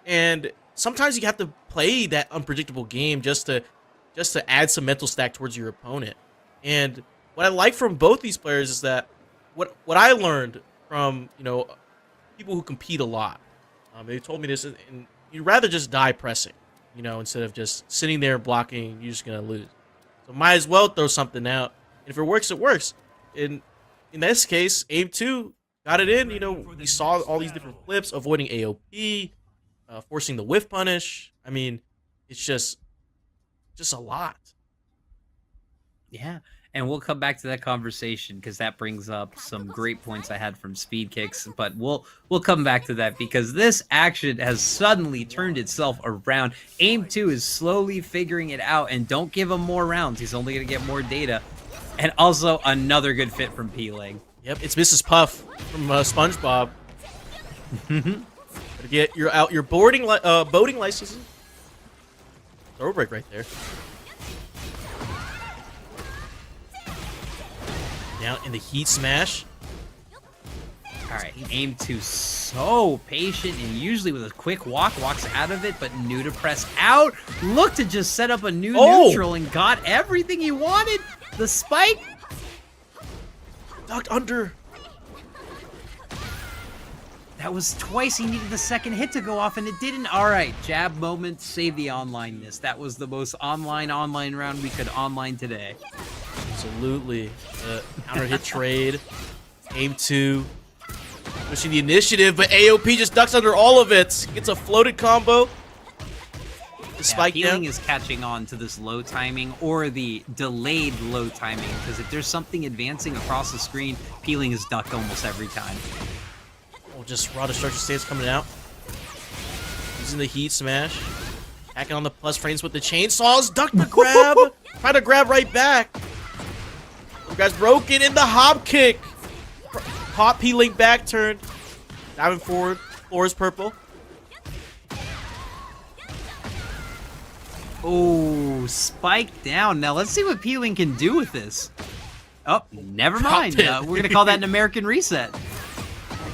and sometimes you have to play that unpredictable game just to add some mental stack towards your opponent. And what I like from both these players is that what I learned from, you know, people who compete a lot. They told me this, and you'd rather just die pressing, you know, instead of just sitting there blocking. You're just gonna lose. So might as well throw something out. And if it works, it works. In this case, AimedTwo got it in. You know, we saw all these different flips, avoiding AOP, forcing the whiff punish. I mean, it's just a lot. Yeah, and we'll come back to that conversation because that brings up some great points I had from Speed Kicks. But we'll come back to that because this action has suddenly turned itself around. AimedTwo is slowly figuring it out, and don't give him more rounds. He's only going to get more data. And also another good fit from Pling. Yep, it's Mrs. Puff from SpongeBob. Gotta get your boating licenses. Throw break right there. Down in the heat smash. All right, AimedTwo so patient and usually with a quick walks out of it, but knew to press out. Look to just set up a new neutral and got everything he wanted. The spike. Ducked under. That was twice he needed the second hit to go off, and it didn't. All right, jab moment, save the onlineness. That was the most online round we could online today. Absolutely. Counter hit trade. AimedTwo pushing the initiative, but AOP just ducks under all of it. Gets a floated combo. The spike Pling down. is catching on to this low timing or the delayed low timing, because if there's something advancing across the screen, Pling is ducked almost every time. Oh, just raw destruction stance coming out. Using the heat smash. Hacking on the plus frames with the chainsaws. Duck the grab. Try to grab right back. You guys broken in the hop kick. Caught Pling back turn. Diving forward. Floor is purple. Oh, spike down. Now let's see what Pling can do with this. Oh, never mind. We're going to call that an American reset.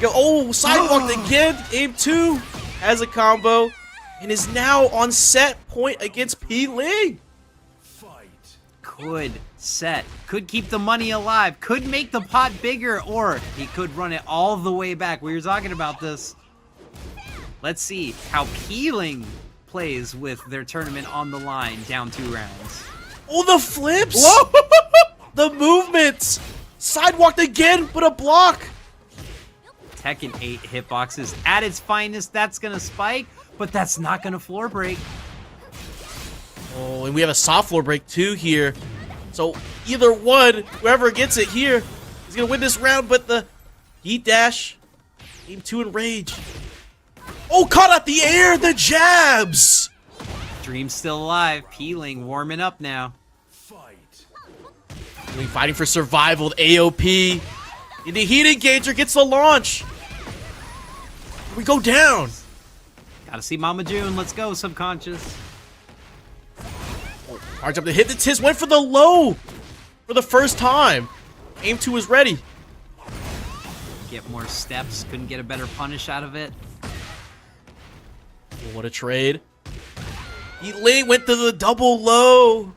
Oh, sidewalked again. AimedTwo has a combo and is now on set point against Pling. Could set, could keep the money alive, could make the pot bigger, or he could run it all the way back. We were talking about this. Let's see how Pling plays with their tournament on the line, down 2 rounds. Oh, the flips! Whoa! The movements! Sidewalked again, but a block! Tekken 8 hitboxes at its finest. That's gonna spike, but that's not gonna floor break. Oh, and we have a soft floor break too here. So either one, whoever gets it here, is gonna win this round, but the heat dash, AimedTwo in rage. Oh, caught out the air, the jabs! Dream's still alive. Pling warming up now. Pling fighting for survival with AOP. And the heat engager gets the launch. We go down. Gotta see Mama June. Let's go, Subconscious. Charge up the hit. The Tiz went for the low for the first time. AimedTwo was ready. Get more steps. Couldn't get a better punish out of it. Oh, what a trade. Pling went to the double low.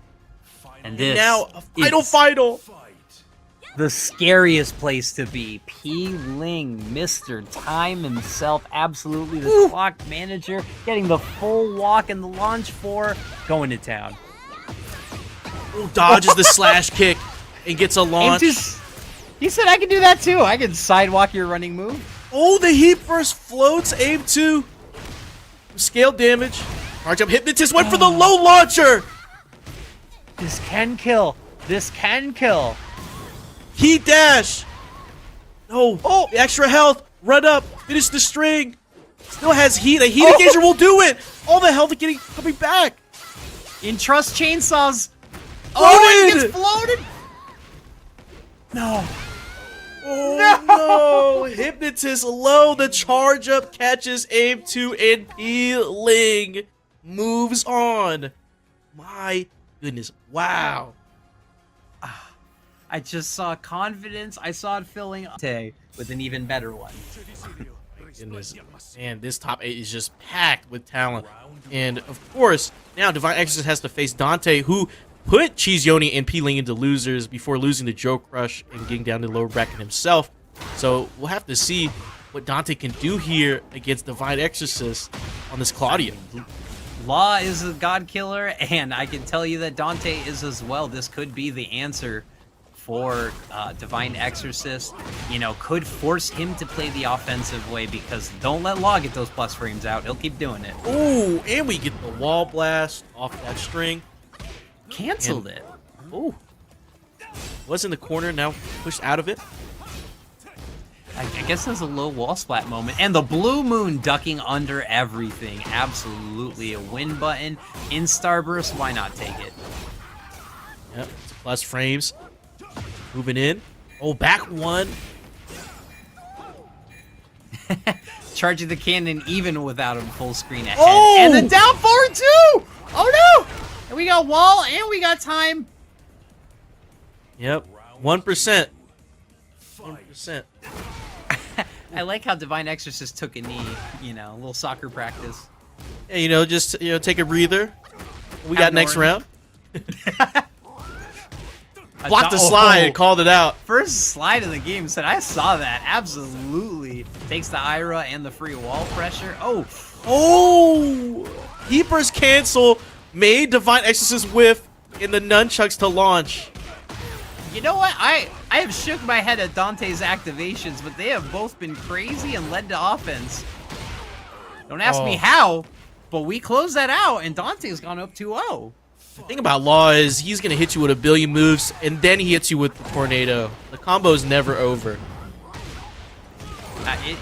And this now a final. The scariest place to be. Pling, Mr. Time himself, absolutely the clock manager, getting the full walk and the launch 4, going to town. Oh, dodges the slash kick. and gets a launch. He said I can do that too. I can sidewalk your running move. Oh, the heat burst floats. AimedTwo. Scale damage. Charge up Hypnotist. Went for the low launcher. This can kill. This can kill. Heat dash. No. Oh, the extra health. Run up. Finish the string. Still has heat. A heat engager will do it. All the health coming back. Entrust chainsaws. Floated. Oh, it gets floated. No. Oh no! Hypnotist low. The charge up catches AimedTwo and Pling moves on. My goodness! Wow. I just saw confidence. I saw it filling with an even better one. Goodness, man, this top 8 is just packed with talent. And of course, now Divine Exorcist has to face Donte, who put Cheese-Yoni and Pling into losers before losing to JoeCrush and getting down to the lower bracket himself. So we'll have to see what Donte can do here against Divine Exorcist on this Claudio. Law is a god killer, and I can tell you that Donte is as well. This could be the answer for Divine Exorcist. You know, could force him to play the offensive way, because don't let Law get those plus frames out. He'll keep doing it. Ooh, and we get the wall blast off that string. Canceled it. Ooh. Was in the corner, now pushed out of it. I guess there's a low wall splat moment. And the blue moon ducking under everything. Absolutely a win button. In Starburst, why not take it? Yep, plus frames. Moving in. Oh, back one. Charging the cannon even without him full screen ahead. Oh! And then down forward too! Oh no! And we got wall and we got time. Yep, 1%. 1%. I like how Divine Exorcist took a knee, you know, a little soccer practice. Yeah, you know, just take a breather. We got next round. Blocked the slide and called it out. First slide of the game said, I saw that. Absolutely. Takes the Ira and the free wall pressure. Oh. Oh! Heapers cancel. Made Divine Exorcist whiff in the nunchucks to launch. You know what? I have shook my head at Dante's activations, but they have both been crazy and led to offense. Don't ask me how, but we closed that out, and Dante's gone up 2-0. The thing about Law is he's going to hit you with a billion moves, and then he hits you with the tornado. The combo is never over.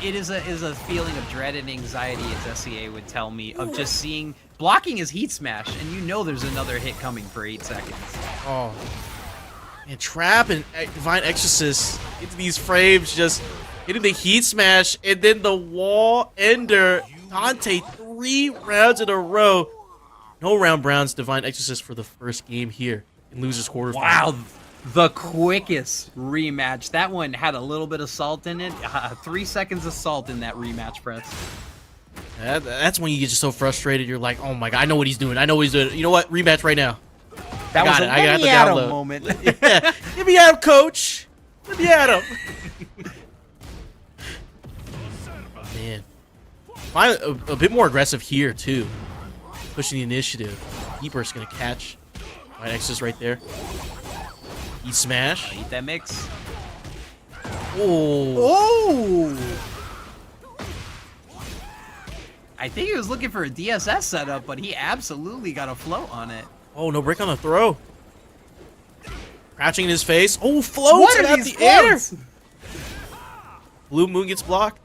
It is a feeling of dread and anxiety, as SEA would tell me, of just seeing blocking his heat smash, and you know there's another hit coming for 8 seconds. Oh. And Trap and Divine Exorcist into these frames, just hitting the heat smash, and then the wall ender. Donte 3 rounds in a row. No round Browns Divine Exorcist for the first game here in losers quarterfinal. Wow, the quickest rematch. That one had a little bit of salt in it. 3 seconds of salt in that rematch press. That's when you get just so frustrated. You're like, oh my god, I know what he's doing. I know what he's doing. You know what? Rematch right now. That was I got the Adam download moment. Yeah. Give me Adam, coach. Give me Adam. Man, finally, a bit more aggressive here too. Pushing the initiative. Heaper's gonna catch. My Exorcist right there. Eat smash. Eat that mix. Oh. I think he was looking for a DSS setup, but he absolutely got a float on it. Oh, no break on the throw. Crouching in his face. Oh, floats What are out these the air. floats? Blue Moon gets blocked.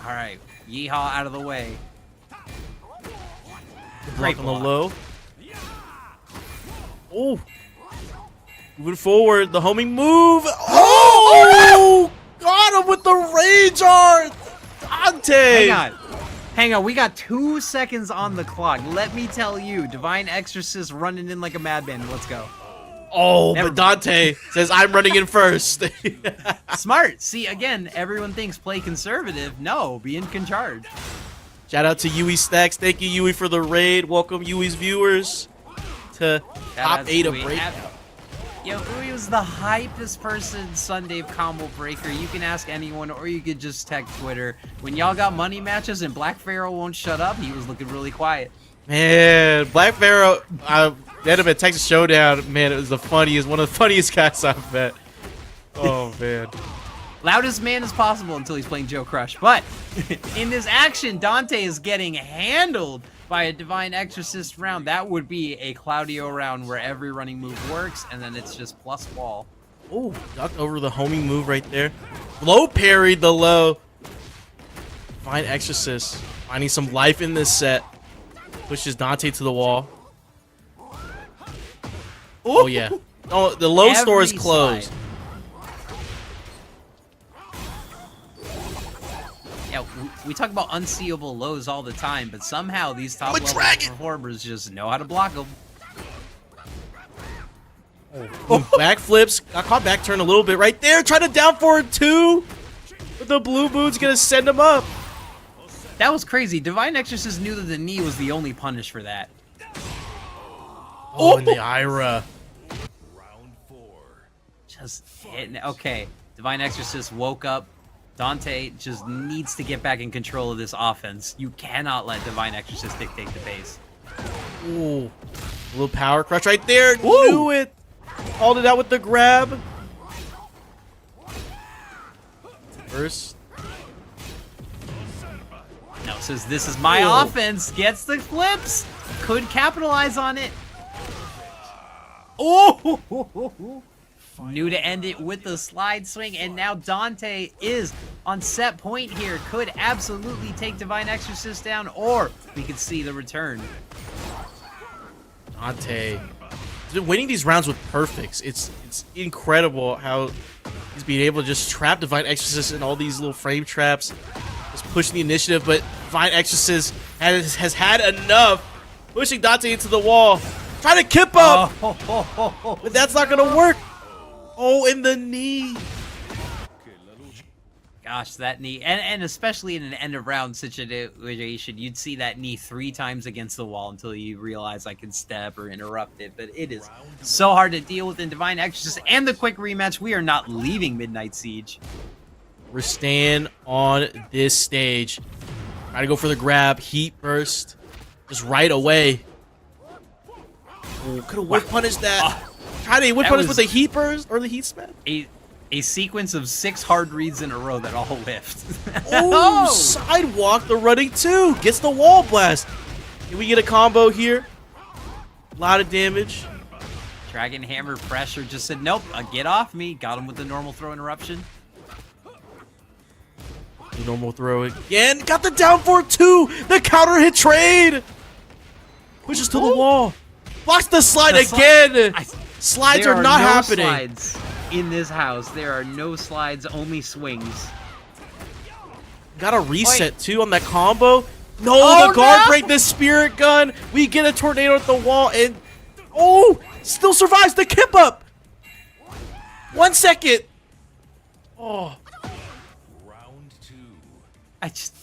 All right, yeehaw out of the way. Block on the low. Oh. Moving forward, the homing move. Oh! Got him with the rage art. Donte. Hang on, we got 2 seconds on the clock. Let me tell you, Divine Exorcist running in like a madman. Let's go. Oh, but Donte says, I'm running in first. Smart. See, again, everyone thinks play conservative. No, be in charge. Shout out to Yui Stacks. Thank you, Yui, for the raid. Welcome, Yui's viewers, to top 8 of Breakout. Yo, Ui was the hypest person Sunday combo breaker. You can ask anyone, or you could just tag Twitter. When y'all got money matches and Black Pharaoh won't shut up, he was looking really quiet. Man, Black Pharaoh, Gentlemen, Texas Showdown, man, it was the funniest, one of the funniest guys I've met. Oh, man. Loudest man as possible until he's playing JoeCrush. But in this action, Donte is getting handled by a Divine Exorcist round. That would be a Claudio round where every running move works, and then it's just plus wall. Oh, ducked over the homing move right there. Low parried the low. Divine Exorcist finding some life in this set. Pushes Donte to the wall. Oh, yeah. Oh, the low store is closed. Slide. Yeah, we talk about unseeable lows all the time, but somehow these top level performers just know how to block them. Backflips. Got caught back turn a little bit right there. Trying to down forward 2. But the blue moon's going to send him up. That was crazy. Divine Exorcist knew that the knee was the only punish for that. Oh, and the Ira. Round 4. Just hitting. Okay, Divine Exorcist woke up. Donte just needs to get back in control of this offense. You cannot let Divine Exorcist dictate the pace. Ooh. A little power crush right there. Woo! Knew it. Called it out with the grab. First. No, says this is my offense. Gets the flips. Could capitalize on it. Oh! Knew to end it with the slide swing, and now Donte is on set point here. Could absolutely take Divine Exorcist down, or we could see the return. Donte winning these rounds with perfects. It's incredible how he's being able to just trap Divine Exorcist in all these little frame traps. Just pushing the initiative, but Divine Exorcist has had enough. Pushing Donte into the wall. Trying to kip up! But that's not going to work. Oh, in the knee. Gosh, that knee, and especially in an end of round situation, you'd see that knee 3 times against the wall until you realize I can step or interrupt it. But it is so hard to deal with in Divine Exorcist and the quick rematch. We are not leaving Midnight Siege. We're staying on this stage. Trying to go for the grab. Heat burst. Just right away. Could have whip punished that. Tried to whip punish with the heat burst or the heat smash. A sequence of 6 hard reads in a row that all whiffed. Oh, sidewalk the running 2. Gets the wall blast. Can we get a combo here? A lot of damage. Dragon Hammer pressure just said, nope, get off me. Got him with the normal throw interruption. The normal throw again. Got the down for 2. The counter hit trade. Pushes to the wall. Blocks the slide again. Slides are not happening. Slides in this house. There are no slides, only swings. Got a reset too on that combo. No, the guard break, the spirit gun. We get a tornado at the wall and still survives the kip up. 1 second. Oh. Round 2. I just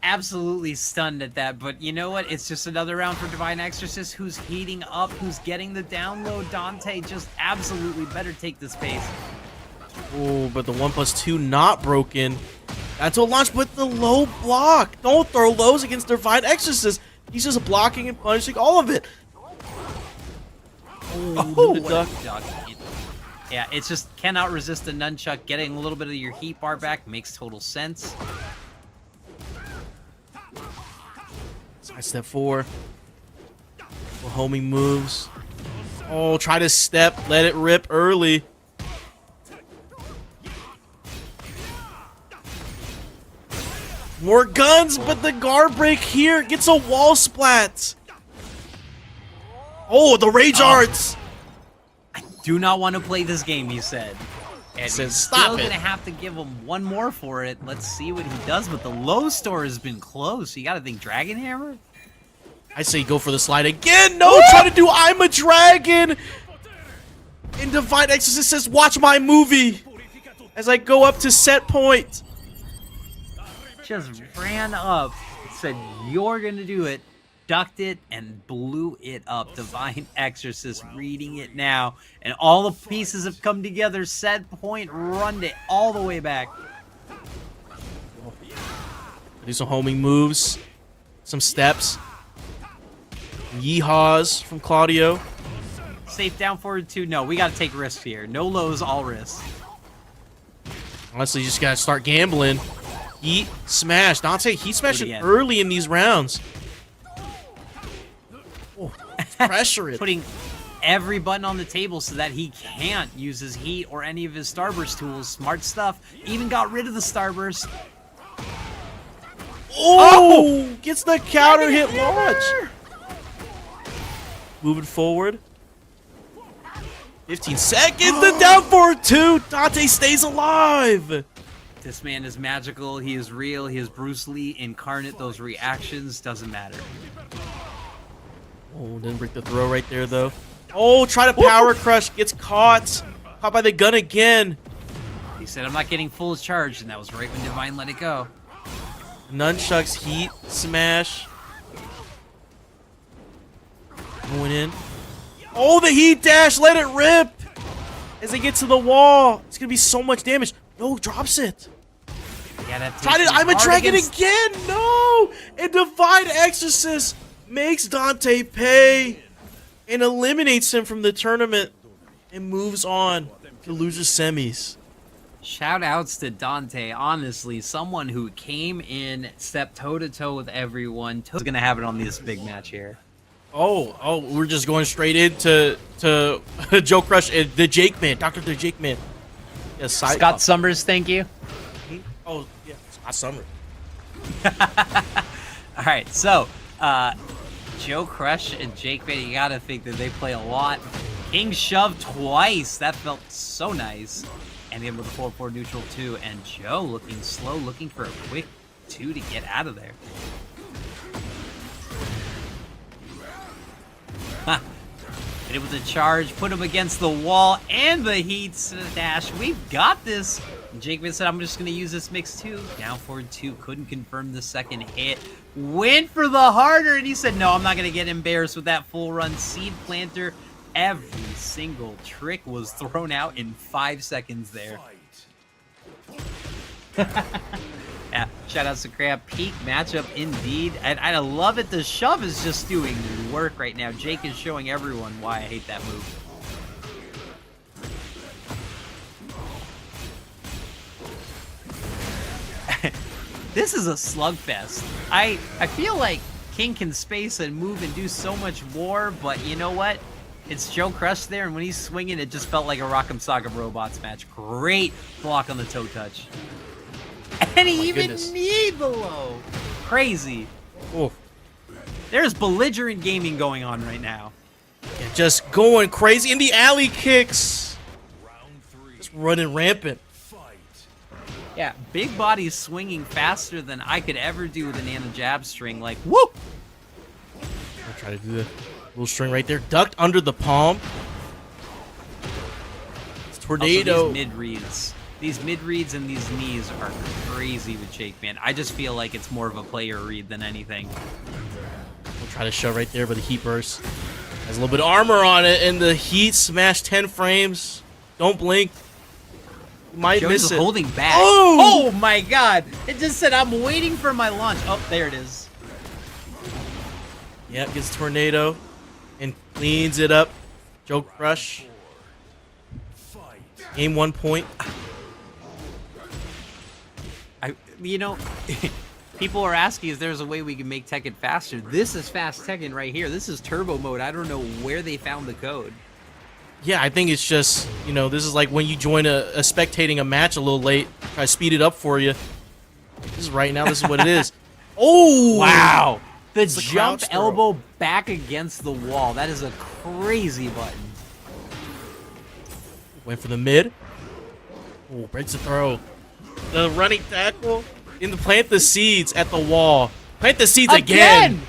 absolutely stunned at that, but you know what? It's just another round for Divine Exorcist, who's heating up, who's getting the download. Donte just absolutely better take this pace. Oh, but the 1+2 not broken. That's a launch with the low block. Don't throw lows against Divine Exorcist. He's just blocking and punishing all of it. Oh, duck. Yeah, it's just cannot resist the nunchuck. Getting a little bit of your heat bar back makes total sense. Side step 4. The homing moves. Oh, try to step. Let it rip early. More guns, but the guard break here gets a wall splat. Oh, the rage arts. I do not want to play this game, he said. And Says, he's "Stop still it." gonna have to give him one more for it. Let's see what he does, but the low store has been closed, so you gotta think Dragon Hammer? I say go for the slide again. No, try to do I'm a Dragon. And Divine Exorcist says, watch my movie. As I go up to set point. Just ran up, said you're gonna do it, ducked it, and blew it up. Divine Exorcist reading it now, and all the pieces have come together. Set point, run it all the way back. Do some homing moves, some steps. Yeehaws from Claudio. Safe down forward 2. No, we got to take risks here. No lows, all risks. Honestly, you just gotta start gambling. Heat smash. Donte heat smashing again. early in these rounds. Oh, pressure it. Putting every button on the table so that he can't use his heat or any of his Starburst tools. Smart stuff. Even got rid of the Starburst. Oh! Gets the counter hit launch. Moving forward. 15 seconds. The down forward 2. Donte stays alive. This man is magical. He is real. He is Bruce Lee incarnate. Those reactions doesn't matter. Oh, didn't break the throw right there, though. Oh, try to power crush. Gets caught. Caught by the gun again. He said, I'm not getting full charge, and that was right when Divine let it go. Nunchucks heat smash. Going in. Oh, the heat dash. Let it rip. As they get to the wall. It's going to be so much damage. No, drops it. Tried it. I'm a dragon again. No. And Divine Exorcist makes Donte pay and eliminates him from the tournament and moves on to loser semis. Shout outs to Donte. Honestly, someone who came in, stepped toe to toe with everyone. Is going to have it on this big match here. Oh, we're just going straight into JoeCrush and the JAKEMAN, Dr.theJAKEMAN. Yeah, Scott Summers, thank you. Oh, yeah, Scott Summers. All right, so JoeCrush and JAKEMAN, you gotta think that they play a lot. King shoved twice. That felt so nice. And then with a 4-4 neutral 2, and Joe looking slow, looking for a quick 2 to get out of there. Huh. Hit it with a charge, put him against the wall, and the heat dash. We've got this. And JAKEMAN said, I'm just going to use this mix too. Down forward 2, couldn't confirm the second hit. Went for the harder, and he said, no, I'm not going to get embarrassed with that full run. Seed planter. Every single trick was thrown out in 5 seconds there. Yeah, shout out to Crab. Peak matchup indeed. And I love it. The shove is just doing work right now. Jake is showing everyone why I hate that move. This is a slugfest. I feel like King can space and move and do so much more, but you know what? It's JoeCrush there, and when he's swinging, it just felt like a Rock'em Sock'em Robots match. Great block on the toe touch. And he even need the low. Crazy. Oh. There's belligerent gaming going on right now. Yeah, just going crazy in the alley kicks. Just running rampant. Yeah, big bodies swinging faster than I could ever do with a nano jab string. Like, whoop! I'll try to do the little string right there. Ducked under the palm. It's tornado. Also, these mid-reads. These mid-reads and these knees are crazy with JAKEMAN. I just feel like it's more of a player read than anything. We'll try to shove right there, but the heat burst. Has a little bit of armor on it, and the heat smash 10 frames. Don't blink. You might miss it. Holding back. Oh! Oh my god! It just said, I'm waiting for my launch. Oh, there it is. Yep, gets tornado and cleans it up. JoeCrush. Game 1 point. You know, people are asking if there's a way we can make Tekken faster. This is fast Tekken right here. This is turbo mode. I don't know where they found the code. Yeah, I think it's just, you know, this is like when you join a spectating a match a little late. Try to speed it up for you. This is right now. This is what it is. Oh! Wow! The jump elbow back against the wall. That is a crazy button. Went for the mid. Oh, breaks the throw. The running tackle. In the plant the seeds at the wall. Plant the seeds again.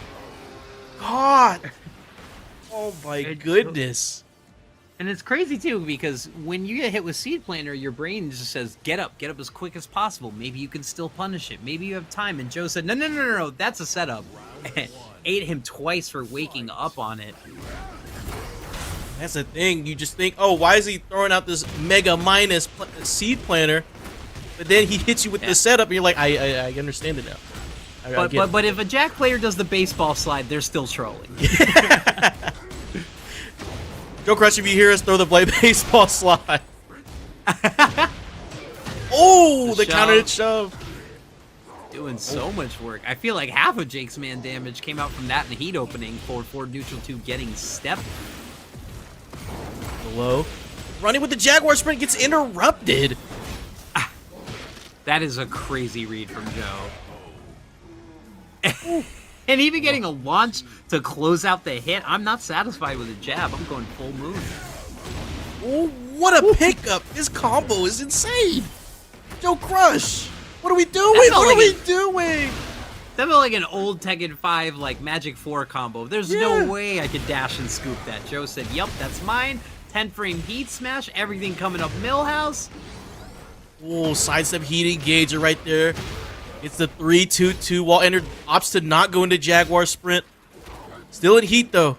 God. Oh my goodness. And it's crazy too, because when you get hit with Seed Planter, your brain just says, get up as quick as possible. Maybe you can still punish it. Maybe you have time. And Joe said, no, that's a setup. Ate him twice for waking up on it. That's the thing. You just think, oh, why is he throwing out this mega minus Seed Planter? But then he hits you with the setup, and you're like, I understand it now. But if a Jack player does the baseball slide, they're still trolling. JoeCrush, if you hear us, throw the blade baseball slide. Oh, the counter hit shove. Doing so much work. I feel like half of Jake's man damage came out from that in the heat opening. Forward neutral 2 getting stepped. Low. Running with the Jaguar sprint gets interrupted. That is a crazy read from Joe. And even getting a launch to close out the hit, I'm not satisfied with a jab. I'm going full move. Oh, what a pickup. This combo is insane. JoeCrush, what are we doing? What are we doing? That felt like an old Tekken 5 like Magic 4 combo. There's no way I could dash and scoop that. Joe said, "Yep, that's mine." 10 frame heat smash, everything coming up Millhouse. Oh, sidestep heat engager right there. It's the 3-2-2 wall enter. Opts to not go into Jaguar sprint. Still in heat though.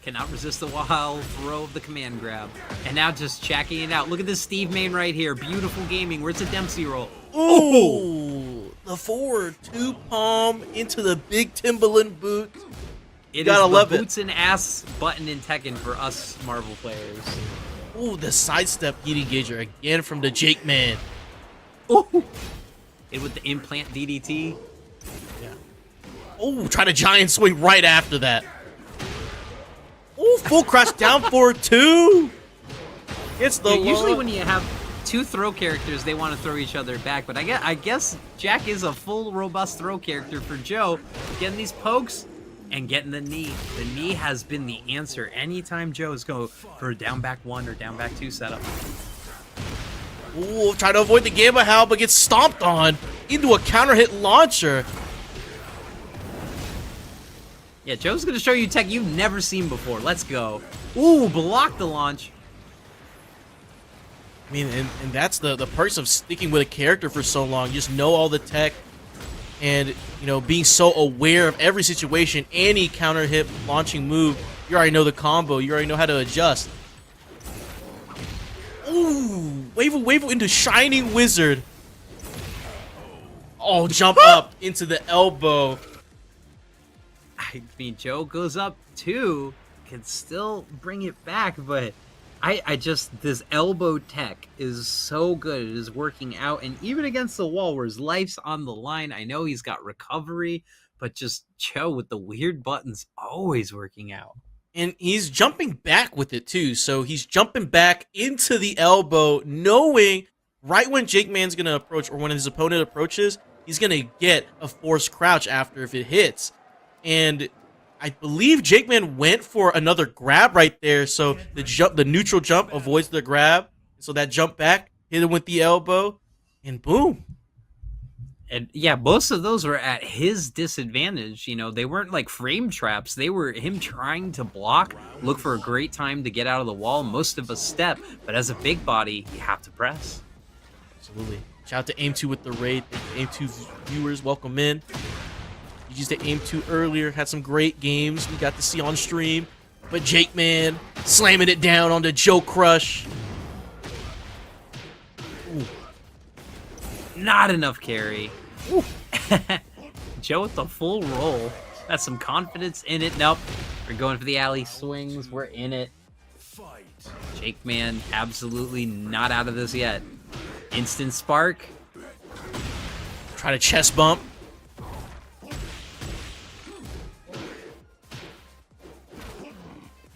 Cannot resist the wild throw of the command grab. And now just checking it out. Look at this Steve main right here. Beautiful gaming. Where's the Dempsey roll? Ooh, the forward 2 palm into the big Timberland boot. It gotta is love the it. boots and ass button in Tekken for us Marvel players. Ooh, the sidestep heat engager again from the JAKEMAN. Ooh. It with the implant DDT. Yeah. Oh, try to giant swing right after that. Oh, full crash down for 2. It's the Usually when you have 2 throw characters, they want to throw each other back. But I guess Jack is a full robust throw character for Joe. Getting these pokes and getting the knee. The knee has been the answer anytime Joe's go for a down back 1 or down back 2 setup. Ooh, try to avoid the Gamma Howl, but gets stomped on into a counter hit launcher. Yeah, Joe's going to show you tech you've never seen before. Let's go. Ooh, block the launch. I mean, and that's the perks of sticking with a character for so long. You just know all the tech, and you know, being so aware of every situation, any counter hit launching move, you already know the combo. You already know how to adjust. Ooh, wave into Shining Wizard. Oh, jump up into the elbow. I mean, Joe goes up 2, can still bring it back, but I just, this elbow tech is so good. It is working out, and even against the wall where his life's on the line, I know he's got recovery, but just Joe with the weird buttons always working out. And he's jumping back with it too, so he's jumping back into the elbow, knowing right when JAKEMAN's gonna approach, or when his opponent approaches, he's gonna get a forced crouch after if it hits. And I believe JAKEMAN went for another grab right there, so the neutral jump avoids the grab. So that jump back, hit him with the elbow, and boom. And yeah, most of those were at his disadvantage. You know, they weren't like frame traps. They were him trying to block, look for a great time to get out of the wall. Most of us step, but as a big body, you have to press. Absolutely. Shout out to AimedTwo with the raid. Thank you, AimedTwo viewers. Welcome in. You used to AimedTwo earlier. Had some great games we got to see on stream. But JAKEMAN slamming it down onto JoeCrush. Ooh. Not enough carry. Joe with the full roll. That's some confidence in it. Nope. We're going for the alley swings. We're in it. JAKEMAN absolutely not out of this yet. Instant spark. Try to chest bump.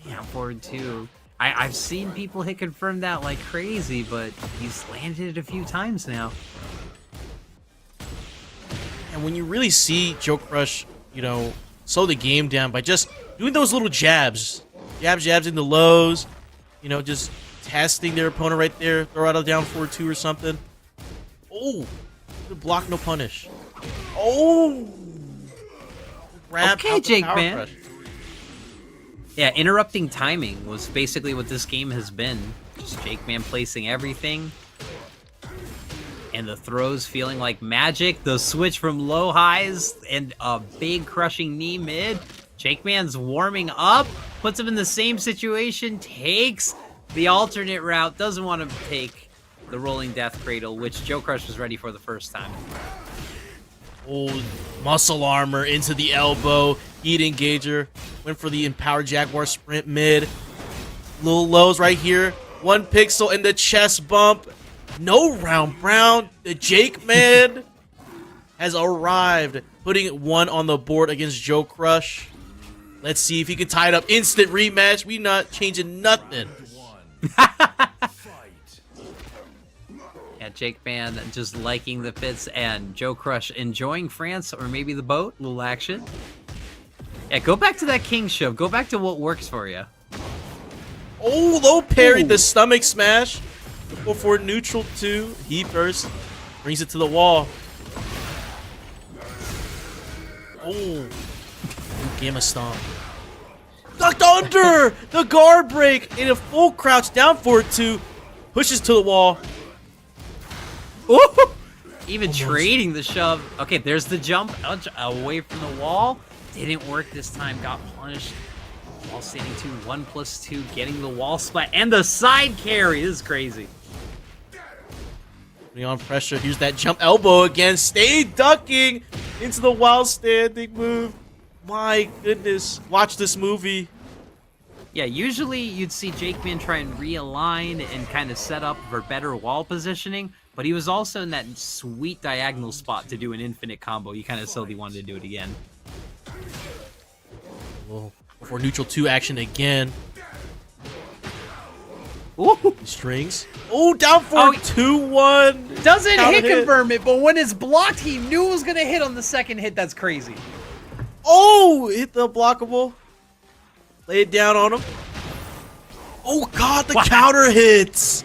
Yeah, forward 2. I've seen people hit confirm that like crazy, but he's landed it a few times now. And when you really see JoeCrush, you know, slow the game down by just doing those little jabs. Jabs in the lows. You know, just testing their opponent right there. Throw out a down forward 2 or something. Oh, good block, no punish. Oh. Grab Okay, out the power JAKEMAN. crush. Yeah, interrupting timing was basically what this game has been. Just JAKEMAN placing everything. And the throws feeling like magic. The switch from low highs and a big crushing knee mid. JAKEMAN's warming up. Puts him in the same situation. Takes the alternate route. Doesn't want to take the rolling death cradle, which JoeCrush was ready for the first time. Oh, muscle armor into the elbow. Heat engager. Went for the empowered Jaguar sprint mid. Little lows right here. 1 pixel in the chest bump. No round brown. The JAKEMAN has arrived, putting 1 on the board against JoeCrush. Let's see if he can tie it up. Instant rematch. We not changing nothing. Yeah, JAKEMAN just liking the fits, and JoeCrush enjoying France or maybe the boat. Little action. Yeah, go back to that king shove. Go back to what works for you. Oh, low parried the stomach smash. Before neutral 2. He first brings it to the wall. Oh, Gamma Stomp. Ducked under! The guard break in a full crouch down forward 2. Pushes to the wall. Ooh! Even trading the shove. Okay, there's the jump away from the wall. Didn't work this time. Got punished. Wall standing 2, 1+2, getting the wall splat and the side carry. This is crazy. Putting on pressure. Here's that jump elbow again. Stay ducking into the while standing move. My goodness. Watch this movie. Yeah, usually you'd see JAKEMAN try and realign and kind of set up for better wall positioning, but he was also in that sweet diagonal spot to do an infinite combo. You kind of saw he wanted to do it again. Well, before neutral 2 action again. Ooh. Strings. Oh, down for 2-1. Doesn't Counter hit confirm it, but when it's blocked, he knew it was going to hit on the second hit. That's crazy. Oh, hit the blockable. Lay it down on him. Oh, God, the counter hits.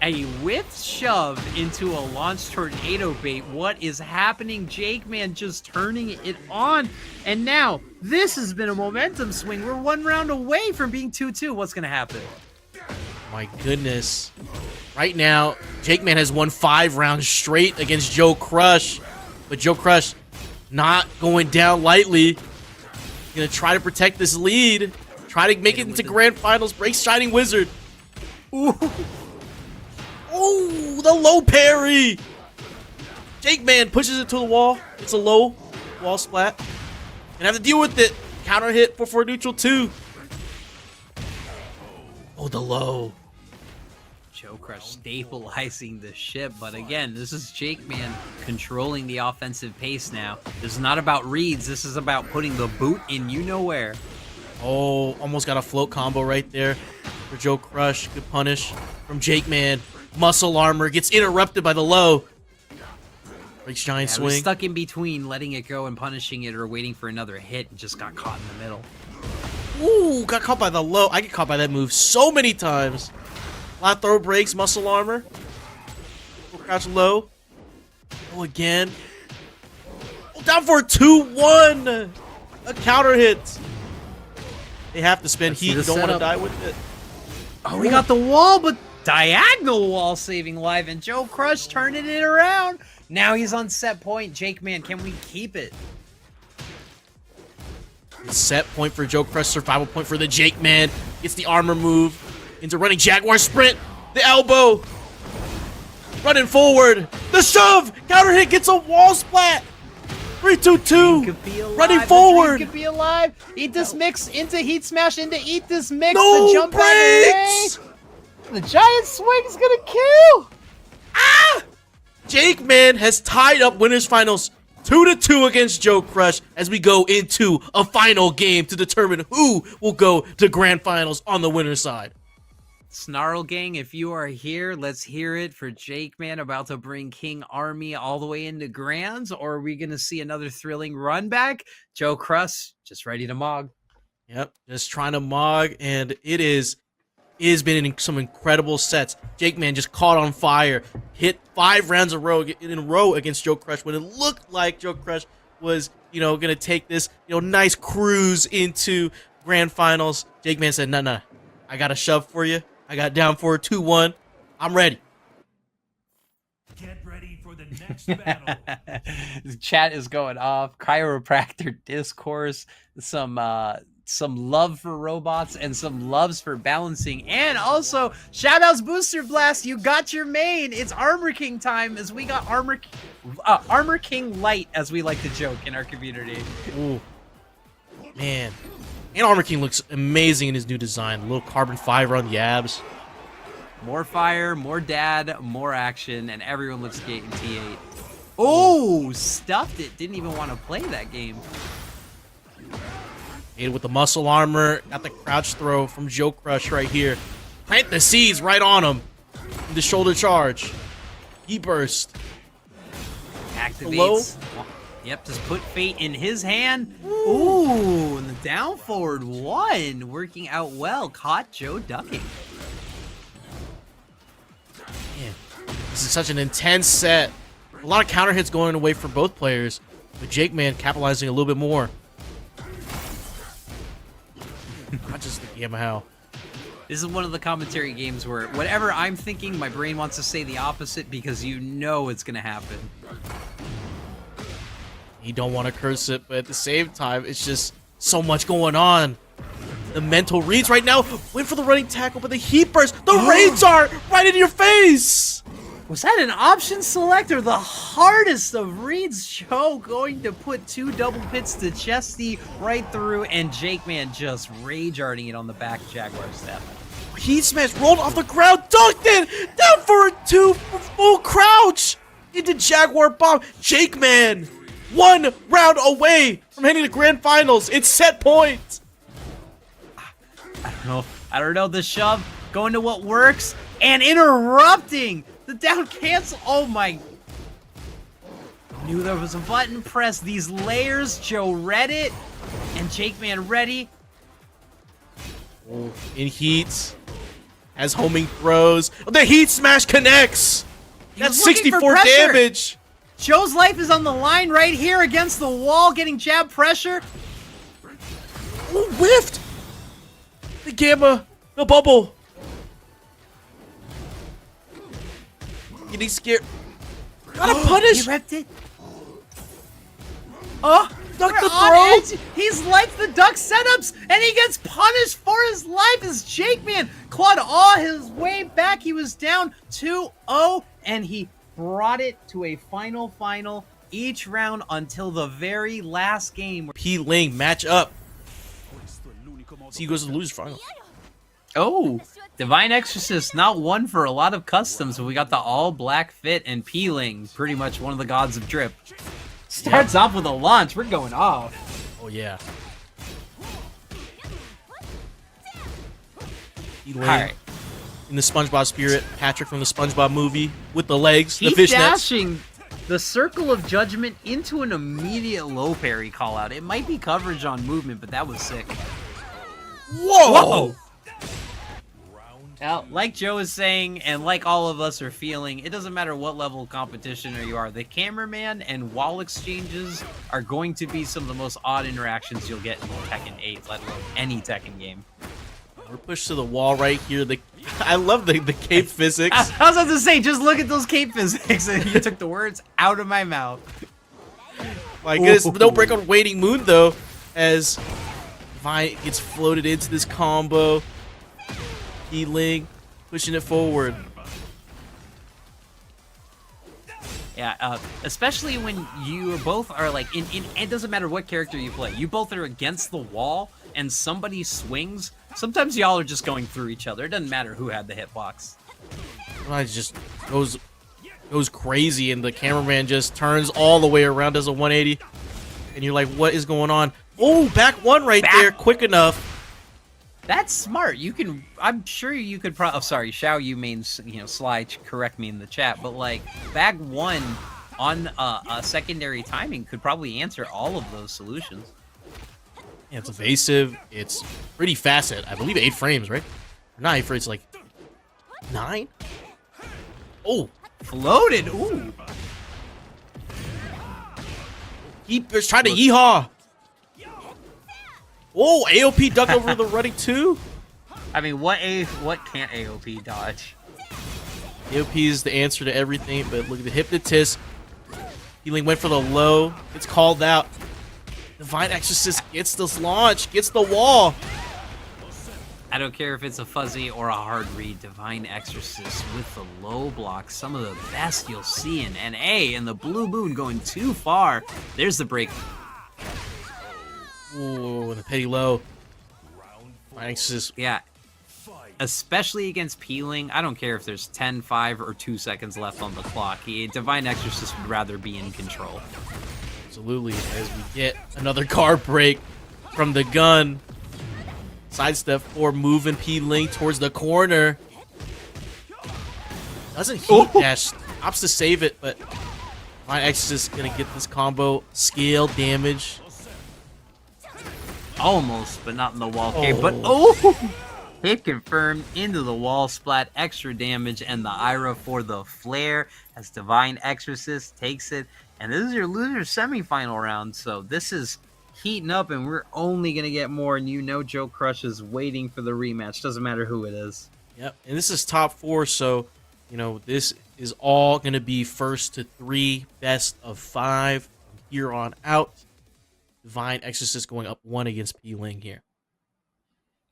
A whip shove into a launch tornado bait. What is happening? JAKEMAN just turning it on. And now, this has been a momentum swing. We're 1 round away from being 2-2. What's going to happen? My goodness. Right now, JAKEMAN has won 5 rounds straight against JoeCrush. But JoeCrush not going down lightly. Gonna try to protect this lead. Try to make it into grand finals. Breaks Shining Wizard. Ooh. Oh, the low parry. JAKEMAN pushes it to the wall. It's a low wall splat. Gonna have to deal with it. Counter hit for neutral 2. Oh, the low. JoeCrush stabilizing the ship, but again, this is JAKEMAN controlling the offensive pace now. This is not about reads, this is about putting the boot in you-know-where. Oh, almost got a float combo right there for JoeCrush. Good punish from JAKEMAN. Muscle armor gets interrupted by the low. Breaks giant Yeah, swing. was stuck in between letting it go and punishing it or waiting for another hit and just got caught in the middle. Ooh, got caught by the low. I get caught by that move so many times. Lat throw breaks, muscle armor. Full crouch low. Oh, again. Oh, down for a 2-1. A counter hit. They have to spend heat. You don't want to die with it. Oh, we got the wall, but diagonal wall saving live, and JoeCrush turning it around. Now he's on set point. JAKEMAN, can we keep it? Set point for JoeCrush, survival point for the JAKEMAN. Gets the armor move into running Jaguar sprint. The elbow. Running forward. The shove. Counter hit gets a wall splat. 3-2-2. Running forward. Could be alive. Eat this mix into heat smash into eat this mix. No the jump breaks. out of the way. The giant swing is gonna kill. Ah! JAKEMAN has tied up winners finals 2-2 against JoeCrush as we go into a final game to determine who will go to grand finals on the winner's side. Snarl Gang, if you are here, let's hear it for JAKEMAN about to bring King Army all the way into grands, or are we going to see another thrilling run back? JoeCrush, just ready to mog. Yep, just trying to mog, and it has been in some incredible sets. JAKEMAN just caught on fire, hit 5 rounds in a row against JoeCrush when it looked like JoeCrush was, going to take this, nice cruise into grand finals. JAKEMAN said, no, I got a shove for you. I got down for a 2-1. I'm ready. Get ready for the next battle. Chat is going off. Chiropractor discourse. Some some love for robots and some loves for balancing. And also, shoutouts Booster Blast, you got your main. It's Armor King time, as we got Armor King Light, as we like to joke in our community. Ooh. Man. And Armor King looks amazing in his new design. A little carbon fiber on the abs. More fire, more dad, more action, and everyone looks great in T8. Oh, stuffed it. Didn't even want to play that game. Hit it with the muscle armor. Got the crouch throw from JoeCrush right here. Plant the seeds right on him. The shoulder charge. Heat burst. Activates. Yep, just put fate in his hand. Ooh, and the down forward one working out well. Caught Joe ducking. Man, this is such an intense set. A lot of counter hits going away for both players, but JAKEMAN capitalizing a little bit more. Not just the game how. This is one of the commentary games where whatever I'm thinking, my brain wants to say the opposite because you know it's gonna happen. You don't want to curse it, but at the same time, it's just so much going on. The mental reads right now. Went for the running tackle, but the heat burst. The raids are right in your face. Was that an option selector? The hardest of reads. Joe going to put 2 double pits to Chesty right through, and JAKEMAN just rage-arting it on the back Jaguar step. Heat smash rolled off the ground, dunked it, down for a 2 full crouch into Jaguar bomb. JAKEMAN 1 round away from heading to grand finals. It's set point. I don't know. The shove going to what works and interrupting the down cancel. Oh my! Knew there was a button press. These layers. Joe read it, and JAKEMAN ready. Oh, in heat, as homing throws. The heat smash connects. That's 64 damage. Joe's life is on the line right here against the wall, getting jab pressure. Oh, whiffed. The gamma, the bubble. Getting scared. Gotta punish. He repped it. Duck We're the on throw. edge. He's like the duck setups, and he gets punished for his life as JAKEMAN clawed all his way back. He was down 2-0, and he brought it to a final each round until the very last game. Pling match up. So he goes to the loser's final. Oh, Divine Exorcist, not one for a lot of customs, but we got the all-black fit and Pling, pretty much one of the gods of drip. Starts off with a launch, we're going off. Oh yeah. Alright. In the SpongeBob spirit, Patrick from the SpongeBob movie with the legs, the He's fishnets. dashing the Circle of Judgment into an immediate low parry call out. It might be coverage on movement, but that was sick. Whoa! Now, like Joe is saying, and like all of us are feeling, it doesn't matter what level of competition you are. The cameraman and wall exchanges are going to be some of the most odd interactions you'll get in Tekken 8, let alone any Tekken game. We're pushed to the wall right here. I love the cape physics. I was about to say, just look at those cape physics, and you took the words out of my mouth. My goodness, no break on Waiting Moon though, as Vi gets floated into this combo. Pling pushing it forward. Yeah, especially when you both are like, it doesn't matter what character you play, you both are against the wall and somebody swings, sometimes y'all are just going through each other. It doesn't matter who had the hitbox. It just goes crazy, and the cameraman just turns all the way around, does a 180, and you're like, what is going on? Oh, back one right there, quick enough. That's smart. You can, I'm sure you could probably, oh, sorry, Xiaoyu means, Sly, correct me in the chat, but like, back one on a secondary timing could probably answer all of those solutions. Yeah, it's evasive, it's pretty fast at, I believe, 8 frames, right? Or not 8 frames, like 9? Oh, floated, ooh. He was trying to yeehaw. Oh, AOP duck over the running 2. I mean, what can't AOP dodge? AOP is the answer to everything, but look at the hypnotist. Healing went for the low. It's called out. Divine Exorcist gets this launch, gets the wall. I don't care if it's a fuzzy or a hard read. Divine Exorcist with the low block. Some of the best you'll see in NA. And the Blue Moon going too far. There's the break. Ooh, the petty low. Divine Exorcist. Yeah. Especially against Peeling. I don't care if there's 10, 5, or 2 seconds left on the clock. Divine Exorcist would rather be in control. Absolutely. As we get another guard break from the gun. Sidestep for moving Pling towards the corner. Doesn't heat dash. Opts to save it, but Divine Exorcist gonna get this combo. Scale damage. Almost, but not in the wall cave. Oh. But hit confirmed into the wall splat. Extra damage and the Ira for the flare as Divine Exorcist takes it. And this is your loser semifinal round. So this is heating up, and we're only going to get more. And you know JoeCrush is waiting for the rematch. Doesn't matter who it is. Yep, and this is top 4, so, you know, this is all going to be first to 3, best of 5 from here on out. Divine Exorcist going up 1 against Pling here.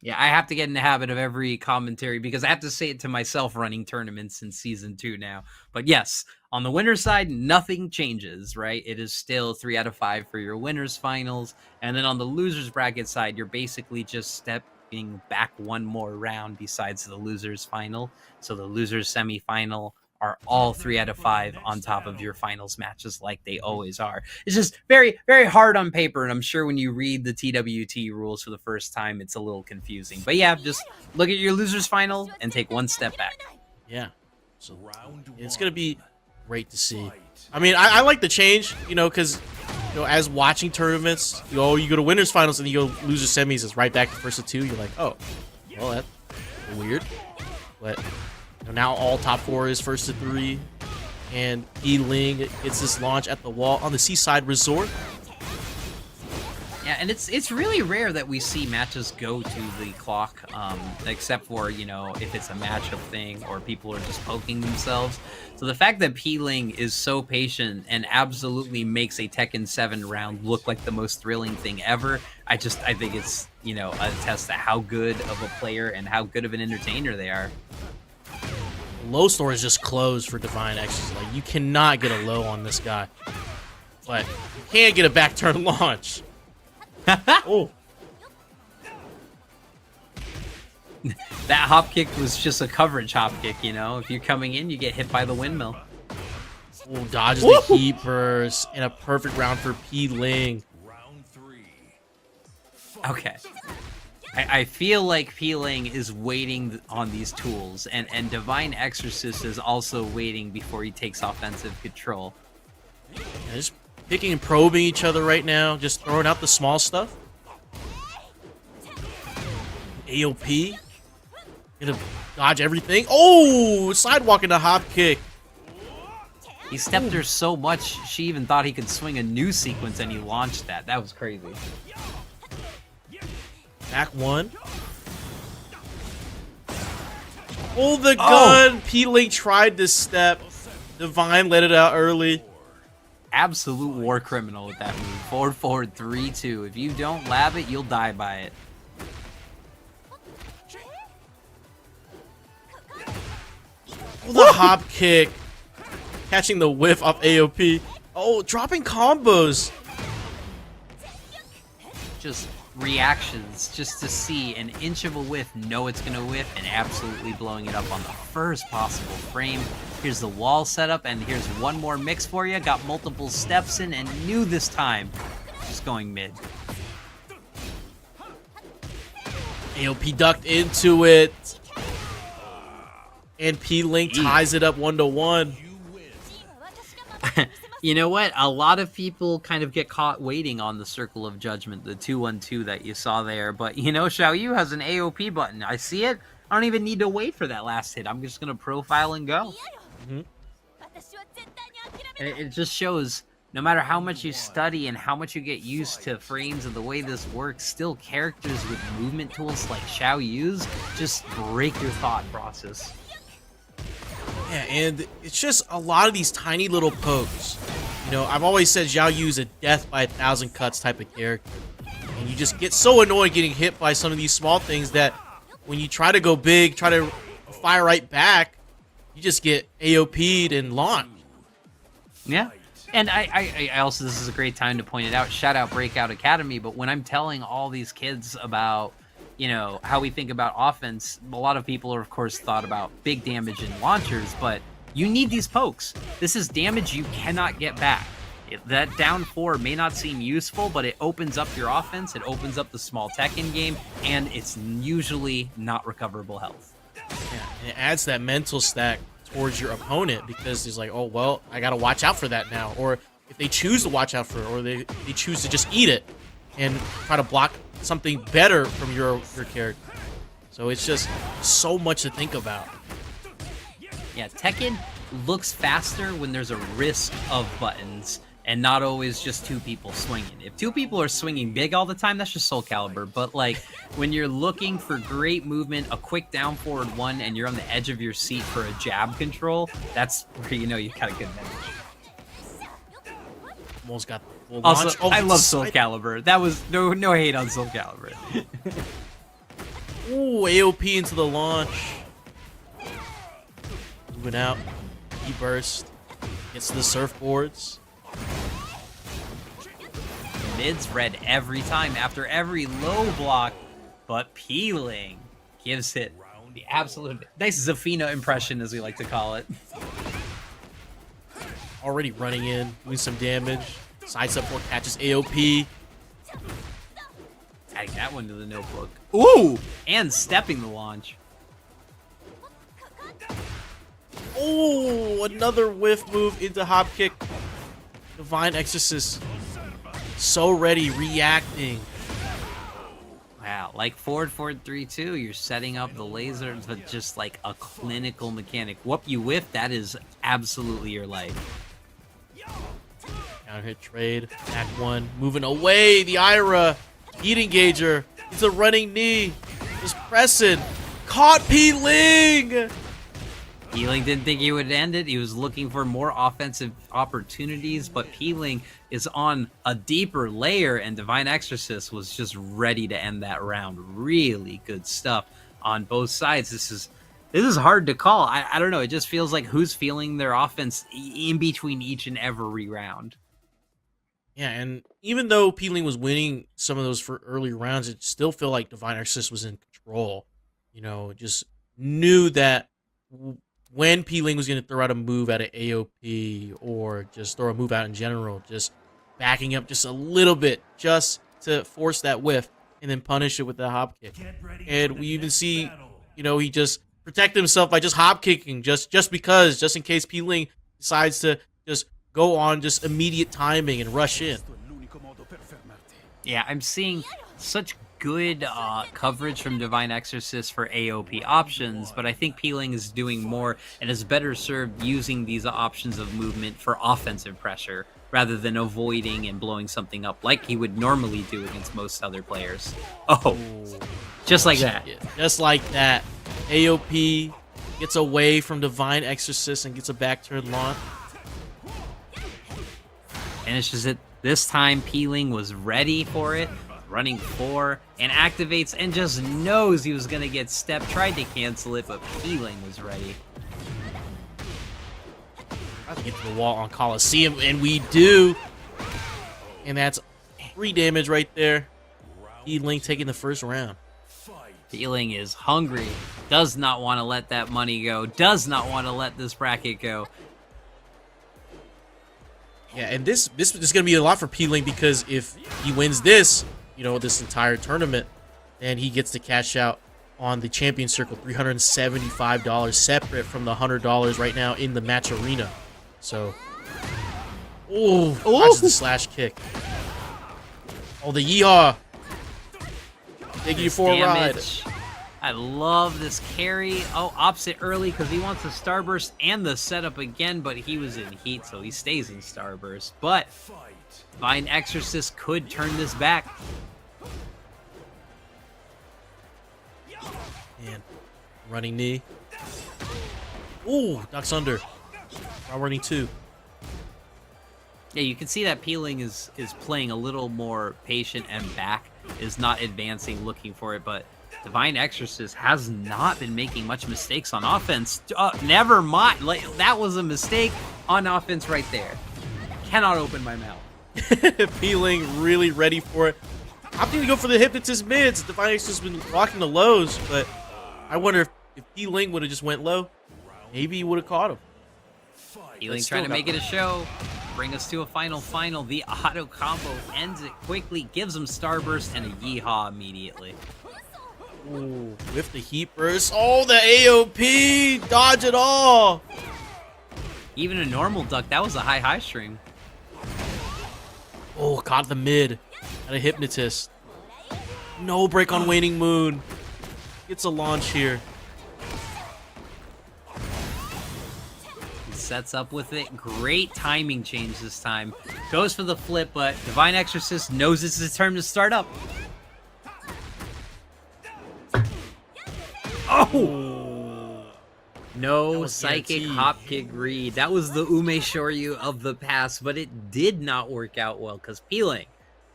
Yeah, I have to get in the habit of every commentary because I have to say it to myself running tournaments in Season 2 now. But yes, on the winner's side, nothing changes, right? It is still 3 out of 5 for your winner's finals. And then on the loser's bracket side, you're basically just stepping back one more round besides the loser's final. So the loser's semifinal are all 3 out of 5 on top of your finals matches like they always are. It's just very, very hard on paper, and I'm sure when you read the TWT rules for the first time, it's a little confusing. But yeah, just look at your loser's final and take one step back. Yeah. So it's going to be great to see. I mean, I like the change, you know, because, you know, as watching tournaments, you go to winners finals and you go loser semis, it's right back to first of 2. You're like, oh, well, that's weird. But now all top 4 is first to 3, and Pling gets this launch at the wall on the Seaside Resort. Yeah, and it's really rare that we see matches go to the clock, except for, you know, if it's a matchup thing or people are just poking themselves. So the fact that Pling is so patient and absolutely makes a Tekken 7 round look like the most thrilling thing ever, I think it's, you know, a test to how good of a player and how good of an entertainer they are. Low store is just closed for Divine Exorcist. Like, you cannot get a low on this guy. But you can get a back turn launch. Oh. That hop kick was just a coverage hop kick, you know? If you're coming in, you get hit by the windmill. Oh, dodges the heat burst in a perfect round for Pling. Round 3. Okay. I feel like Pling is waiting on these tools, and Divine Exorcist is also waiting before he takes offensive control. Yeah, just picking and probing each other right now, just throwing out the small stuff. AOP. Gonna dodge everything. Oh, sidewalk into hop kick. He stepped her so much, she even thought he could swing a new sequence, and he launched that. That was crazy. Back 1. Oh, the gun! Pling tried this step. Divine let it out early. Absolute war criminal with that move. Forward, 3-2. If you don't lab it, you'll die by it. Oh, the hop kick. Catching the whiff off AOP. Oh, dropping combos. Just reactions just to see an inch of a whiff, know it's gonna whiff, and absolutely blowing it up on the first possible frame. Here's the wall setup, and here's one more mix for you. Got multiple steps in and knew this time. Just going mid. AOP ducked into it. And Pling ties it up 1-1. You know what? A lot of people kind of get caught waiting on the Circle of Judgment, the 2-1-2 that you saw there. But, you know, Xiaoyu has an AOP button. I see it. I don't even need to wait for that last hit. I'm just going to profile and go. Mm-hmm. And it just shows, no matter how much you study and how much you get used to frames and the way this works, still characters with movement tools like Xiaoyu's just break your thought process. Yeah, and it's just a lot of these tiny little pokes. You know, I've always said Xiaoyu is a death by 1,000 cuts type of character. And you just get so annoyed getting hit by some of these small things that when you try to go big, try to fire right back, you just get AOP'd and launched. Yeah. And I also, this is a great time to point it out. Shout out Breakout Academy. But when I'm telling all these kids about, you know, how we think about offense, a lot of people are, of course, thought about big damage and launchers, but you need these pokes. This is damage you cannot get back. That down 4 may not seem useful, but it opens up your offense, it opens up the small Tekken game, and it's usually not recoverable health. Yeah, and it adds that mental stack towards your opponent because it's like, oh, well, I got to watch out for that now. Or if they choose to watch out for it, or they choose to just eat it and try to block something better from your character. So it's just so much to think about. Yeah, Tekken looks faster when there's a risk of buttons and not always just 2 people swinging. If 2 people are swinging big all the time, that's just Soul Calibur. But like when you're looking for great movement, a quick down forward 1, and you're on the edge of your seat for a jab control, that's where you know you got a good damage. Almost got the full Also, launch. Oh, I love Soul Calibur. That was no hate on Soul Calibur. Ooh, AOP into the launch. Moving out. E-burst. Gets to the surfboards. Mid's red every time after every low block, but Peeling gives it the absolute nice Zafina impression, as we like to call it. Already running in, doing some damage. Side support catches AOP. Adding that one to the notebook. Ooh! And stepping the launch. Oh, another whiff move into hop kick. Divine Exorcist. So ready, reacting. Wow, like forward 3-2, you're setting up the laser, but just like a clinical mechanic. Whoop, you whiff, that is absolutely your life. Counter hit trade, back 1, moving away, the Ira, heat engager, it's a running knee, just pressing, caught Pling! Peeling didn't think he would end it. He was looking for more offensive opportunities, but Peeling is on a deeper layer, and Divine Exorcist was just ready to end that round. Really good stuff on both sides. This is hard to call. I don't know. It just feels like who's feeling their offense in between each and every round. Yeah, and even though Peeling was winning some of those for early rounds, it still felt like Divine Exorcist was in control. You know, just knew that when Pling was going to throw out a move at an AOP or just throw a move out in general, just backing up just a little bit just to force that whiff and then punish it with the hop kick. And we even see, you know, he just protect himself by just hop kicking just in case Pling decides to just go on just immediate timing and rush in. Yeah, I'm seeing such good coverage from Divine Exorcist for AOP options, but I think Peeling is doing more and is better served using these options of movement for offensive pressure rather than avoiding and blowing something up like he would normally do against most other players. Oh, just like that. Yeah, just like that. AOP gets away from Divine Exorcist and gets a back turn launch. Finishes it. This time Peeling was ready for it. Running 4 and activates and just knows he was going to get stepped. Tried to cancel it, but Peeling was ready. I have to get to the wall on Coliseum, and we do. And that's 3 damage right there. Peeling taking the first round. Peeling is hungry. Does not want to let that money go. Does not want to let this bracket go. Yeah, and this is going to be a lot for Pling because if he wins this, you know, this entire tournament, then he gets to cash out on the Champion Circle, $375 separate from the $100 right now in the match arena. So, watch the slash kick. Oh, the yeehaw. Taking you for a ride. I love this carry. Oh, opposite early because he wants the starburst and the setup again, but he was in heat, so he stays in starburst. But Divine Exorcist could turn this back. And running knee. Ooh, ducks under. Now running 2. Yeah, you can see that Peeling is playing a little more patient and back, is not advancing, looking for it, but Divine Exorcist has not been making much mistakes on offense. Never mind. Like, that was a mistake on offense right there. Cannot open my mouth. Peeling really ready for it. Opting to go for the Hypnotist mids. Divine Exorcist has been rocking the lows, but I wonder if Peeling would have just went low, maybe he would have caught him. Peeling trying to make it a show. Bring us to a final. The auto combo ends it quickly, gives him Starburst and a Yeehaw immediately. Ooh, with the Heat Burst. Oh, the AOP! Dodge it all! Even a normal duck, that was a high string. Oh, caught the mid. Got a Hypnotist. No break on Waning Moon. Gets a launch here. Sets up with it. Great timing change this time. Goes for the flip, but Divine Exorcist knows it's his turn to start up. Oh! No psychic hop kick read. That was the Ume Shoryu of the past, but it did not work out well because Peeling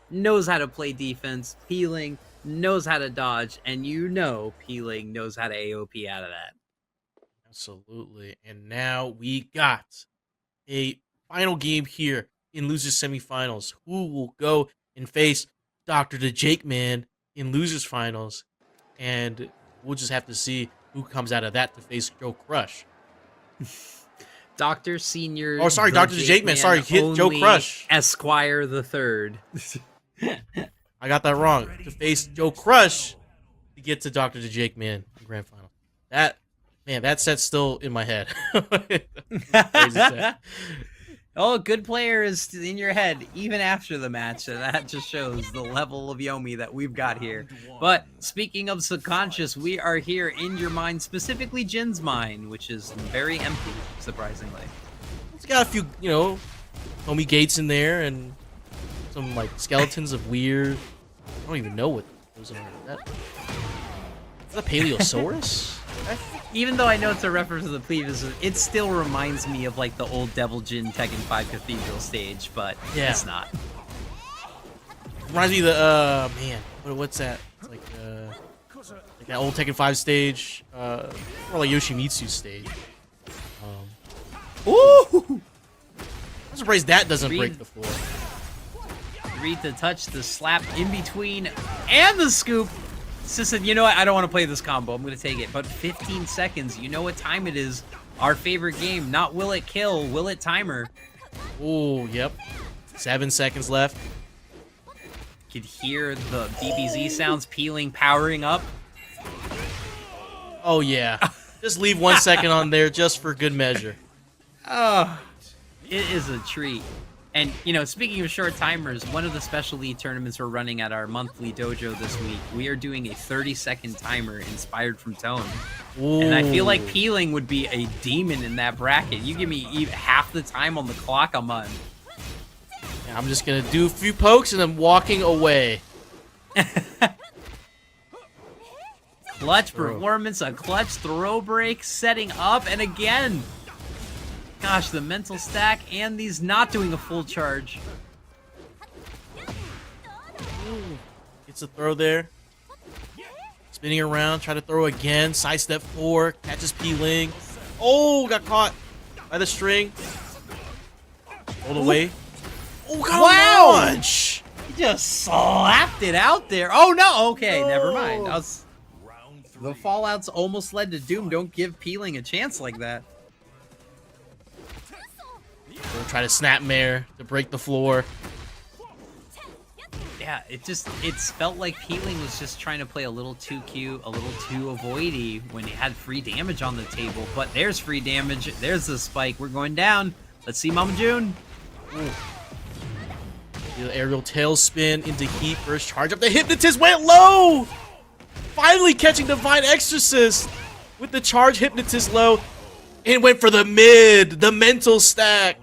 knows how to play defense. Peeling knows how to dodge, and you know Peeling knows how to AOP out of that. Absolutely. And now we got a final game here in Losers Semifinals. Who will go and face Dr.theJAKEMAN in Losers Finals? And we'll just have to see who comes out of that to face JoeCrush. Dr. Senior. Oh, sorry, Dr.theJAKEMAN. Sorry, hit JoeCrush. Esquire the Third. I got that wrong. To face JoeCrush to get to Dr.theJAKEMAN in Grand Final. That set's still in my head. Crazy set. Oh, good player is in your head even after the match, and that just shows the level of Yomi that we've got here. But speaking of subconscious, we are here in your mind, specifically Jin's mind, which is very empty, surprisingly. It's got a few, homie gates in there and some like skeletons of weird. I don't even know what goes on with that. Is that a Paleosaurus? Even though I know it's a reference to the previous, it still reminds me of like the old Devil Jin Tekken 5 Cathedral stage, but yeah. It's not. Reminds me of the what's that? It's like that old Tekken 5 stage, or like Yoshimitsu stage. Ooh! I'm surprised that doesn't break the floor. Read the touch, the slap in between, and the scoop. Sis said, you know what? I don't want to play this combo. I'm going to take it. But 15 seconds. You know what time it is. Our favorite game. Not will it kill, will it timer? Oh, yep. 7 seconds left. Could hear the DBZ sounds. Peeling, powering up. Oh, yeah. Just leave 1 second on there just for good measure. Oh, it is a treat. And, speaking of short timers, one of the specialty tournaments we're running at our monthly dojo this week, we are doing a 30-second timer inspired from Tone. Ooh. And I feel like Peeling would be a demon in that bracket. You give me half the time on the clock, I'm on. Yeah, I'm just going to do a few pokes and I'm walking away. Clutch performance, a clutch throw break, setting up, and again... Gosh, the mental stack and these not doing a full charge. Ooh. Gets a throw there. Spinning around, try to throw again. Sidestep 4, catches Peeling. Oh, got caught by the string. All the way. Oh, got a launch! He just slapped it out there. Oh, no. Okay, never mind. The fallouts almost led to Doom. Don't give Peeling a chance like that. We'll try to snapmare to break the floor. Yeah, it felt like Peeling was just trying to play a little too cute, a little too avoidy when he had free damage on the table. But there's free damage. There's the spike. We're going down. Let's see Mama June. Ooh. The aerial tailspin into heat. First charge up. The Hypnotist went low. Finally catching Divine Exorcist with the charge Hypnotist low. And went for the mid. The mental stack.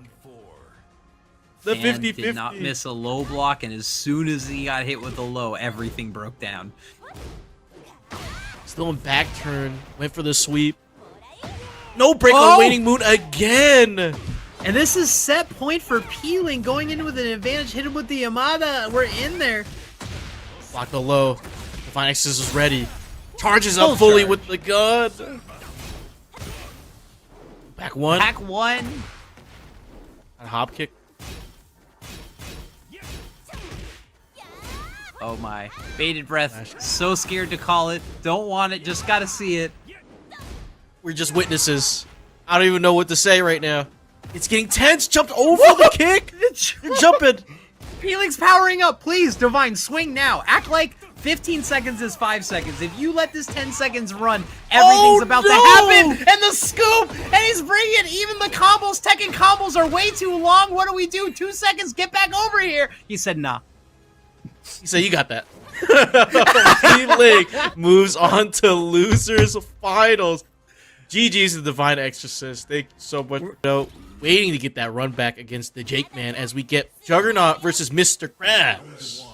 The 50-50. Did not miss a low block, and as soon as he got hit with a low, everything broke down. Still in back turn. Went for the sweep. No break on Waning Moon again. And this is set point for Peeling, going in with an advantage, hit him with the Yamada. We're in there. Block the low. Divine Exorcist is ready. Charges up fully with the gun. Back one. Back one. And hop kick. Oh my. Bated breath. So scared to call it. Don't want it. Just gotta see it. We're just witnesses. I don't even know what to say right now. It's getting tense. Jumped over the kick. You're jumping. Peeling's powering up. Please, Divine, swing now. Act like 15 seconds is 5 seconds. If you let this 10 seconds run, everything's about to happen. And the scoop. And he's bringing it. Even the combos, Tekken combos are way too long. What do we do? 2 seconds. Get back over here. He said, nah. He said, you got that. Pling moves on to losers finals. GG's the Divine Exorcist. Thank you so much. Waiting to get that run back against the JAKEMAN as we get Juggernaut versus Mr. Krabs.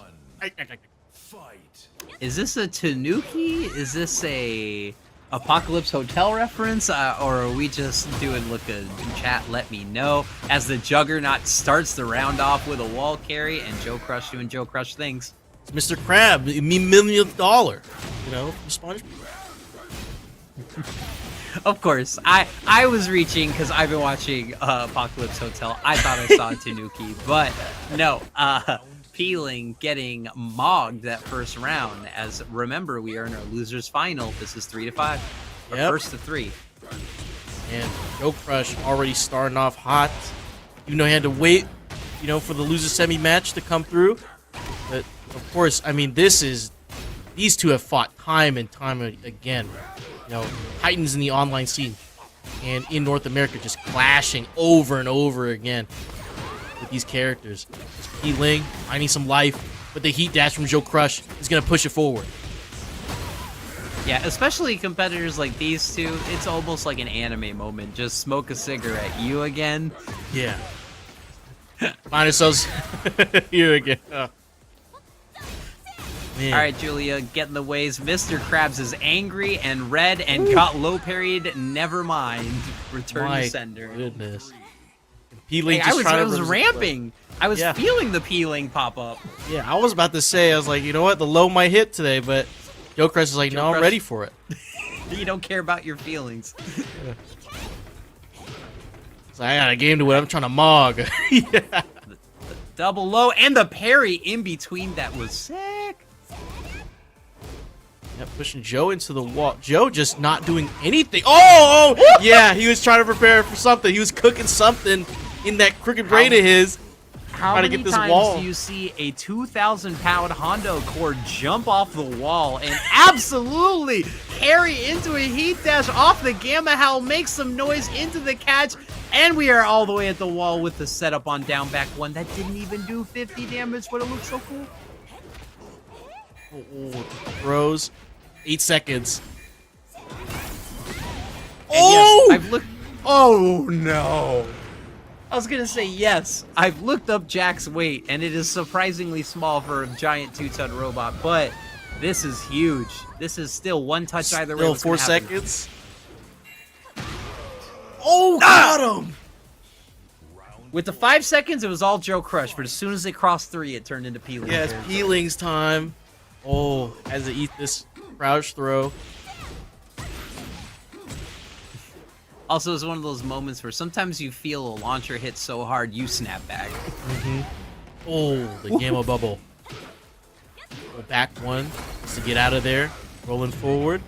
Is this a Tanuki? Is this a Apocalypse Hotel reference? Or are we just doing, look, a chat, let me know. As the Juggernaut starts the round off with a wall carry and JoeCrush doing JoeCrush things. It's Mr. Crab, me $1,000,000. You know, SpongeBob. Of course, I was reaching because I've been watching Apocalypse Hotel. I thought I saw a Tanuki, but no. Peeling getting mogged that first round. As remember, we are in our losers final. This is 3-5. Yep. First to 3. And JoeCrush already starting off hot. Even though he had to wait, you know, for the loser semi match to come through. But of course, I mean, these two have fought time and time again. You know, Titans in the online scene and in North America just clashing over and over again with these characters. Pling, I need some life, but the heat dash from JoeCrush is going to push it forward. Yeah, especially competitors like these two, it's almost like an anime moment. Just smoke a cigarette. You again? Yeah. Find ourselves you again. Oh. All right, Julia, get in the ways. Mr. Krabs is angry and red and got low parried. Never mind. Return to sender. Goodness. Peeling I was ramping. I was feeling the Peeling pop up. Yeah, I was about to say, I was like, you know what? The low might hit today, but JoeCrush is like, no, I'm ready for it. You don't care about your feelings. So I got a game to win. I'm trying to mog. Yeah. The double low and the parry in between that was sick. Yep, pushing Joe into the wall. Joe just not doing anything. Oh! Yeah, he was trying to prepare for something. He was cooking something in that crooked brain of his. How many times do you see a 2,000-pound Hondo Accord jump off the wall and absolutely carry into a heat dash off the Gamma Howl, make some noise into the catch, and we are all the way at the wall with the setup on down back one that didn't even do 50 damage, but it looks so cool. Oh, throws. 8 seconds. Yes, I've looked. Oh no! I was gonna say yes. I've looked up Jack's weight, and it is surprisingly small for a giant 2-ton robot. But this is huge. This is still one touch either way. Still 4 seconds. Oh, got him! With the 5 seconds, it was all JoeCrush, but as soon as it crossed 3, it turned into Peeling. Yeah, it's Peeling's time. Oh, has to eat this crouch throw. Also, it's one of those moments where sometimes you feel a launcher hit so hard, you snap back. Oh, the Gamma Bubble. Go back one just to get out of there. Rolling forward.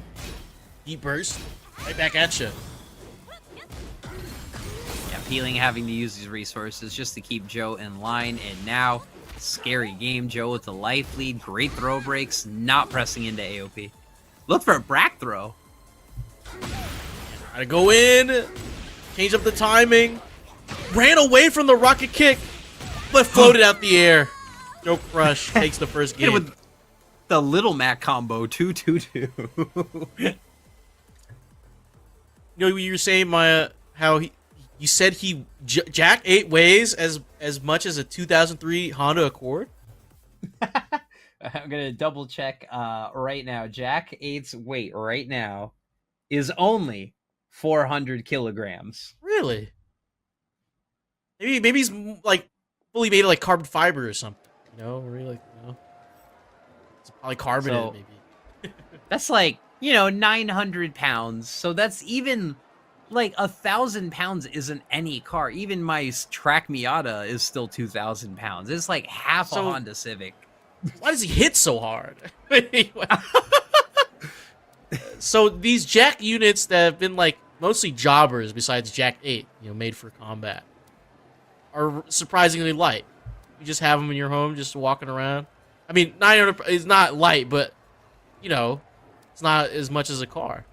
Deep burst. Right back at you. Yeah, Peeling having to use these resources just to keep Joe in line. And now, scary game. Joe with the life lead. Great throw breaks. Not pressing into AOP. Look for a Brack throw. Gotta go in. Change up the timing. Ran away from the rocket kick, but floated out the air. JoeCrush takes the first game. With the Little Mac combo, 2-2-2. You know, you were saying, Maya, how you said Jack 8 weighs as much as a 2003 Honda Accord? I'm gonna double check right now. Jack 8's weight right now is only 400 kilograms. Really? Maybe he's like fully made of like carbon fiber or something. You know, really like it's polycarbonate maybe. That's like 900 pounds. So that's even like 1,000 pounds isn't any car. Even my track Miata is still 2,000 pounds. It's like half a Honda Civic. Why does he hit so hard? So these Jak units that have been like mostly jobbers besides Jak 8, made for combat, are surprisingly light. You just have them in your home, just walking around. I mean, 900 is not light, but it's not as much as a car.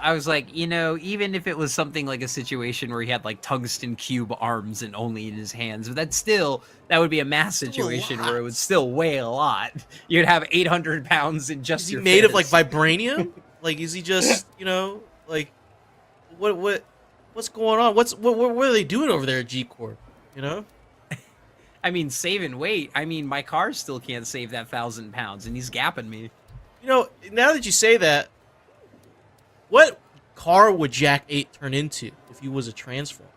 I was like, even if it was something like a situation where he had like tungsten cube arms and only in his hands, but that would be a mass situation where it would still weigh a lot. You'd have 800 pounds in just your made fist. of like vibranium? Like, is he just, like, what's going on? What are they doing over there at G Corp? I mean, saving weight. I mean, my car still can't save that 1,000 pounds, and he's gapping me. Now that you say that, what car would Jak 8 turn into if he was a transform?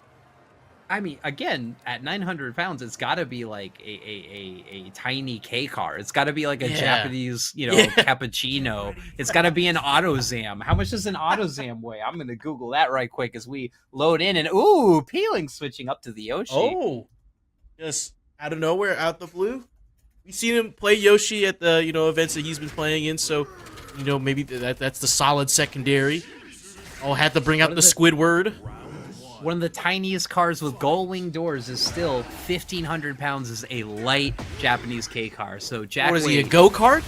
I mean, again, at 900 pounds, it's got to be like a tiny K car. It's got to be like a Japanese, cappuccino. It's got to be an AutoZam. How much does an AutoZam weigh? I'm going to Google that right quick as we load in. And, ooh, Pling switching up to the Yoshi. Oh, just out of nowhere, out the blue. We've seen him play Yoshi at the, events that he's been playing in, so, maybe that's the solid secondary. Oh, had to bring out the Squidward. One of the tiniest cars with gull-wing doors is still 1,500 pounds is a light Japanese K car. So Jak, what is he, a go-kart?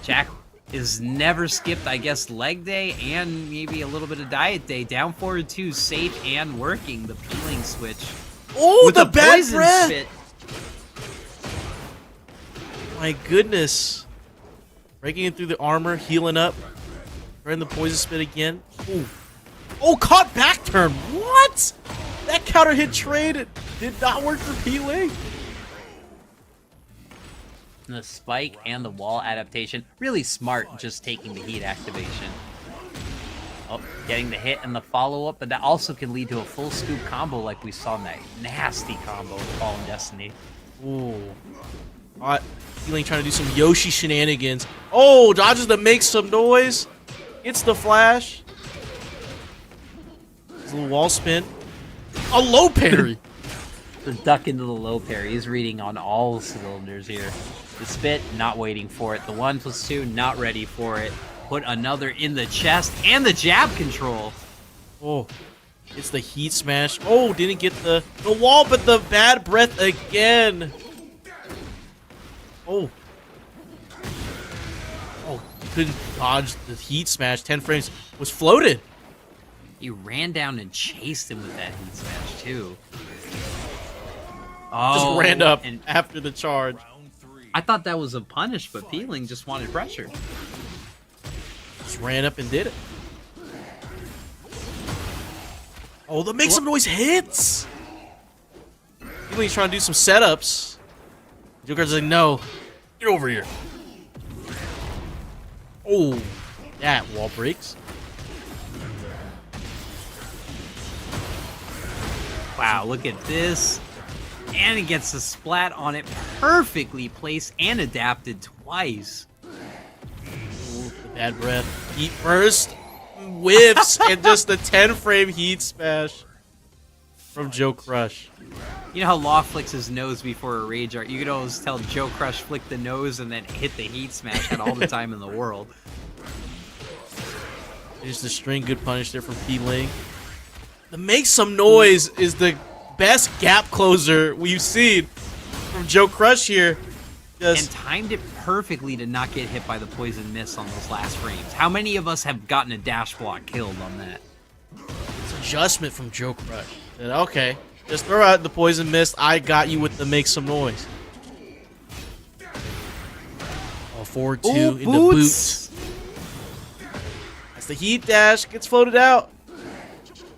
Jak is never skipped, I guess, leg day and maybe a little bit of diet day. Down forward 2, safe and working the peeling switch. Oh, the bad poison breath! spit. My goodness. Breaking in through the armor, healing up. Throwing the poison spit again. Ooh. Oh, caught back turn. What? That counter hit trade did not work for Pling. The spike and the wall adaptation. Really smart just taking the heat activation. Oh, getting the hit and the follow-up, but that also can lead to a full scoop combo like we saw in that nasty combo in Fallen Destiny. Ooh. Hot. Pling trying to do some Yoshi shenanigans. Oh, dodges to make some noise. Hits the flash. His little wall spin. A low parry. The duck into the low parry. He's reading on all cylinders here. The spit, not waiting for it. The 1+2, not ready for it. Put another in the chest and the jab control. Oh, it's the heat smash. Oh, didn't get the wall, but the bad breath again. Oh. Oh, couldn't dodge the heat smash. 10 frames. Was floated. He ran down and chased him with that heat smash, too. Oh, just ran up after the charge. I thought that was a punish, but Pling just wanted pressure. Just ran up and did it. Oh, the make some noise hits. Pling's trying to do some setups. JoeCrush is like, no, get over here. Oh, that wall breaks. Wow, look at this. And it gets the splat on it, perfectly placed and adapted twice. Ooh, the bad breath. Heat burst, whiffs, and just the 10-frame heat smash from JoeCrush. You know how Law flicks his nose before a rage art? You could always tell JoeCrush flicked the nose and then hit the heat smash. Had all the time in the world. Just a string good punish there from Pling. The make some noise is the best gap closer we've seen from JoeCrush here. And timed it perfectly to not get hit by the poison mist on those last frames. How many of us have gotten a dash block killed on that? It's adjustment from JoeCrush. Said, okay, just throw out the poison mist. I got you with the make some noise. Oh, forward 2 into boots. That's the heat dash. Gets floated out.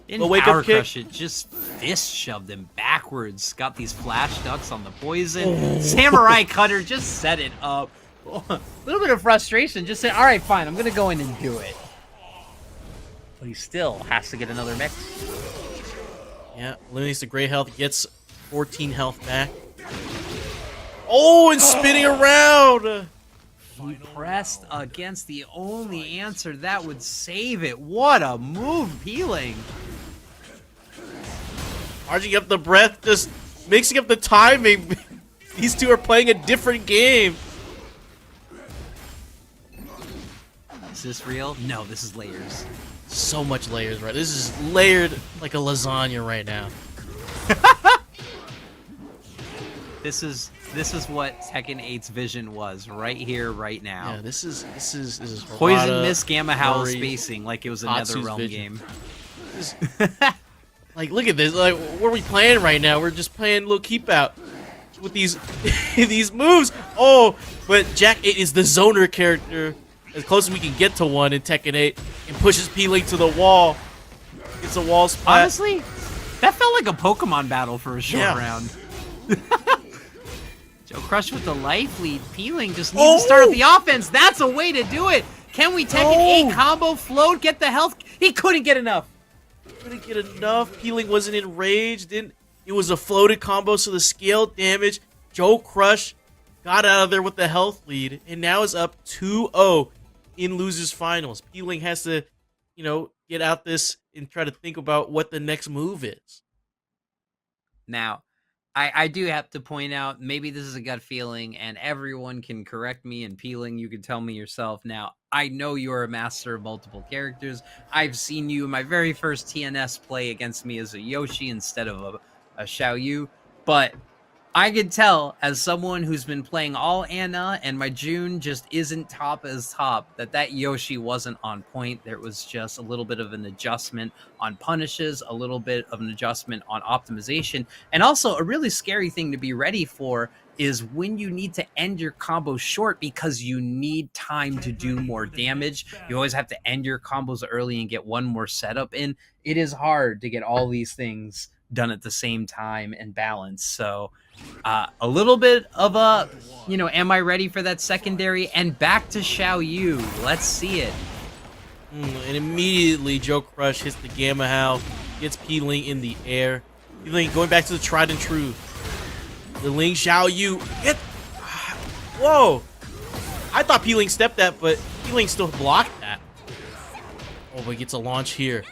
Didn't wake power up kick. crush it, just fist shoved him backwards. Got these flash ducks on the poison. Samurai cutter just set it up. A little bit of frustration. Just said, all right, fine, I'm going to go in and do it. but he still has to get another mix. Yeah, eliminates the gray health, gets 14 health back. Oh, and spinning around! He pressed against the only answer that would save it. What a move, Peeling. Charging up the breath, just mixing up the timing. These two are playing a different game. Is this real? No, this is layers. So much layers, right? This is layered like a lasagna right now. This is what Tekken 8's vision was right here, right now. Yeah, this is Poison Harada, Mist Gamma Howl Mori, spacing like it was a Atsu's NetherRealm vision. game. Like, look at this. Like, what are we playing right now? We're just playing a little keep out with these these moves. Oh, but Jak 8 is the zoner character, as close as we can get to one in Tekken 8, and pushes Pling to the wall. It's a wall splat. Honestly, that felt like a Pokemon battle for a short round. JoeCrush with the life lead. Peeling just needs to start the offense. That's a way to do it. Can we Tekken 8 combo float? Get the health. He couldn't get enough. Couldn't get enough. Peeling wasn't enraged. It was a floated combo, so the scale damage. JoeCrush got out of there with the health lead, and now is up 2-0 in losers finals. Peeling has to, get out this and try to think about what the next move is. Now, I do have to point out, maybe this is a gut feeling, and everyone can correct me, and Peeling, you can tell me yourself. Now, I know you're a master of multiple characters. I've seen you in my very first TNS play against me as a Yoshi instead of a Xiaoyu, but I could tell, as someone who's been playing all Anna, and my June just isn't top as top, that Yoshi wasn't on point. There was just a little bit of an adjustment on punishes, a little bit of an adjustment on optimization, and also a really scary thing to be ready for is when you need to end your combo short because you need time to do more damage. You always have to end your combos early and get one more setup in. It is hard to get all these things done at the same time and balance. So a little bit of a, am I ready for that secondary? And back to Xiaoyu. Let's see it. And immediately JoeCrush hits the Gamma Howl, gets Peeling in the air. Peeling going back to the tried and true. The Ling Xiaoyu. Whoa! I thought Peeling stepped that, but Peeling still blocked that. Oh, but he gets a launch here.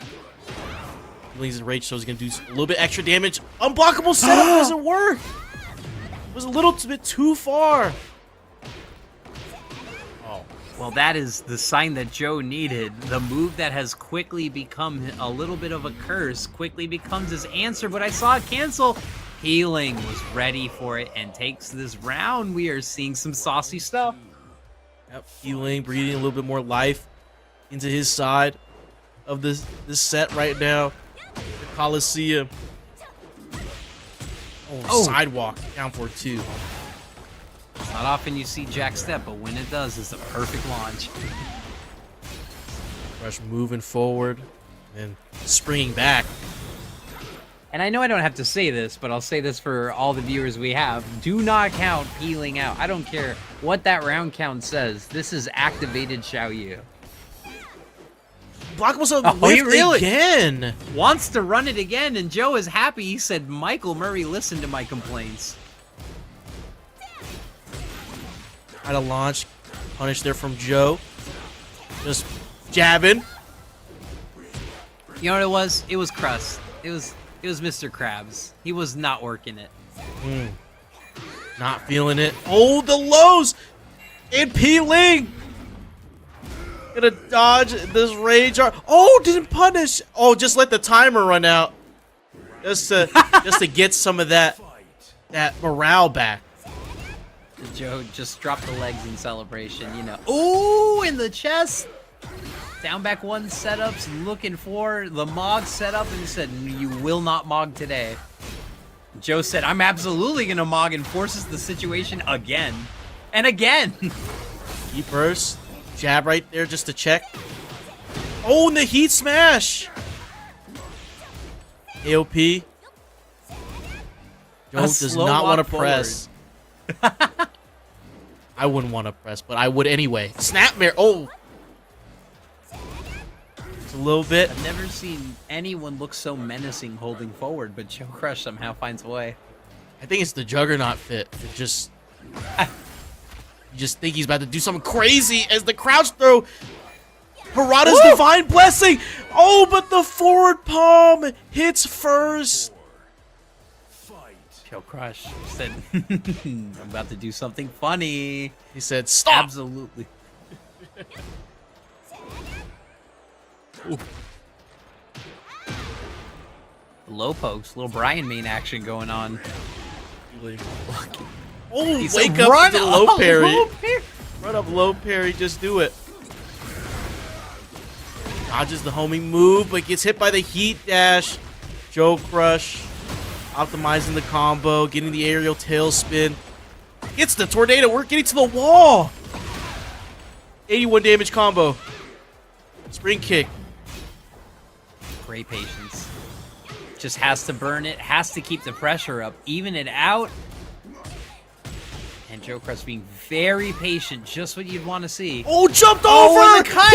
Peeling's enraged, so he's going to do a little bit extra damage. Unblockable setup doesn't work! It was a little bit too far. Oh. Well, that is the sign that Joe needed. The move that has quickly become a little bit of a curse quickly becomes his answer, but I saw it cancel. Peeling was ready for it and takes this round. We are seeing some saucy stuff. Yep, Peeling breathing a little bit more life into his side of this set right now. The Coliseum. Oh, sidewalk down for 2. It's not often you see Jak step, but when it does, it's a perfect launch. Rush moving forward and springing back. And I know I don't have to say this, but I'll say this for all the viewers we have. Do not count Peeling out. I don't care what that round count says. This is activated Xiaoyu. Blockable so lift again. Wants to run it again, and Joe is happy. He said, Michael Murray listened to my complaints. Had a launch. Punish there from Joe. Just jabbing. You know what it was? It was Crust. It was Mr. Krabs. He was not working it. Not feeling it. Oh, the lows! And Peeling! Gonna dodge this rage. Oh, didn't punish. Oh, just let the timer run out. Just to get some of that morale back. Joe just dropped the legs in celebration, Ooh, in the chest. Down back 1 setups, looking for the Mog setup, and he said, you will not Mog today. Joe said, I'm absolutely gonna Mog, and forces the situation again. And again. Heat burst. Jab right there just to check. Oh, and the heat smash. AOP. Joe does not want to press. I wouldn't want to press, but I would anyway. Snapmare. Oh. a little bit. I've never seen anyone look so menacing holding forward, but JoeCrush somehow finds a way. I think it's the Juggernaut fit. It just... You just think he's about to do something crazy as the crouch throw. Harada's Divine Blessing. Oh, but the forward palm hits first. JoeCrush said, I'm about to do something funny. He said, stop. Absolutely. Low pokes, little Bryan main action going on. Oh, He's wake a up run to the low up, parry. low parry. Run up low parry, just do it. Dodges the homing move, but gets hit by the heat dash. JoeCrush optimizing the combo, getting the aerial tailspin. Gets the tornado, we're getting to the wall. 81 damage combo. Spring kick. Great patience. Just has to burn it, has to keep the pressure up, even it out. And JoeCrush being very patient, just what you'd want to see. Oh, jumped Oh, over! the cut!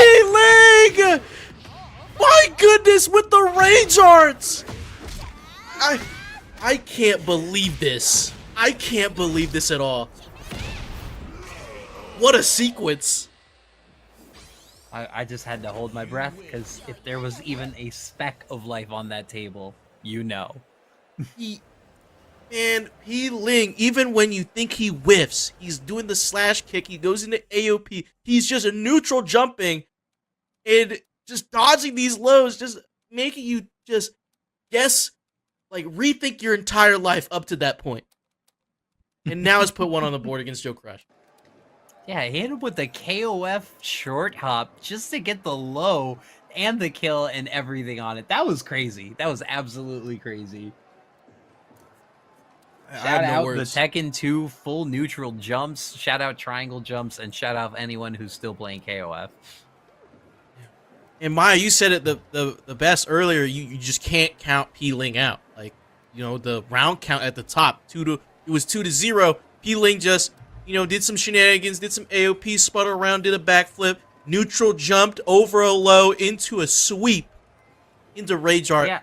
Pling! My goodness, with the rage arts! I can't believe this. I can't believe this at all. What a sequence. I just had to hold my breath, because if there was even a speck of life on that table, you know. And Pling, even when you think he whiffs, he's doing the slash kick, he goes into AOP, he's just a neutral jumping and just dodging these lows, just making you just guess, like rethink your entire life up to that point. And now has put one on the board against JoeCrush. Yeah, he hit him with the KOF short hop just to get the low and the kill and everything on it. That was crazy. That was absolutely crazy. Shout out the Tekken 2 full neutral jumps, shout out triangle jumps, and shout out anyone who's still playing KOF. And Maya, you said it the best earlier. You just can't count Pling out. Like, you know, the round count at the top, it was 2-0. Pling just, you know, did some shenanigans, did some AOP, spun around, did a backflip, neutral jumped over a low into a sweep into Rage Art. Yeah.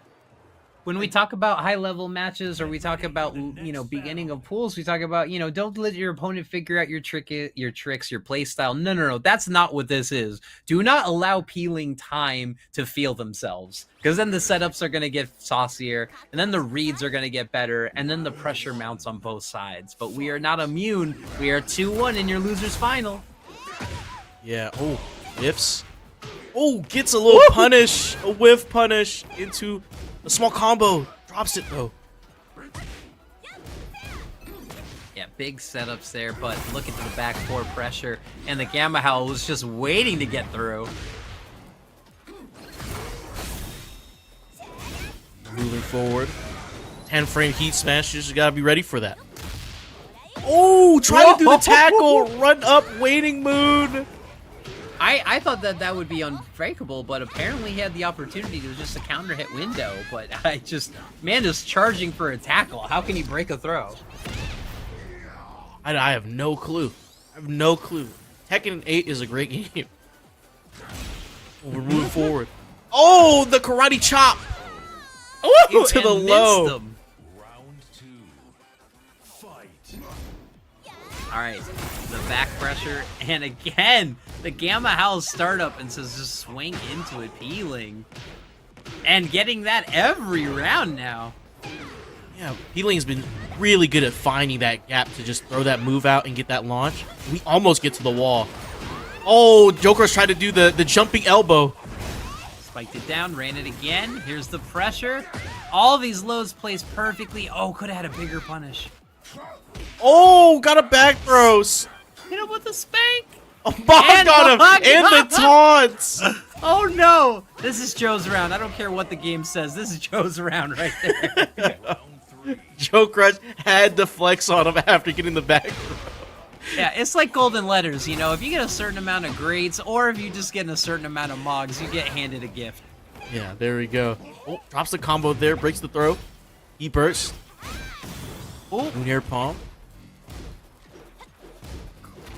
When we talk about high-level matches, or we talk about, you know, beginning of pools, we talk about, you know, don't let your opponent figure out your tricks, your play style. No. That's not what this is. Do not allow Pling time to feel themselves, because then the setups are going to get saucier, and then the reads are going to get better, and then the pressure mounts on both sides. But we are not immune. We are 2-1 in your loser's final. Yeah. Oh, whiffs. Oh, gets a little punish, a whiff punish into a small combo. Drops it though. Yeah, big setups there, but look at the back four pressure, and the Gamma Howl was just waiting to get through. Moving forward. 10-frame heat smash. You just gotta be ready for that. Oh, trying to do the tackle. Run up, waiting moon. I thought that would be unbreakable, but apparently he had the opportunity to just a counter hit window. But man, just charging for a tackle. How can he break a throw? I have no clue. I have no clue. Tekken 8 is a great game. We're moving forward. Oh, the karate chop. Ooh, into the low. Round 2. Fight. All right, the back pressure, and again, the Gamma Howl startup, and says just swing into it, Pling. And getting that every round now. Yeah, Pling's been really good at finding that gap to just throw that move out and get that launch. We almost get to the wall. Oh, JoeCrush tried to do the jumping elbow. Spiked it down, ran it again. Here's the pressure. All these lows placed perfectly. Oh, could have had a bigger punish. Oh, got a back throws. Hit him with a spank. Oh, Bob got him. And the taunts. Oh, no. This is Joe's round. I don't care what the game says. This is Joe's round right there. JoeCrush had to flex on him after getting the back throw. Yeah, it's like golden letters, you know. If you get a certain amount of grades, or if you just get a certain amount of mogs, you get handed a gift. Yeah, there we go. Oh, drops the combo there, breaks the throw. He bursts. Oh, Lunar palm.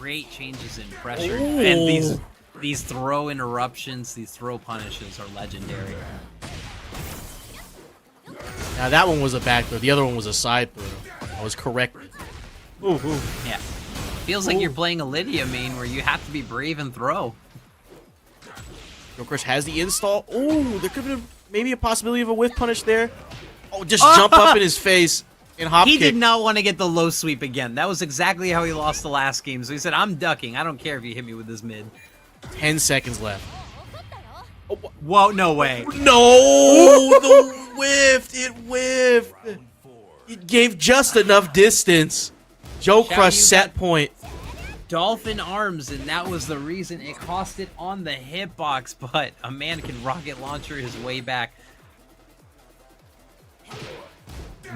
great changes in pressure. And These throw interruptions, these throw punishes are legendary. Now that one was a back throw. The other one was a side throw. I was corrected. Ooh, ooh. Yeah. Feels like you're playing a Lydia main where you have to be brave and throw. JoeCrush has the install. Ooh, there could be maybe a possibility of a whiff punish there. Oh, just jump up in his face and hop He kick. did not want to get the low sweep again. That was exactly how he lost the last game. So he said, I'm ducking. I don't care if you hit me with this mid. 10 seconds left. Oh, whoa, no way. no! The whiffed. It whiffed. It gave just enough distance. JoeCrush set point. Dolphin arms, and that was the reason it cost it on the hitbox, but a man can rocket launcher his way back.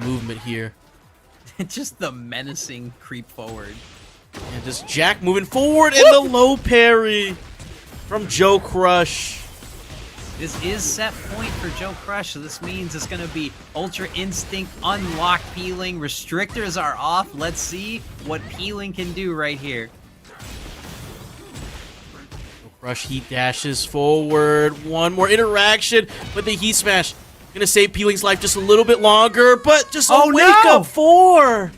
Movement here. Just the menacing creep forward. And just Jack moving forward, and the low parry from JoeCrush. This is set point for JoeCrush, so this means it's going to be Ultra Instinct, unlock peeling, restrictors are off. Let's see what peeling can do right here. JoeCrush heat dashes forward. One more interaction with the heat smash. Gonna save Peeling's life just a little bit longer, but just a wake up 4.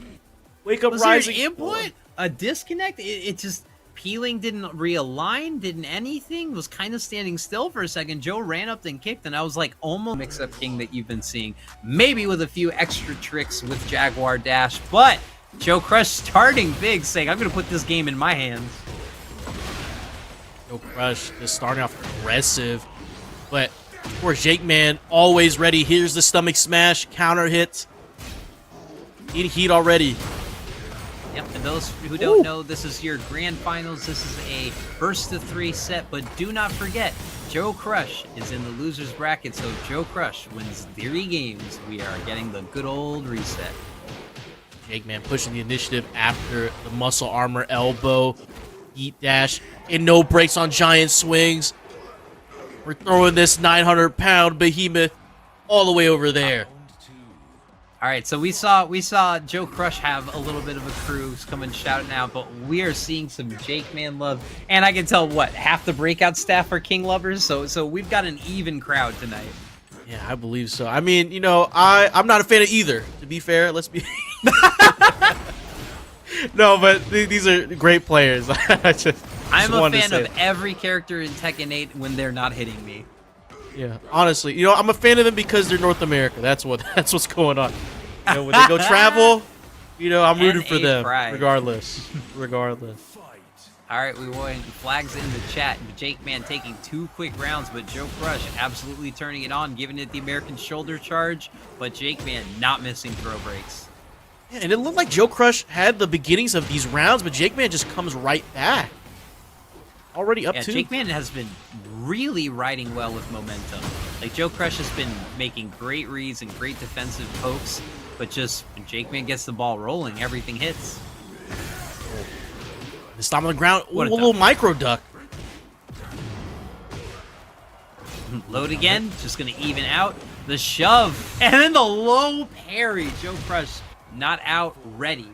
Wake up Was rising. there an input? A disconnect? It just... Peeling didn't realign, didn't anything, was kind of standing still for a second. Joe ran up and kicked, and I was like, almost mix-up king that you've been seeing. Maybe with a few extra tricks with Jaguar Dash, but JoeCrush starting big, saying, I'm going to put this game in my hands. JoeCrush just starting off aggressive, but of course, JAKEMAN always ready. Here's the stomach smash, counter hit. Need heat already. Yep, and those who don't know, this is your grand finals. This is a first to 3 set, but do not forget, JoeCrush is in the loser's bracket, so JoeCrush wins 3 games. We are getting the good old reset. JAKEMAN pushing the initiative after the muscle armor elbow, heat dash, and no breaks on giant swings. We're throwing this 900-pound behemoth all the way over there. All right, so we saw JoeCrush have a little bit of a crew coming shouting out, but we are seeing some JAKEMAN love, and I can tell half the breakout staff are King lovers, so we've got an even crowd tonight. Yeah, I believe so. I mean, you know, I'm not a fan of either. To be fair, let's be. No, but these are great players. I'm a fan of every character in Tekken 8 when they're not hitting me. Yeah, honestly, you know, I'm a fan of them because they're North America. That's what's going on. You know, when they go travel, you know, I'm rooting for them, regardless. Regardless. All right, we want flags in the chat. JAKEMAN taking 2 quick rounds, but JoeCrush absolutely turning it on, giving it the American shoulder charge, but JAKEMAN not missing throw breaks. Yeah, and it looked like JoeCrush had the beginnings of these rounds, but JAKEMAN just comes right back. Already up to. JAKEMAN has been really riding well with momentum. Like, JoeCrush has been making great reads and great defensive pokes, but just when JAKEMAN gets the ball rolling, everything hits. The stomp on the ground. Ooh, a little micro duck. Load again, just gonna even out. The shove, and then the low parry. JoeCrush not out, ready.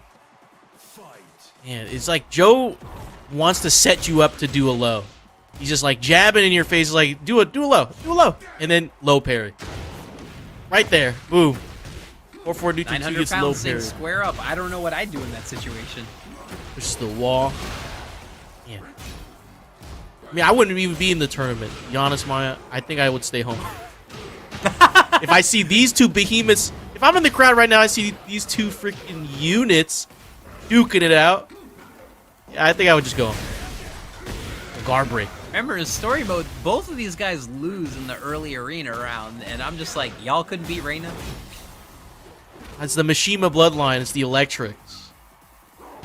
Man, it's like Joe wants to set you up to do a low. He's just like jabbing in your face, like do a low, and then low parry. Right there, boom. 4-4 neutral 2 gets low parry. Square up. I don't know what I'd do in that situation. Pushes the wall. Yeah. I mean, I wouldn't even be in the tournament. Be honest, Maya. I think I would stay home. If I see these 2 behemoths, if I'm in the crowd right now, I see these 2 freaking units duking it out. Yeah, I think I would just go home. A guard break. Remember, in story mode, both of these guys lose in the early arena round, and I'm just like, y'all couldn't beat Reina? That's the Mishima bloodline. It's the Electrics.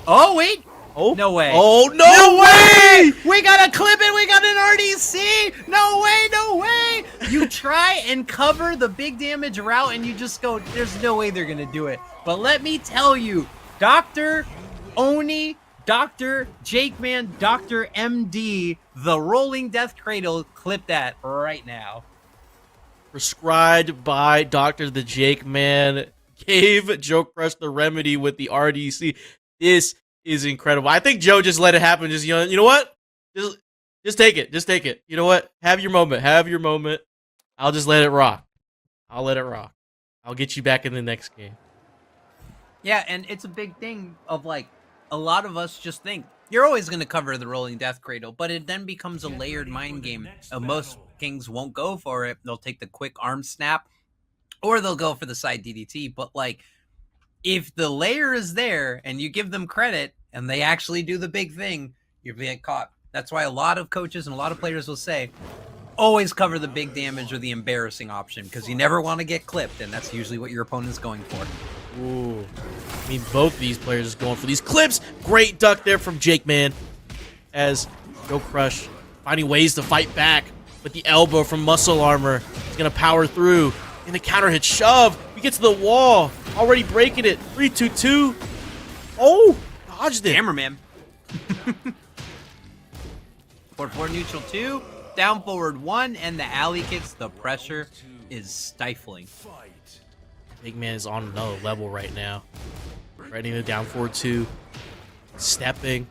Oh, wait! Oh, no way. Oh, no way! We got a clip and we got an RDC! No way, no way! You try and cover the big damage route and you just go, there's no way they're gonna do it. But let me tell you, Dr. Oni, Dr. JAKEMAN, Dr. MD, the Rolling Death Cradle, clip that right now. Prescribed by Dr.theJAKEMAN, gave JoeCrush the remedy with the RDC. This is incredible. I think Joe just let it happen. Just, you know what? Just Just take it. Just take it. You know what? Have your moment. Have your moment. I'll just let it rock. I'll let it rock. I'll get you back in the next game. Yeah, and it's a big thing of like a lot of us just think you're always going to cover the rolling death cradle, but it then becomes a layered mind game. Most kings won't go for it. They'll take the quick arm snap or they'll go for the side DDT. But like if the layer is there and you give them credit and they actually do the big thing, you're being caught. That's why a lot of coaches and a lot of players will say, always cover the big damage or the embarrassing option because you never want to get clipped, and that's usually what your opponent's going for. Ooh. I mean, both these players are going for these clips. Great duck there from JAKEMAN as JoeCrush finding ways to fight back with the elbow from Muscle Armor. He's going to power through. And the counter hit shove. We get to the wall. Already breaking it. 3-2-2. Oh, dodged it. Cameraman. Forward 4 neutral 2. Down forward 1. And the alley kicks. The pressure is stifling. JAKEMAN is on another level right now. Ready to down forward 2. Stepping.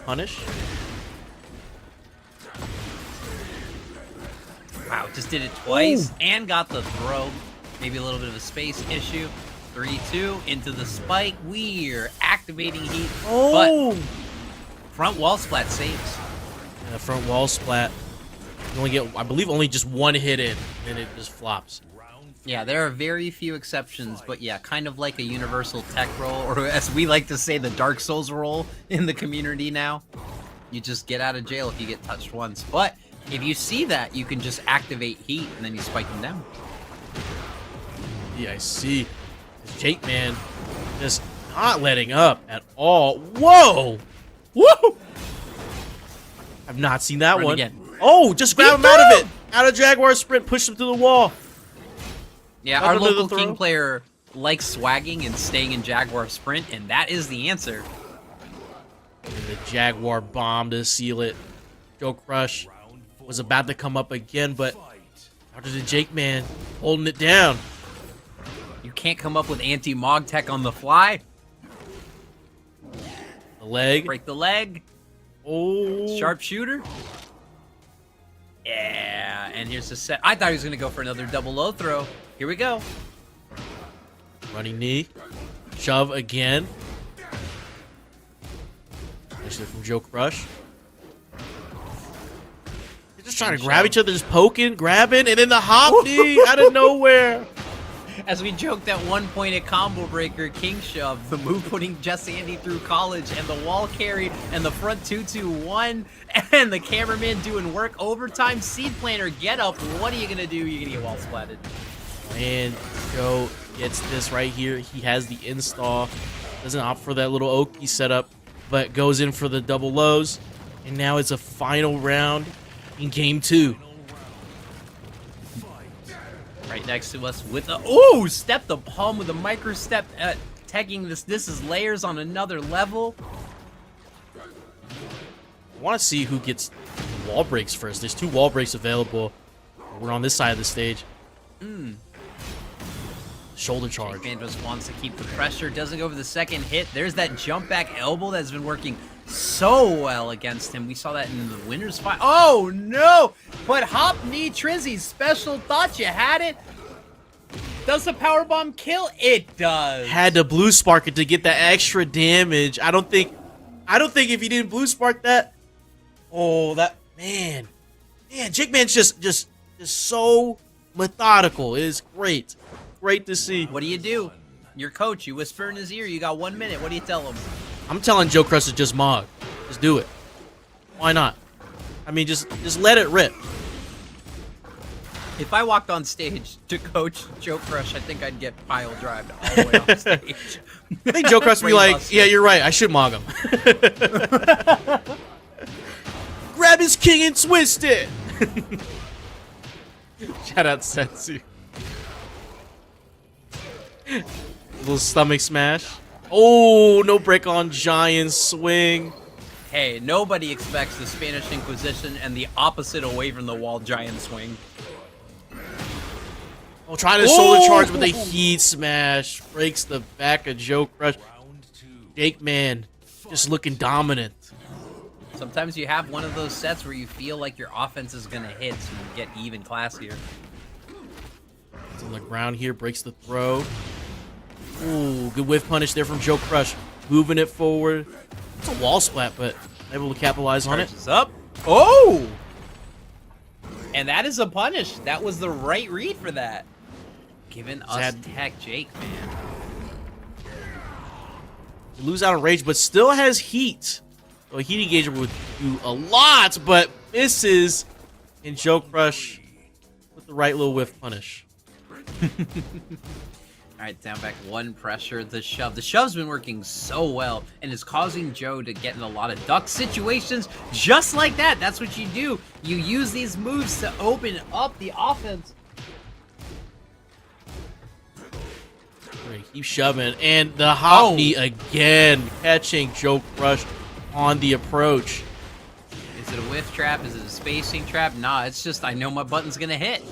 Punish. Wow, just did it twice and got the throw. Maybe a little bit of a space issue. 3-2 into the spike. We're activating heat. But front wall splat saves. And the front wall splat. You only get, I believe, only just one hit in, and it just flops. Yeah, there are very few exceptions, but yeah, kind of like a universal tech roll, or as we like to say, the Dark Souls roll in the community now. You just get out of jail if you get touched once. But if you see that, you can just activate heat, and then you spike them down. Yeah, I see. JAKEMAN just not letting up at all. Whoa! Whoa! I've not seen that Run one. again. Oh, just grab him out of it. Out of Jaguar Sprint, push him to the wall. Yeah, our local King player likes swagging and staying in Jaguar Sprint, and that is the answer. And the Jaguar bomb to seal it. JoeCrush was about to come up again, but Dr.theJAKEMAN holding it down. You can't come up with anti-Mog tech on the fly. The leg. Break the leg. Oh. Sharpshooter. Yeah, and here's the set. I thought he was going to go for another double low throw. Here we go. Running knee. Shove again. Actually from JoeCrush. They're just trying to grab each other, just poking, grabbing, and then the hop knee out of nowhere. As we joked at one point at Combo Breaker, King Shove, the move putting Jess Andy through college, and the wall carry, and the front 2-2-1, and the cameraman doing work overtime. Seed Planner, get up. What are you going to do? You're going to get wall splatted. And Joe gets this right here. He has the install. Doesn't opt for that little Oki setup, but goes in for the double lows. And now it's a final round in game 2. Right next to us with a ooh, step the palm with a micro step, tagging this. This is layers on another level. I want to see who gets wall breaks first. There's 2 wall breaks available. We're on this side of the stage. Shoulder charge. JAKEMAN just wants to keep the pressure. Doesn't go for the second hit. There's that jump back elbow that's been working so well against him. We saw that in the winner's fight. Oh no! But hop knee Trizzy special. Thought you had it. Does the powerbomb kill? It does. Had to blue spark it to get that extra damage. I don't think if he didn't blue spark that. Oh, that man. JAKEMAN's just so methodical. It is great. Great to see. What do you do? Your coach, you whisper in his ear, you got 1 minute. What do you tell him? I'm telling JoeCrush to just mog. Just do it. Why not? I mean, just let it rip. If I walked on stage to coach JoeCrush, I think I'd get pile drived all the way off stage. I think JoeCrush would be like, yeah, you're right. I should mog him. Grab his king and twist it. Shout out Sensu. Little stomach smash. Oh, no break on giant swing. Hey, nobody expects the Spanish Inquisition and the opposite away from the wall giant swing. Oh, trying to shoulder charge with a heat smash. Breaks the back of JoeCrush. JAKEMAN just looking dominant. So Sometimes you have one of those sets where you feel like your offense is gonna hit, so you get even classier. It's on the ground here, breaks the throw. Ooh, good whiff punish there from JoeCrush. Moving it forward. It's a wall splat, but able to capitalize on it. Charges up. Oh! And that is a punish. That was the right read for that. Giving us tech, Jake, man. You lose out on rage, but still has heat. So a heat engager would do a lot, but misses. And JoeCrush with the right little whiff punish. All right, down back one pressure, the shove. The shove's been working so well and is causing Joe to get in a lot of duck situations just like that. That's what you do. You use these moves to open up the offense. Keep shoving, and the hop knee again, catching JoeCrush on the approach. Is it a whiff trap? Is it a spacing trap? Nah, it's just I know my button's gonna hit.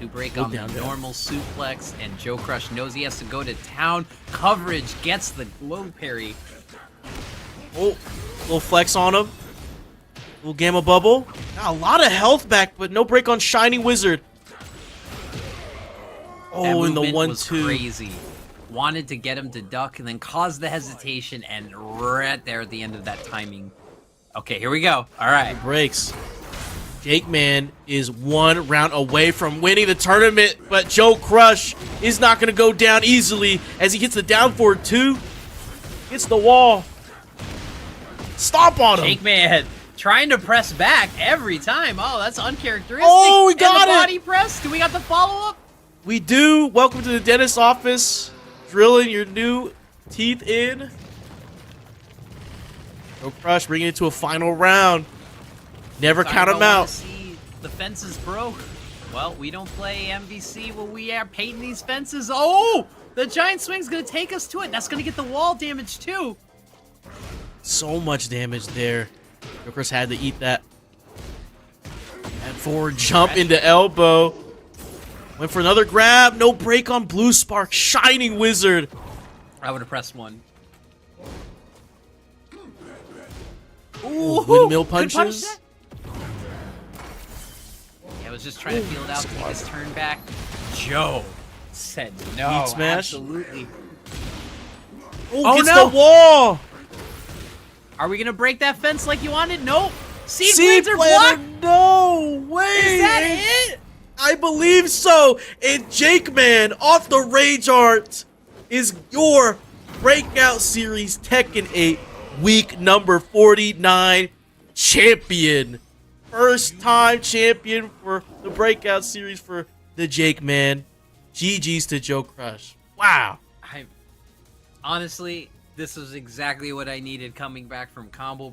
To break on the normal suplex, and JoeCrush knows he has to go to town. Coverage gets the glow parry. Oh, little flex on him. Little Gamma Bubble. Got a lot of health back, but no break on Shining Wizard. Oh, and the 1-2. Crazy. Wanted to get him to duck and then caused the hesitation, and right there at the end of that timing. Okay, here we go. All right. Breaks. JAKEMAN is one round away from winning the tournament, but JoeCrush is not going to go down easily as he hits the down forward 2. Hits the wall. Stomp on him. JAKEMAN trying to press back every time. Oh, that's uncharacteristic. Oh, we got and the it. Body press. Do we got the follow-up? We do. Welcome to the dentist's office. Drilling your new teeth in. JoeCrush bringing it to a final round. Never count him out. See the fences broke. Well, we don't play MVC when we are painting these fences. Oh, the giant swing's gonna take us to it. That's gonna get the wall damage too. So much damage there. JoeCrush had to eat that. And forward jump into elbow. Went for another grab. No break on Blue Spark. Shining Wizard. I would have pressed one. Ooh, windmill punches. Yeah, I was just trying to feel it out to make his turn back. Joe said no. Heat smash. Absolutely. Oh, gets the wall. Are we gonna break that fence like you wanted? Nope. Seed Seed blades are blocked. No way. Is that it? I believe so. And JAKEMAN off the Rage Art is your Breakout Series Tekken 8 week number 49 champion. First time champion for the Breakout Series for the JAKEMAN. GG's to JoeCrush. Wow. Honestly, this was exactly what I needed coming back from combo